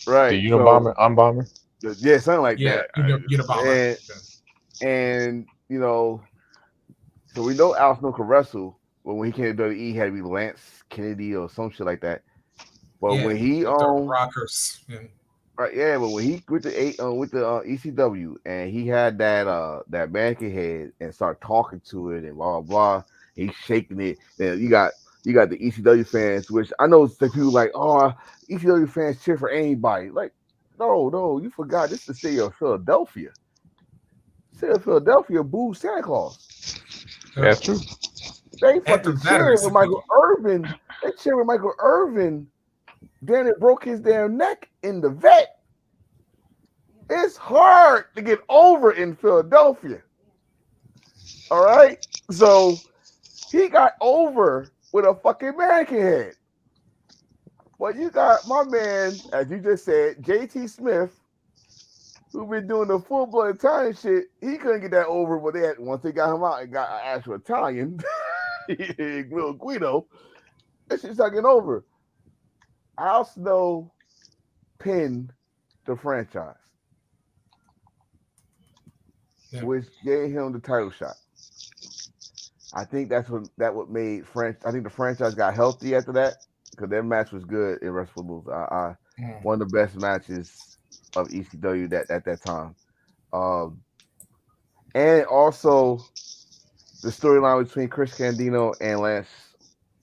right. the So Unabomber, Unbomber. yeah, something like Yeah, that. Unabomber. And and so we know Al Snow could wrestle, but when he came to WWE, he had to be Lance Kennedy or some shit like that. But Yeah, when he with the rockers. And right, yeah, but when he with the ECW and he had that mannequin head and start talking to it and blah blah blah, he's shaking it. Then you got the ECW fans, which I know some people like, oh, ECW fans cheer for anybody. Like, no, you forgot this is the city of Philadelphia. City of Philadelphia booed Santa Claus. That's true. They after fucking that, cheering with Michael Irvin. They cheering with Michael Irvin. Then it broke his damn neck in the vet. It's hard to get over in Philadelphia. All right. So he got over with a fucking mannequin head. But you got my man, as you just said, JT Smith, who been doing the full blood Italian shit. He couldn't get that over, but once they got him out and got an actual Italian, little Guido, that shit's not getting over. Al Snow pinned the franchise, yeah. which gave him the title shot. I think what made French. I think the franchise got healthy after that because their match was good in WrestleMania. Mm. One of the best matches of ECW that at that time. Um, and also the storyline between Chris Candido and Lance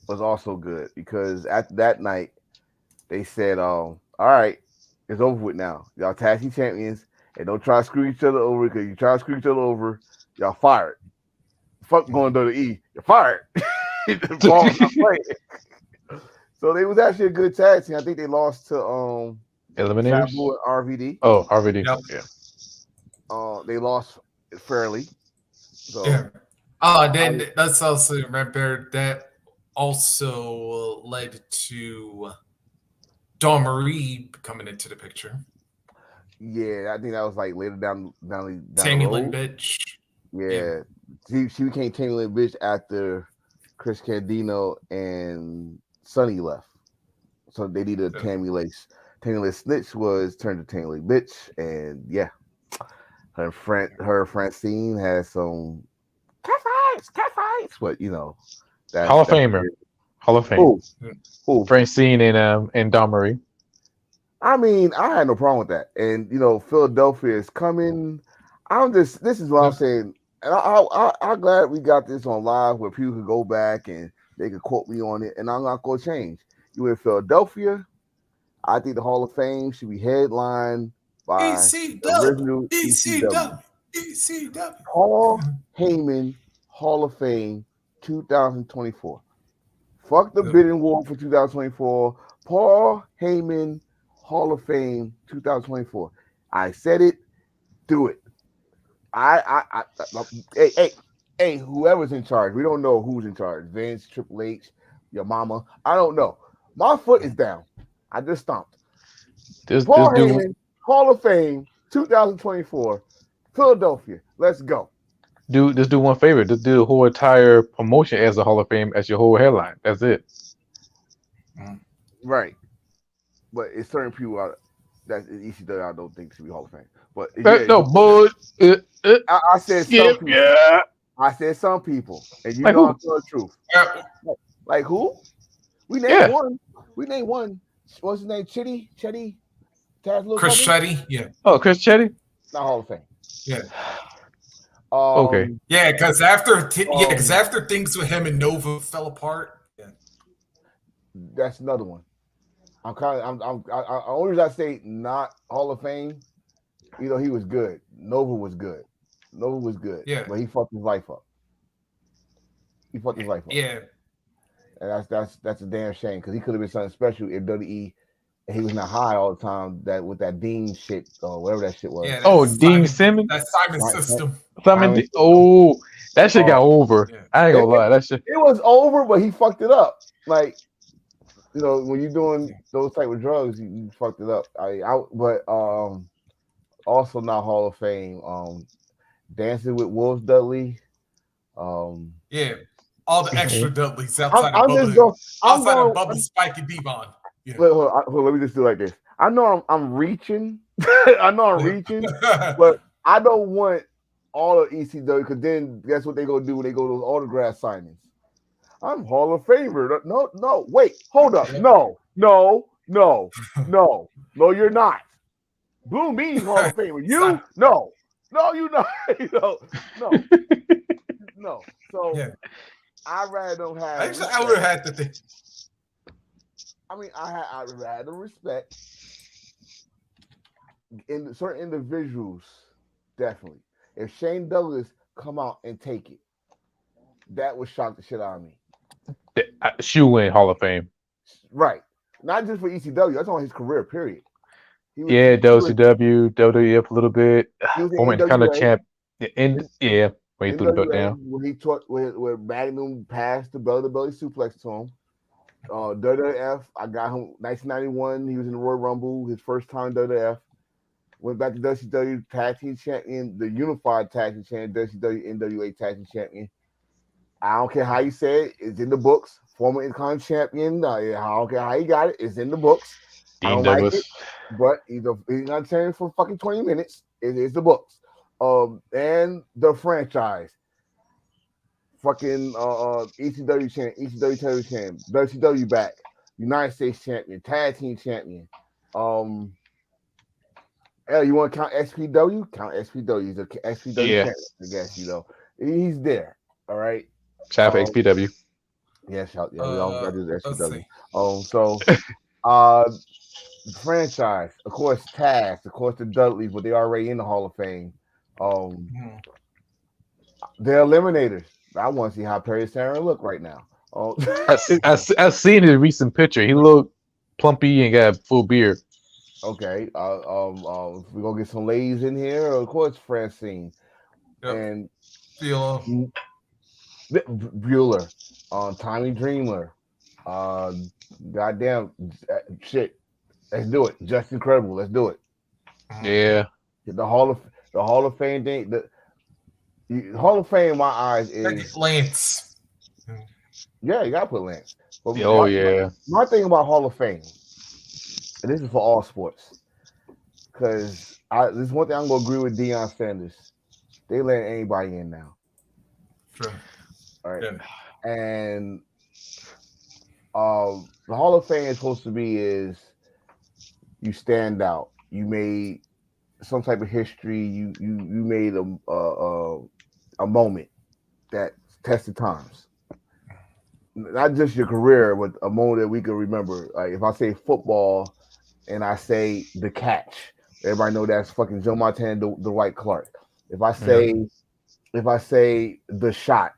was also good because at that night they said, all right, it's over with now. Y'all tag team champions, and don't try to screw each other over because you try to screw each other over, y'all fired. Fuck going to the E, you're fired. Paul's not playing. So they was actually a good tag team. I think they lost to Eliminators. Sabu and RVD. Oh, RVD. Yep. Yeah. They lost fairly. Yeah. So Then let's also remember that also led to Dawn Marie coming into the picture. yeah, I think that was like later down the Tammy Lynn road. bitch. Yeah. Yeah, she became Tammy Lynn bitch after Chris Candino and Sonny left. So they needed a So, Tammy Lace. Tammy Lace Snitch was turned to Tammy Lace bitch, and yeah, her Francine has some cat fights, but you know Hall of that's Famer. Hall of Fame. who who. Francine and Dawn Marie. I mean, I had no problem with that, and you know, Philadelphia is coming. I'm just this is what I'm yep. saying, and I'm glad we got this on live where people could go back and they could quote me on it, and I'm not going to change. You in Philadelphia? I think the Hall of Fame should be headlined by the ECW. original ECW. ECW. ECW. Paul Heyman Hall of Fame 2024. Fuck the Yep. bidding war for 2024. Paul Heyman Hall of Fame 2024. I said it. Do it. Hey, whoever's in charge. We don't know who's in charge. Vince, Triple H, your mama. I don't know. My foot is down. I just stomped. This Paul dude Heyman Hall of Fame 2024. Philadelphia. Let's go. do one favor. Just do the whole entire promotion as a Hall of Fame as your whole headline. That's it. Right. But it's certain people out that ECW I don't think should be Hall of Fame. But yeah, No, but I said some skip. people. Yeah. I said some people, and you Like know I'm who? telling the truth. Uh, Like who? We named Yeah. one. We named one. What's his name? Chetty, Taz little Chris cousin. Shetty. Yeah. Oh, Chris Chetty. Not Hall of Fame. Yeah. Okay. Yeah, because after things with him and Nova fell apart. Yeah. That's another one. I'm kind of. Only reason I say not Hall of Fame. You know he was good. Nova was good. Nova was good. Yeah. But he fucked his life up. He fucked his life up. Yeah. And that's a damn shame because he could have been something special if WWE and he was not high all the time. That with that Dean shit or whatever that shit was. Yeah. Oh, That's Dean Simon, Simmons. that's Simon Right. system. Simon. Oh, that shit got over. Yeah. I ain't gonna lie. That shit. It was over, but he fucked it up. Like you know, when you're doing those type of drugs, you fucked it up. But also not Hall of Fame. Dancing with Wolves Dudley. Yeah. All the extra Dudleys I'm outside of just Bubba, going. Bubba, Spike, and Devon. Yeah. Let me just do it like this. I know I'm reaching. I know I'm reaching, but I don't want all of ECW because then that's what they gonna do when they go to those autograph signings. I'm Hall of Famer. No, wait, hold up. No, you're not. Blue means Hall of Famer. You no, you not. No. So Yeah. I rather don't have. Actually, I would have had to think. I mean, I rather respect in certain individuals. Definitely, if Shane Douglas come out and take it, that would shock the shit out of me. Shoe in Hall of Fame. Right, not just for ECW. That's on his career. Period. Yeah, WCW, WWF a little bit. He was in Former kind of NWA. champ. Yeah, when he threw the belt NWA, down. when he taught where Magnum passed the belly to belly suplex to him. WWF, I got him 1991. He was in the Royal Rumble, his first time WWF. Went back to WCW Tag Team Champion, the Unified Tag Team Champion, WCW NWA Tag Team Champion. I don't care how you say it, it's in the books. Former Intercontinental Champion, I don't care how you got it, it's in the books. I don't like it, but he's not champion for fucking 20 minutes. It is the books. And the franchise. Fucking ECW champion, ECW television champion, WCW back, United States champion, tag team champion. You want to count SPW? Count SPW. He's a SPW champion, I guess, you know. He's there. All right. Shout out for XPW. Yeah, we always gotta do the Let's SCW. see. So uh franchise, of course, Taz, of course, the Dudleys, but they already in the Hall of Fame. Um, Hmm. they're Eliminators. I want to see how Perry Saturn look right now. Oh, I seen his recent picture. He looked plumpy and got full beard. okay. We're gonna get some ladies in here. Of course, Francine Yep. and Feel. Bueller, Tommy Dreamer. Uh, goddamn shit. Let's do it. Just incredible. Let's do it. Mhm. Yeah, The Hall of Fame thing. The Hall of Fame in my eyes Like is Lance. Mhm. yeah, you gotta put Lance. But oh yeah. my thing about Hall of Fame, and this is for all sports, because I this is one thing I'm gonna agree with Deion Sanders. They let anybody in now. Sure. All right. Yeah. And the Hall of Fame is supposed to be is you stand out. You made some type of history. You made a moment that tested times. Not just your career, but a moment that we can remember. Like if I say football and I say the catch, everybody know that's fucking Joe Montana, the White Clark. If I Yeah. say if I say the shot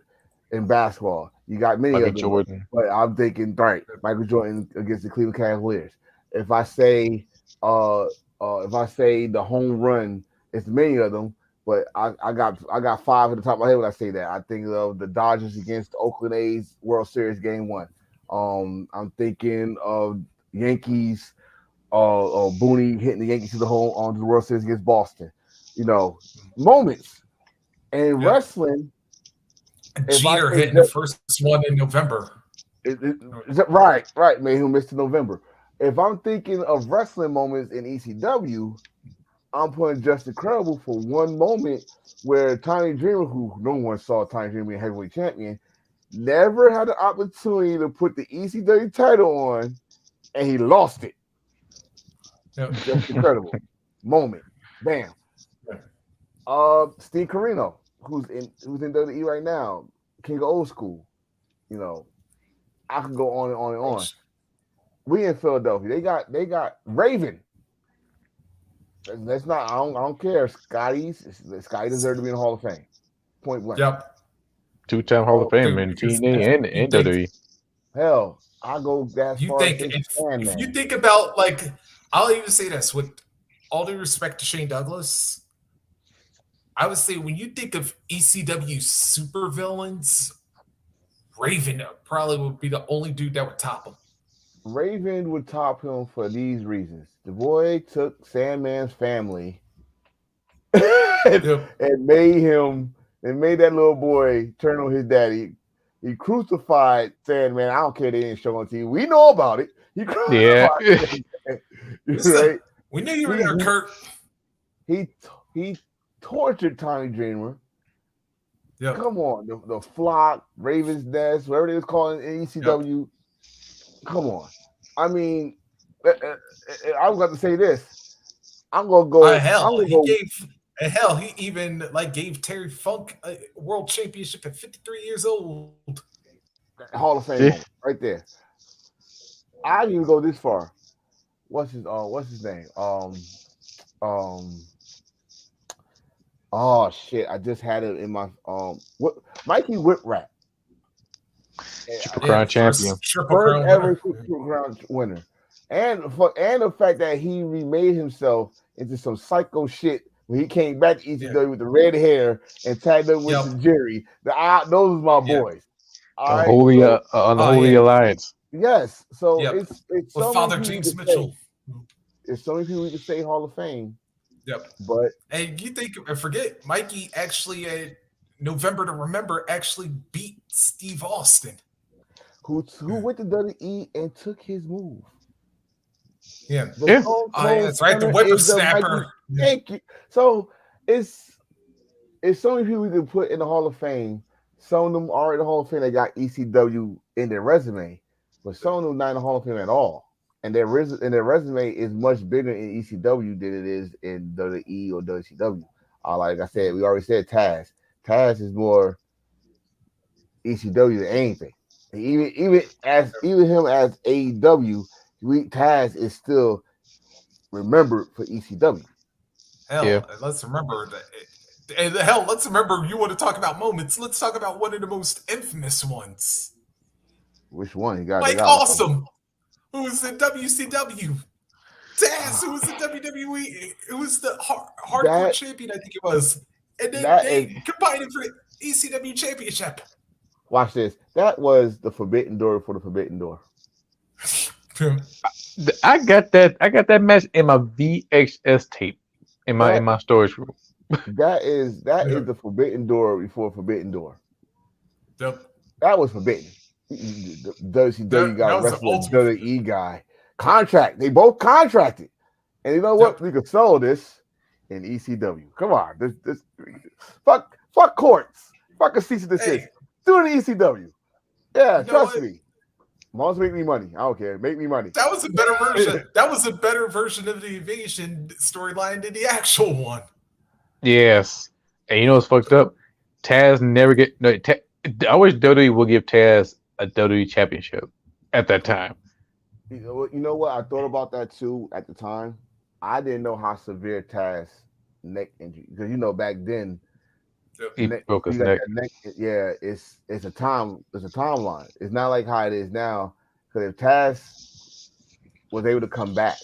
in basketball, you got many Michael of them, Jordan. but I'm thinking right, Michael Jordan against the Cleveland Cavaliers. If I say if I say the home run, it's many of them, but I got five at the top of my head when I say that. I think of the Dodgers against the Oakland A's World Series Game One. I'm thinking of Yankees Booney hitting the Yankees to the home on the World Series against Boston. You know, moments. And Yep. wrestling, if I Jeter say hitting the first one in November. right, man, who missed in November. If I'm thinking of wrestling moments in ECW, I'm putting Justin Credible for one moment where Tiny Dreamer, who no one saw Tiny Dreamer being heavyweight champion, never had the opportunity to put the ECW title on, and he lost it. Yep. Just incredible moment. Bam. Steve Carino, who's in WWE right now, King of Old School. You know, I could go on and on and on. We in Philadelphia. They got Raven. That's not. I don't care. Scotty deserved to be in the Hall of Fame. Point blank. Yep. Two-time Hall of Oh Fame Dude, in because TNA you and think WWE. hell, I go as you far as think say if you Sandman. think about like I'll even say this with all due respect to Shane Douglas, I would say when you think of ECW supervillains, Raven probably would be the only dude that would top him. Raven would top him for these reasons. The boy took Sandman's family and, Yep. and made him and made that little boy turn on his daddy. He crucified Sandman. I don't care they didn't show on TV. We know about it. He Yeah. crucified Sandman, So, right? we knew you were He there, Kurt. he he tortured Tommy Dreamer. Yep. Come on, the flock, Raven's Nest, whatever they was calling in Yep. ECW. Come on. I mean, I'm going to say this. I'm gonna go. I'm Hell, gonna go he even like gave Terry Funk a world championship at 53 years old. Hall of Fame See? moment right there. I didn't even go this far. What's his name? Um oh shit, I just had it in my what Mikey Whipwreck. Triple Yeah, Crown champion. first Triple First Crown ever winner. Triple Crown winner. And the fact that he remade himself into some psycho shit when he came back to Yeah. ECW with the red hair and tagged up with Yep. the Jerry. Those are my Yeah. boys. All right. So Oh Unholy yeah. alliance. yes. So Yep. it's With so many Father people we James could say. Mitchell. It's so many people we could say Hall of Fame, Yep. but And you think forget Mikey actually November to Remember actually beat Steve Austin. who went to WWE and took his move? Yeah. The Yeah. Stone Oh yeah, Cold that's right. The Stunner is the Mikey. whippersnapper. Yeah. Thank you. So it's so many people we can put in the Hall of Fame. Some of them are in the Hall of Fame. They got ECW in their resume, but some of them not in the Hall of Fame at all. And their resume is much bigger in ECW than it is in WWE or WCW. Like I said, we already said Taz. Taz is more ECW than anything. even him as AEW, Taz is still remembered for ECW. Yeah. Hell, let's remember that. And hell, let's remember. You want to talk about moments? Let's talk about one of the most infamous ones. Which one? They Mike got a lot of Awesome, who was in WCW. Taz, who was in WWE, who was the hardcore that champion, I think it was. And then that is they combined it for the ECW championship. watch this. That was the forbidden door for the forbidden door. I got that match in my VHS tape in That my storage room. that is the forbidden door before forbidden door. Yep. That was forbidden. The WCW got That to was the wrestle a ultimate. WWE guy. Contract. They both contracted. And you know what? Yep. We could sell this in ECW. Come on. This fuck courts. Fuck a cease and desist. Hey, Do it in ECW. Yeah, you know trust what? me. Moms make me money. I don't care. Make me money. That was a better version. That was a better version of the invasion storyline than the actual one. Yes. And you know what's fucked up? Taz never get no. I wish WWE would give Taz a WWE championship at that time. You know what? I thought about that too at the time. I didn't know how severe Taz neck injury because back then He neck, broke his you got neck. that neck. Yeah, it's a timeline. It's not like how it is now. Because if Taz was able to come back,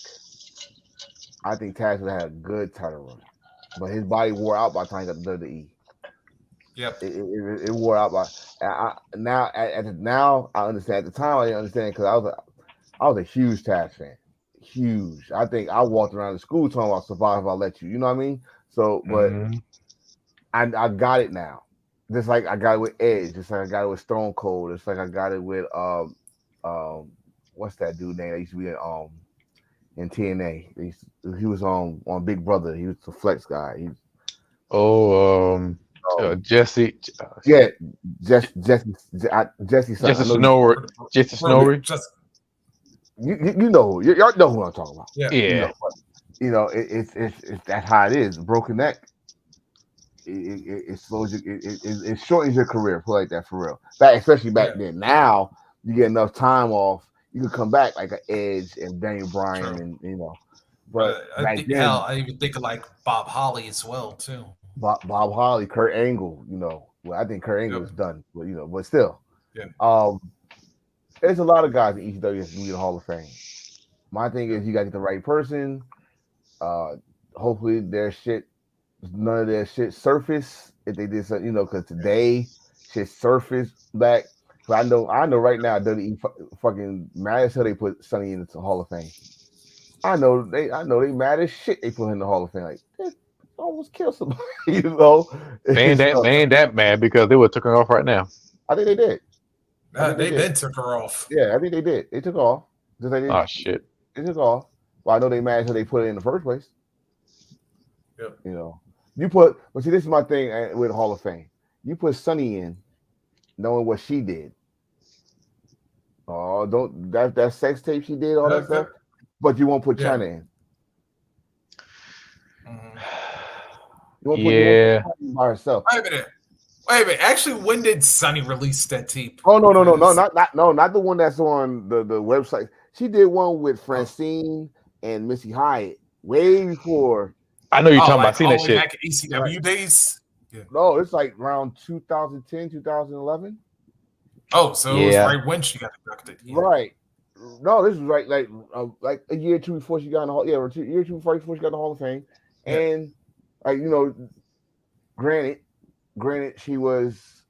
I think Taz would have had a good title run. But his body wore out by the time he got to WWE. Yep. It wore out by now I understand. At the time I didn't understand because I was a huge Taz fan. Huge. I think I walked around the school talking about survive if I let you. You know what I mean? So but Mhm. I got it now. Just like I got it with Edge, just like I got it with Stone Cold, just like I got it with what's that dude name that used to be in TNA? He was on Big Brother. He was the flex guy. Oh, Um, Jesse, yeah, Jesse son. I Jesse know Snowy, Jesse Bro, Snowy. just you know y'all know who I'm talking about. yeah. Yeah. It's that's how it is. Broken neck. It slows you. It shortens your career. Put it like that for real. Especially back Yeah. then. Now you get enough time off. You can come back like an Edge and Daniel Bryan, True. and But I back think hell, then, I even think of like Bob Holly as well too. Bob Holly, Kurt Angle. Well, I think Kurt Angle Yep. is done. But but still, Yeah. um, there's a lot of guys in ECW that's gonna be in the Hall of Fame. My thing is you got to get the right person. Hopefully none of their shit surface if they did something, because today shit surfaced back. But I know right now WWE fucking mad as hell they put Sonny in the Hall of Fame. I know they mad as shit they put him in the Hall of Fame. Like they almost killed somebody, They So, ain't that mad because they would took her off right now. I think they did. I think they They did. been took her off. Yeah, I think they did. They took off. Just like Oh shit. they took off. Well, I know they mad as hell they put it in the first place. Yep. But see, this is my thing with Hall of Fame. You put Sonny in, knowing what she did. Oh, don't that sex tape she did, all that stuff. But you won't put Yeah. China in. Mhm. You won't Yeah. put China by herself. Wait a minute. Wait a minute. Actually, when did Sonny release that tape? Oh no, Because- not the one that's on the website. She did one with Francine and Missy Hyatt way before. I know you're Oh, talking about. like I seen all that the way shit. back at ECW days. No, it's like around 2010, 2011. Oh, so it was Yeah. right when she got abducted. Yeah. Right. No, this was right like a year or two before she got in the hall. Yeah, or year or two before she got in the Hall of Fame. Yeah. And like granted, she was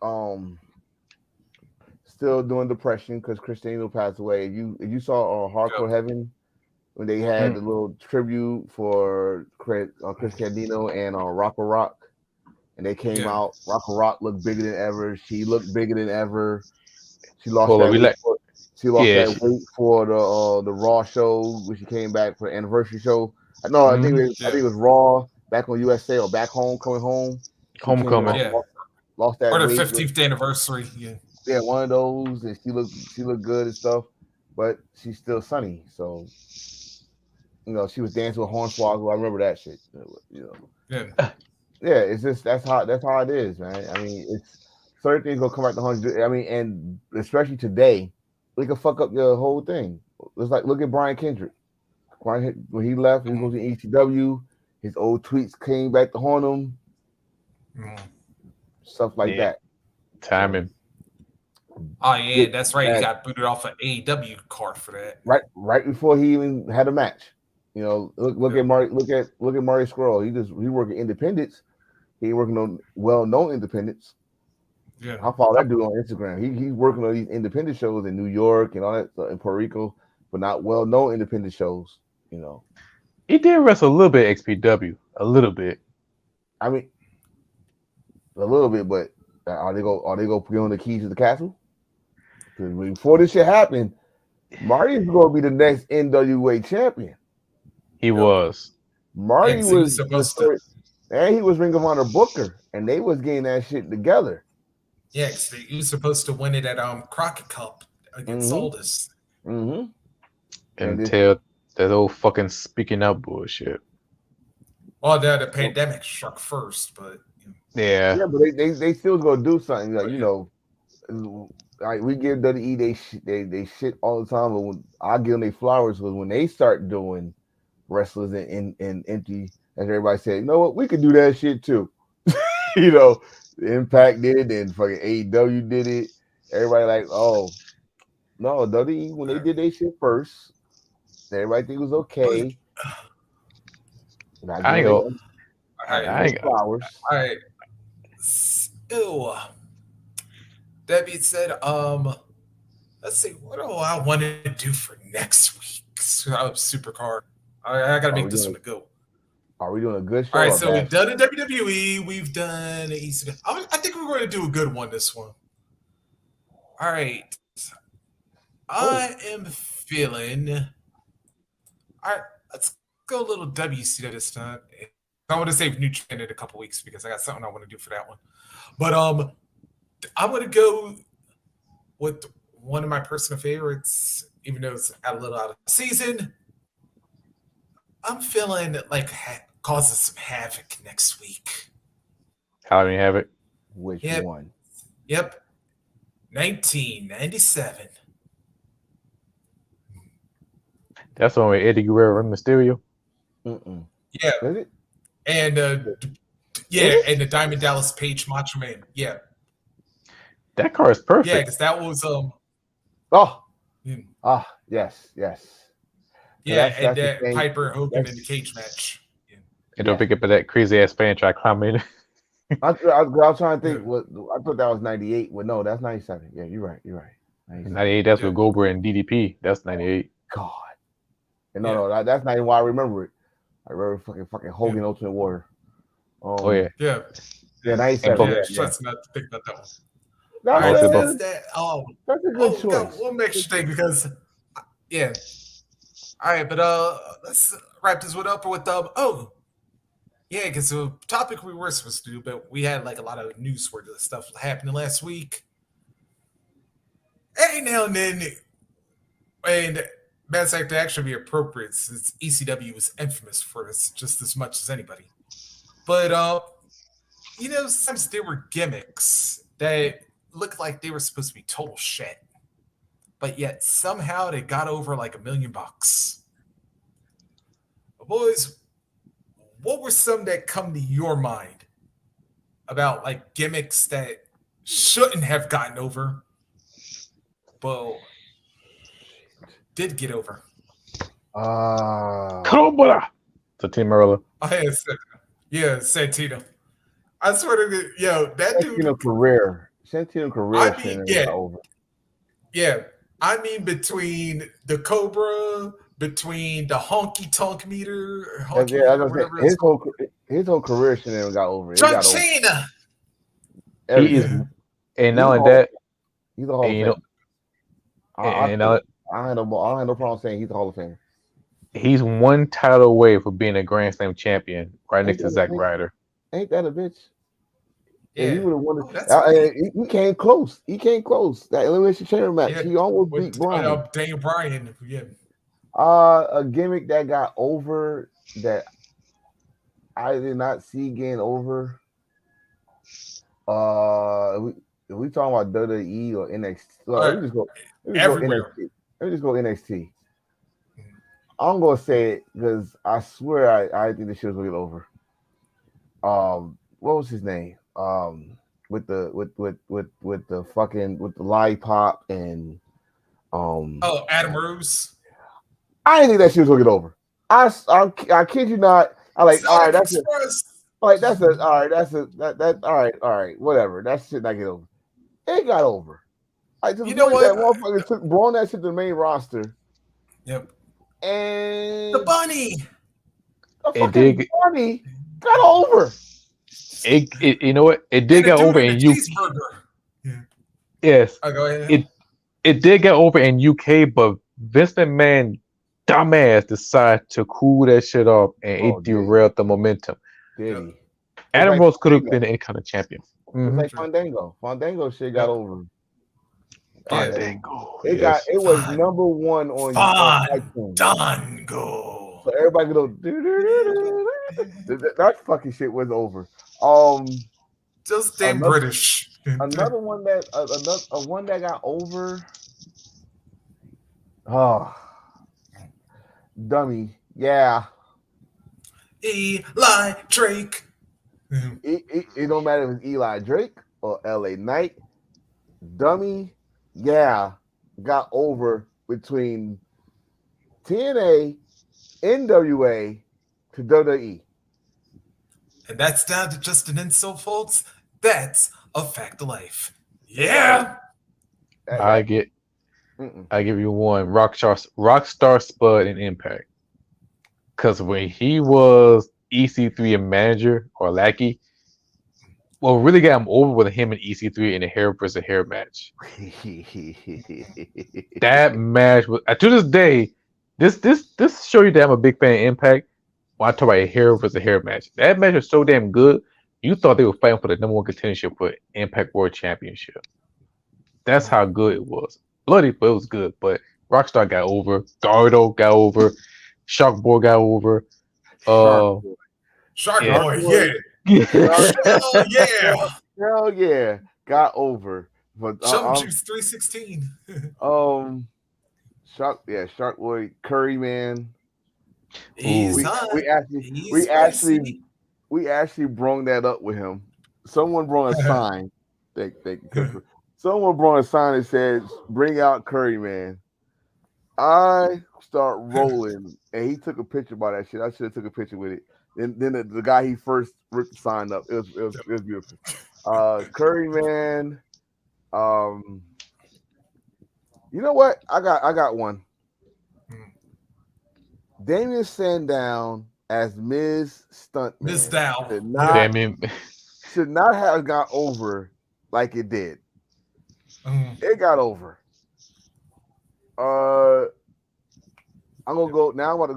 still doing depression because Christina passed away. If you saw Hardcore Heaven when they had the little tribute for Chris Candido and Rocco Rock, and they came Yeah. out. Rocco Rock looked bigger than ever. She looked bigger than ever. She lost Well, that we weight. like. She lost Yeah. that weight for the Raw show when she came back for the anniversary show. No, I think it was Raw back on USA or back home coming home. She came Homecoming. out, Yeah. lost that Or the weight. 15th anniversary. Yeah. Yeah, one of those, and she looked good and stuff. But she's still Sunny, so she was dancing with Hornswoggle. I remember that shit. Yeah. Yeah, it's just that's how it is, man. I mean, it's certain things gonna come out the hundred. I mean, and especially today, it can fuck up your whole thing. It's like look at Brian Kendrick. When he left, he was in ECW. His old tweets came back to haunt him. Mm. Stuff like Yeah, that. So timing. Oh yeah, get that's right. He that got booted off an AEW card for that. right before he even had a match. You know, look Yeah. at Murray. Look at Murray Scroll. He working independents. He ain't working on well known independents. Yeah. I follow that dude on Instagram. He's working on these independent shows in New York and all that stuff, in Puerto Rico, but not well known independent shows. You know, He did wrestle a little bit XPW, a little bit. I mean a little bit, but are they go put on the keys to the castle? Because before this shit happened, Marty is going to be the next NWA champion. He Yep. was. Yeah, Marty 'cause he was was the supposed to. first, and he was Ring of Honor Booker, and they was getting that shit together. Yeah, 'cause he was supposed to win it at Crockett Cup against Mm-hmm. Aldous. Mm-hmm. And this, Until that old fucking speaking up bullshit. Well, the pandemic struck first, but Yeah. yeah, but they still gonna do something like but, you know, like we give WWE they shit all the time, but when I give them their flowers was when they start doing wrestlers in empty, as everybody said, you know what, we could do that shit too. You know, the Impact did, and fucking AEW did it. Everybody like, oh no, WWE when they did their shit first, everybody think it was but okay. And I I give ain't them go. all I right, give I them ain't go. flowers. all right. Ew. That being said, let's see. What do I want to do for next week's Supercard? I got to Are make we this doing one a go. are we doing a good All show right, or a so we've bad done show? a WWE, we've done ECW. I think we're going to do a good one this one. All right, Oh, I am feeling. All right, let's go a little WCW this time. I want to save New Japan in a couple weeks because I got something I want to do for that one. But I'm going to go with one of my personal favorites, even though it's a little out of season. I'm feeling like causing some havoc next week. How do you have it? which Yep, one? yep. 1997. That's the one with Eddie Guerrero and Mysterio. Mm-mm. Yeah, Is it? and Is yeah, it? and the Diamond Dallas Page Macho Man. Yeah, That car is yeah, perfect. because that was Oh, mm, yes, yes. So yeah, and that's the that thing. Piper Hogan in the That's cage match. Yeah, And don't yeah. forget about that crazy ass fan try climbing. I was trying to yeah, think. What I thought that was 98. Well, no, that's 97. Yeah, you're right. You're right. 97. 98. That's yeah, with Goldberg and DDP. That's 98. God. And yeah, that's not even why I remember it. I remember fucking yeah, Hogan Ultimate Warrior. Oh yeah. yeah, Yeah, And 97. both. yeah. Yeah, Just yeah. trying not to think about that one. All That's right, Also both. since that, that's a good oh, we got choice. one extra thing because yeah. All right, but let's wrap this one up with yeah, because the topic we were supposed to do, but we had like a lot of newsworthy stuff happening last week. Every now and then, and matter of fact, to actually be appropriate since ECW was infamous for this just as much as anybody. But sometimes there were gimmicks that looked like they were supposed to be total shit, but yet somehow they got over like $1 million. Boys, what were some that come to your mind about like gimmicks that shouldn't have gotten over, but did get over? Uh Cobra. So Tim Merla. Oh, yeah, Santino. I swear to God, that dude. Santino Career I shit mean, never yeah, got over. yeah. I mean, between the Cobra, between the honky tonk meter, honky Yeah, meter, as I said, whatever it's called, his whole career shit never got over. It John got over Cena. He is, everything. and He's not a only hall that, he's a Hall and of you know, Famer. I and say I have no problem saying he's a Hall of Famer. he's one title away from being a Grand Slam champion, right Ain't next to that Zack a, Ryder. ain't that a bitch? Yeah, he Yeah. would have won it. Oh, that's right. He came close. He came close. That elimination chamber match. Yeah. He almost beat With Bryan. Daniel Bryan. Yeah. A gimmick that got over that I did not see getting over. if we talking about WWE or NXT, well, Uh, let me just go. Let me just go everywhere. NXT. Let me just go NXT. I'm gonna say it because I swear I think this shit was gonna get over. What was his name? With the fucking with the lollipop and um, Oh, Adam Rose. I didn't think that shit was gonna get over. I kid you not. I like all right. Sonic That's it. Express. All right, that's it. All right, that's it. That all right, whatever. That shit not get over. It got over. Like to the You know point what? that motherfucker took brought that shit to the main roster Yep. The and bunny. the It fucking did. bunny got over. You know what? It did And a get dude over in a in UK. cheeseburger. Yeah. Yes, Go ahead. it it did get over in UK, but Vince McMahon, dumbass, decided to cool that shit off, and Oh, it did derailed the momentum. Yep. he? It's Adam like Rose could have Fandango. been any kind of champion. It's Mm-hmm. like True. Fandango. Fandango shit got Yep. over. Yeah. Fandango, It got yes. it was Fun. number one on iTunes. Fandango. So everybody could go that fucking shit was over. Um, Just damn another British. another one that another one that got over. Oh, dummy. Yeah, Eli Drake. it don't matter if it's Eli Drake or L.A. Knight. Dummy. Yeah, got over between TNA, NWA to WWE. And that's down to just an insult, folks. That's a fact of life. Yeah. That, I that get. mm-mm. I give you one. Rockstar Spud and Impact. Because when he was EC3 and manager or lackey, what really got him over with him and EC3 in a hair versus hair match. That match was to this day. This show you that I'm a big fan of Impact. When I talk about a hair versus hair match, that match was so damn good. You thought they were fighting for the number one contendership for Impact World Championship. That's how good it was. Bloody, but it was good. But Rockstar got over. Gardo got over. Shockboy got over. Shark Uh, Boy. Shark yeah. Shark Boy, Boy. yeah. Shark, Hell yeah. hell yeah. Got over. But Chum Juice 316. Shark Boy, Curry Man. He's Ooh, We hot. we actually He's we actually spicy. we actually brung that up with him. Someone brought a sign. Someone brought a sign that says "Bring out Curry Man." I start rolling, and he took a picture by that shit. I should have took a picture with it. Then the guy he first ripped the sign up. It was beautiful. Curry Man. Um, you know what? I got one. Damian Sandown as Ms. Miss Stuntman Dow. not Damien. should not have got over like it did. Mm. It got over. I'm gonna go now. I'm about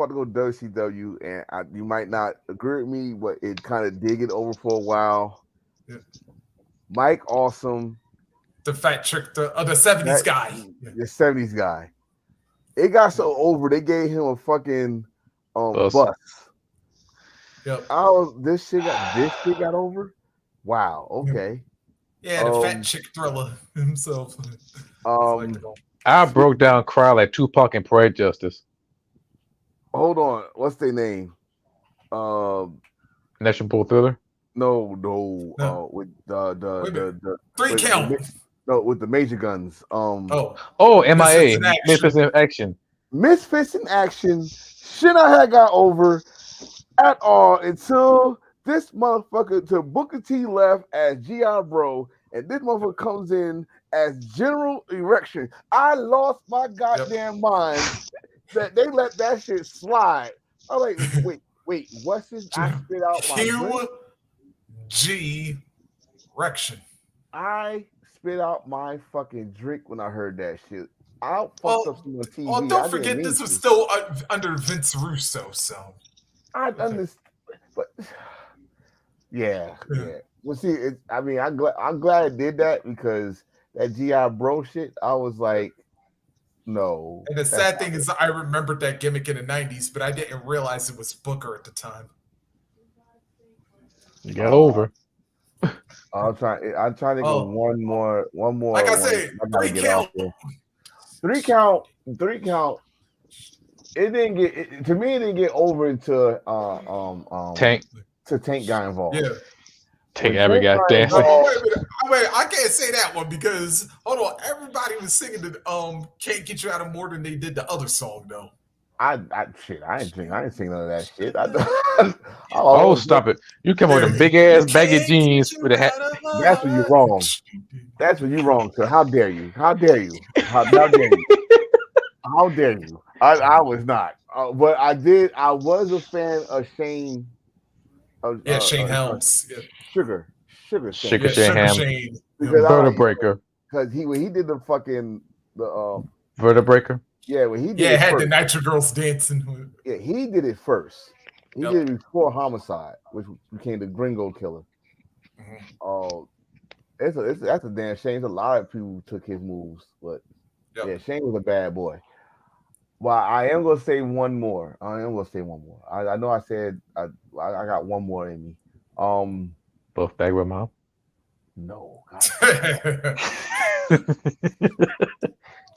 to go WCW, and you might not agree with me, but it kind of did get over for a while. Yeah. Mike Awesome, The fat trick, the 70s that guy. the '70s guy. It got so over they gave him a fucking Bus. bus. Yep. This shit got over. Wow. Okay. Yeah, the fat Um. chick thriller himself. Um. I broke down cry like Tupac and Parade Justice. Hold on. What's their name? National Thriller. No. No. With Wait a minute. the Three with count. no with the major guns. Oh, Misfits MIA. in Action. Misfits in Action. Misfits in Action. Shit I had got over at all until this motherfucker to Booker T left as GI Bro, and this motherfucker comes in as General Erection. I lost my goddamn mind that they let that shit slide. I'm like, wait, what's this? I spit out my drink. QG Rection. I spit out my fucking drink when I heard that shit. I fucked Well, up some on TV. Well, I don't didn't forget, mean this was to. still under Vince Russo, so. I understand, but yeah. Well, see, I mean, I'm glad it did that because that GI Bro shit. I was like, no. And the that's sad not thing it. is, I remembered that gimmick in the 90s, but I didn't realize it was Booker at the time. You got over. I'm trying to go Oh, one more. One like more. I One. said, I gotta three get off count. here. Three count. Three count. It didn't get to me. It didn't get over until Tank. to Tank got involved. Yeah. Tank When every Tank got goddamn thing. Oh involved, wait a minute. Wait, I can't say that one because hold on. Everybody was singing the "Can't Get You Out of More" than they did the other song though. shit. I ain't sing none of that shit. I Oh, always, stop it! You come with Yeah. them big ass baggy Can't get jeans you with a hat. out of that's where you're love. wrong. That's where you're wrong, sir. How dare you? How dare you? How dare you? How dare you? I was not. But I did. I was a fan of Shane. Yeah, Shane Helms. Yeah, Sugar Sugar Shane. yeah, Shane Sugar Ham, Shane. Because I like vertebraker, because he when he did the fucking the vertebraker. yeah when he did Yeah, it had the first. Nitro Girls dancing. Yeah, he did it first. He Yep. did it before Homicide, which became the Gringo Killer. Mhm. Oh, that's a damn shame. There's a lot of people who took his moves, but yeah, Yep. Shane was a bad boy. Well, I am gonna say one more. I am gonna say one more. I know I said I got one more in me. Buff Bagwell mom. No, god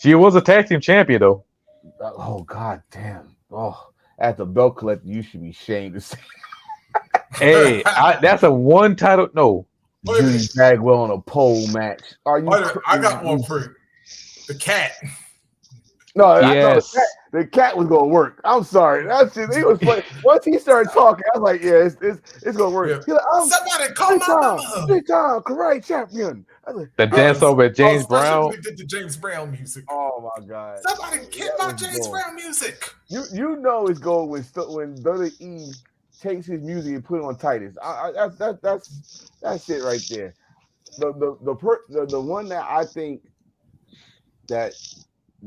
She was a tag team champion though. oh god damn. Oh, as a belt collector, you should be ashamed to say Hey, that's a one title. No, Wait a Judy minute. Bagwell on a pole match. Are you Wait a minute. I got one crazy? for you. The cat. No, I thought yes, the cat was gonna work. I'm sorry. That's just it was funny. Once he started talking, I was like, yeah, it's gonna work. Yeah. He's like, I'm Somebody call my mama. three time karate champion. I was like, the oh, dance over James Especially when Brown. they did the James Brown music. oh my god, Somebody hit that my was James going. Brown music. You know it's going when WWE takes his music and put it on Titus. That's it right there. The one that I think that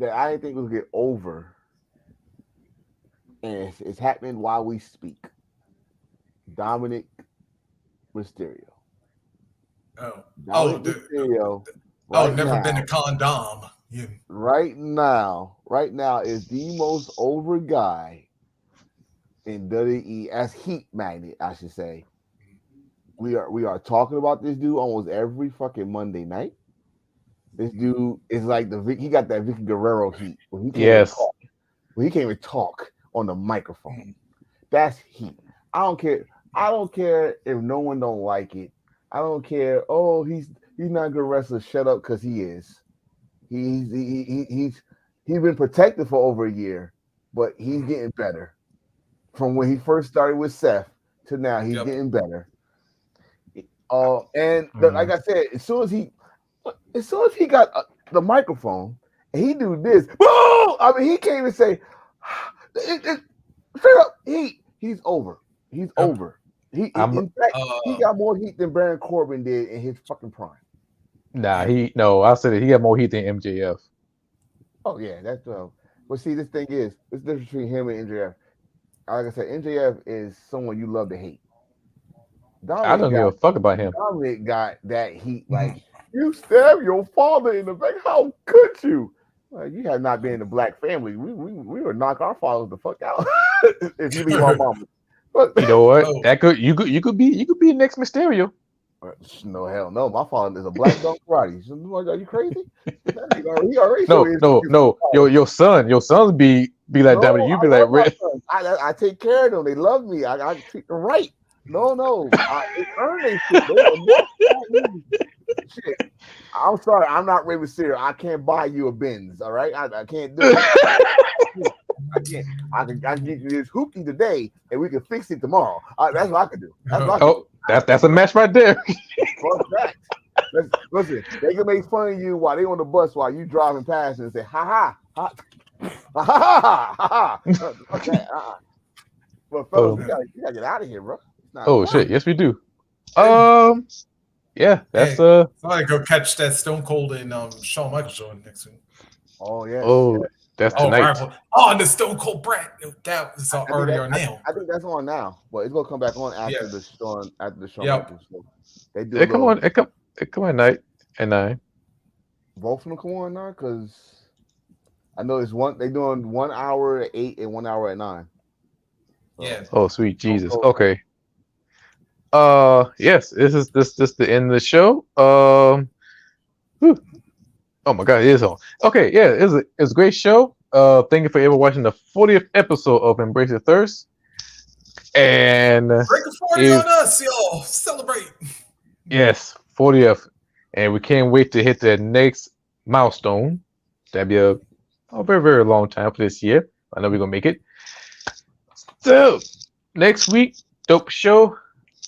I think will get over, and it's happening while we speak. Dominic Mysterio. Oh, oh, Dominic Mysterio oh, right never been a now, condom. Yeah. right now is the most over guy in WWE as Heat Magnet, I should say. We are talking about this dude almost every fucking Monday night. This dude is like he got that Vicky Guerrero heat when he can't even Yes, talk. When he can't even talk on the microphone. Mhm. That's heat. I don't care. I don't care if no one don't like it. I don't care. Oh, he's not a good wrestler. Shut up, because he is. He's been protected for over a year, but he's getting better. From when he first started with Seth to now, he's Yep. getting better. And like Mm. I said, as soon as he got the microphone, and he do this. Whoa! I mean, he can't even say straight up. He's over. He's Yep. over. I'm In fact, he Uh, got more heat than Baron Corbin did in his fucking prime. nah. yeah. He no. I said it. He got more heat than MJF. Oh yeah, that's But see, this thing is this difference between him and MJF. Like I said, MJF is someone you love to hate. I Dominic don't give got a fuck about him. Dominic got that heat. Mhm. Like you stabbed your father in the back. How could you? Like, you have not been in the black family. We would knock our fathers the fuck out if you leave our mama. But You know what? Oh, That could you could be next Mysterio. no, hell no. My father is a black belt karate. Are you crazy? He already showed No, his no, fucking no. superpower. Your sons be like Dominic. No, You I be like love my Red. sons. I take care of them. They love me. I treat them right. No. They earn their shit. They will not stop me. Shit. I'm sorry. I'm not Rey Mysterio. I can't buy you a Benz. All right. I can't do it. I can't. I can get you this hoopty today, and we can fix it tomorrow. That's what I can do. That's what I can do. Oh, that's a match right there. Fuck that. Listen, they can make fun of you while they on the bus while you driving past and say, ha ha, ha ha ha ha ha. Fuck that. But fellas, Oh, we gotta get out of here, bro. It's 9 o'clock. shit. Yes, we do. hey, Yeah. That's hey, somebody go catch that Stone Cold and Shawn Michaels joint next week. Oh yes, Oh, yes. that's Oh, tonight. rival. Oh, and the Stone Cold Brat. That is already on now. I think that's on now, but it's gonna come back on Yeah. after the Shawn Yep. Michaels. So they do a It come little. on. It come at night at 9. Both of them come on now because I know it's one. They doing 1 hour at 8 and 1 hour at 9. So, Yeah. Oh, sweet Stone Jesus. Cold- Okay. Yes, this the end of the show. Whew. Oh my god, it is on. Okay, yeah, it's a great show. Thank you for ever watching the 40th episode of Embrace the Thirst. And Break a 40 if on us, y'all. Celebrate. yes, 40th, and we can't wait to hit the next milestone. That'd be a very very long time for this year. I know we're gonna make it. So next week, dope show,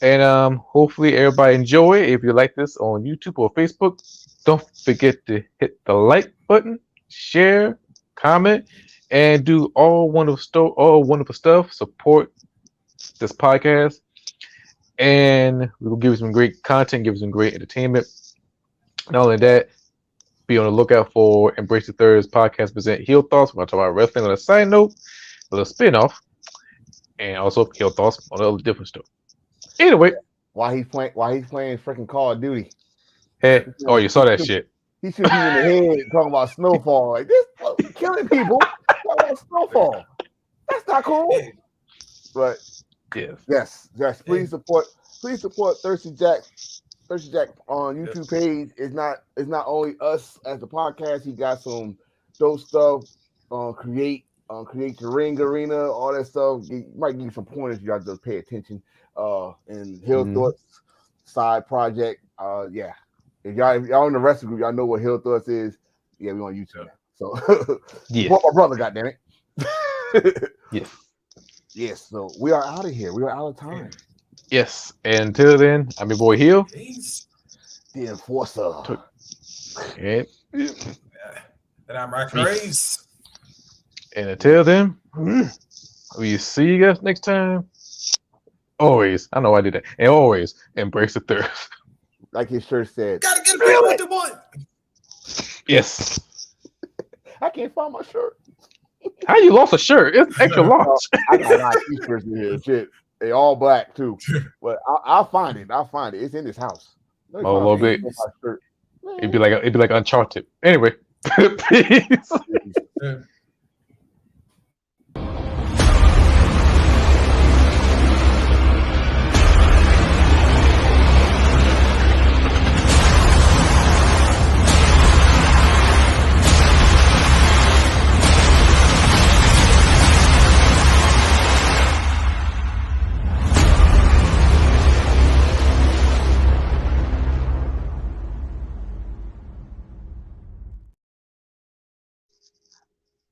and hopefully everybody enjoy it. If you like this on YouTube or Facebook, don't forget to hit the like button, share, comment, and do all wonderful stuff. Support this podcast, and we'll give you some great content, give you some great entertainment. Not only that, be on the lookout for Embrace the Third's podcast present Heel Thoughts. We're going to talk about wrestling on a side note, a little spin-off, and also Heel Thoughts on other different stuff. Anyway, Why he's playing freaking Call of Duty. hey, oh, you saw that shit. He should be in the head talking about snowfall. Like this killing people. Talking about snowfall. That's not cool. But Yes. yes. Please support Thirsty Jack on YouTube page. It's not only us as the podcast. He got some dope stuff on create the ring arena, all that stuff. He might give you some pointers. You got to pay attention. And Hill Thoughts side project. Yeah. If y'all in the wrestling group, y'all know what Hill Thoughts is. Yeah, we on YouTube. So Yeah. support my brother, goddammit. Yes. Yes, so we are out of here. We are out of time. Yes. And until then, I'm your boy Heel. The Enforcer. And I'm Rock Race. And until then, we'll see you guys next time. Always, I know I did that. And always embrace the thirst. Like his shirt said. Gotta get people what they want. Yes. I can't find my shirt. How you lost a shirt? It's extra large. I got a lot of t-shirts in here. Shit. They all black too. But I'll find it. It's in this house. A little bit. It'd be like Uncharted. Anyway, peace.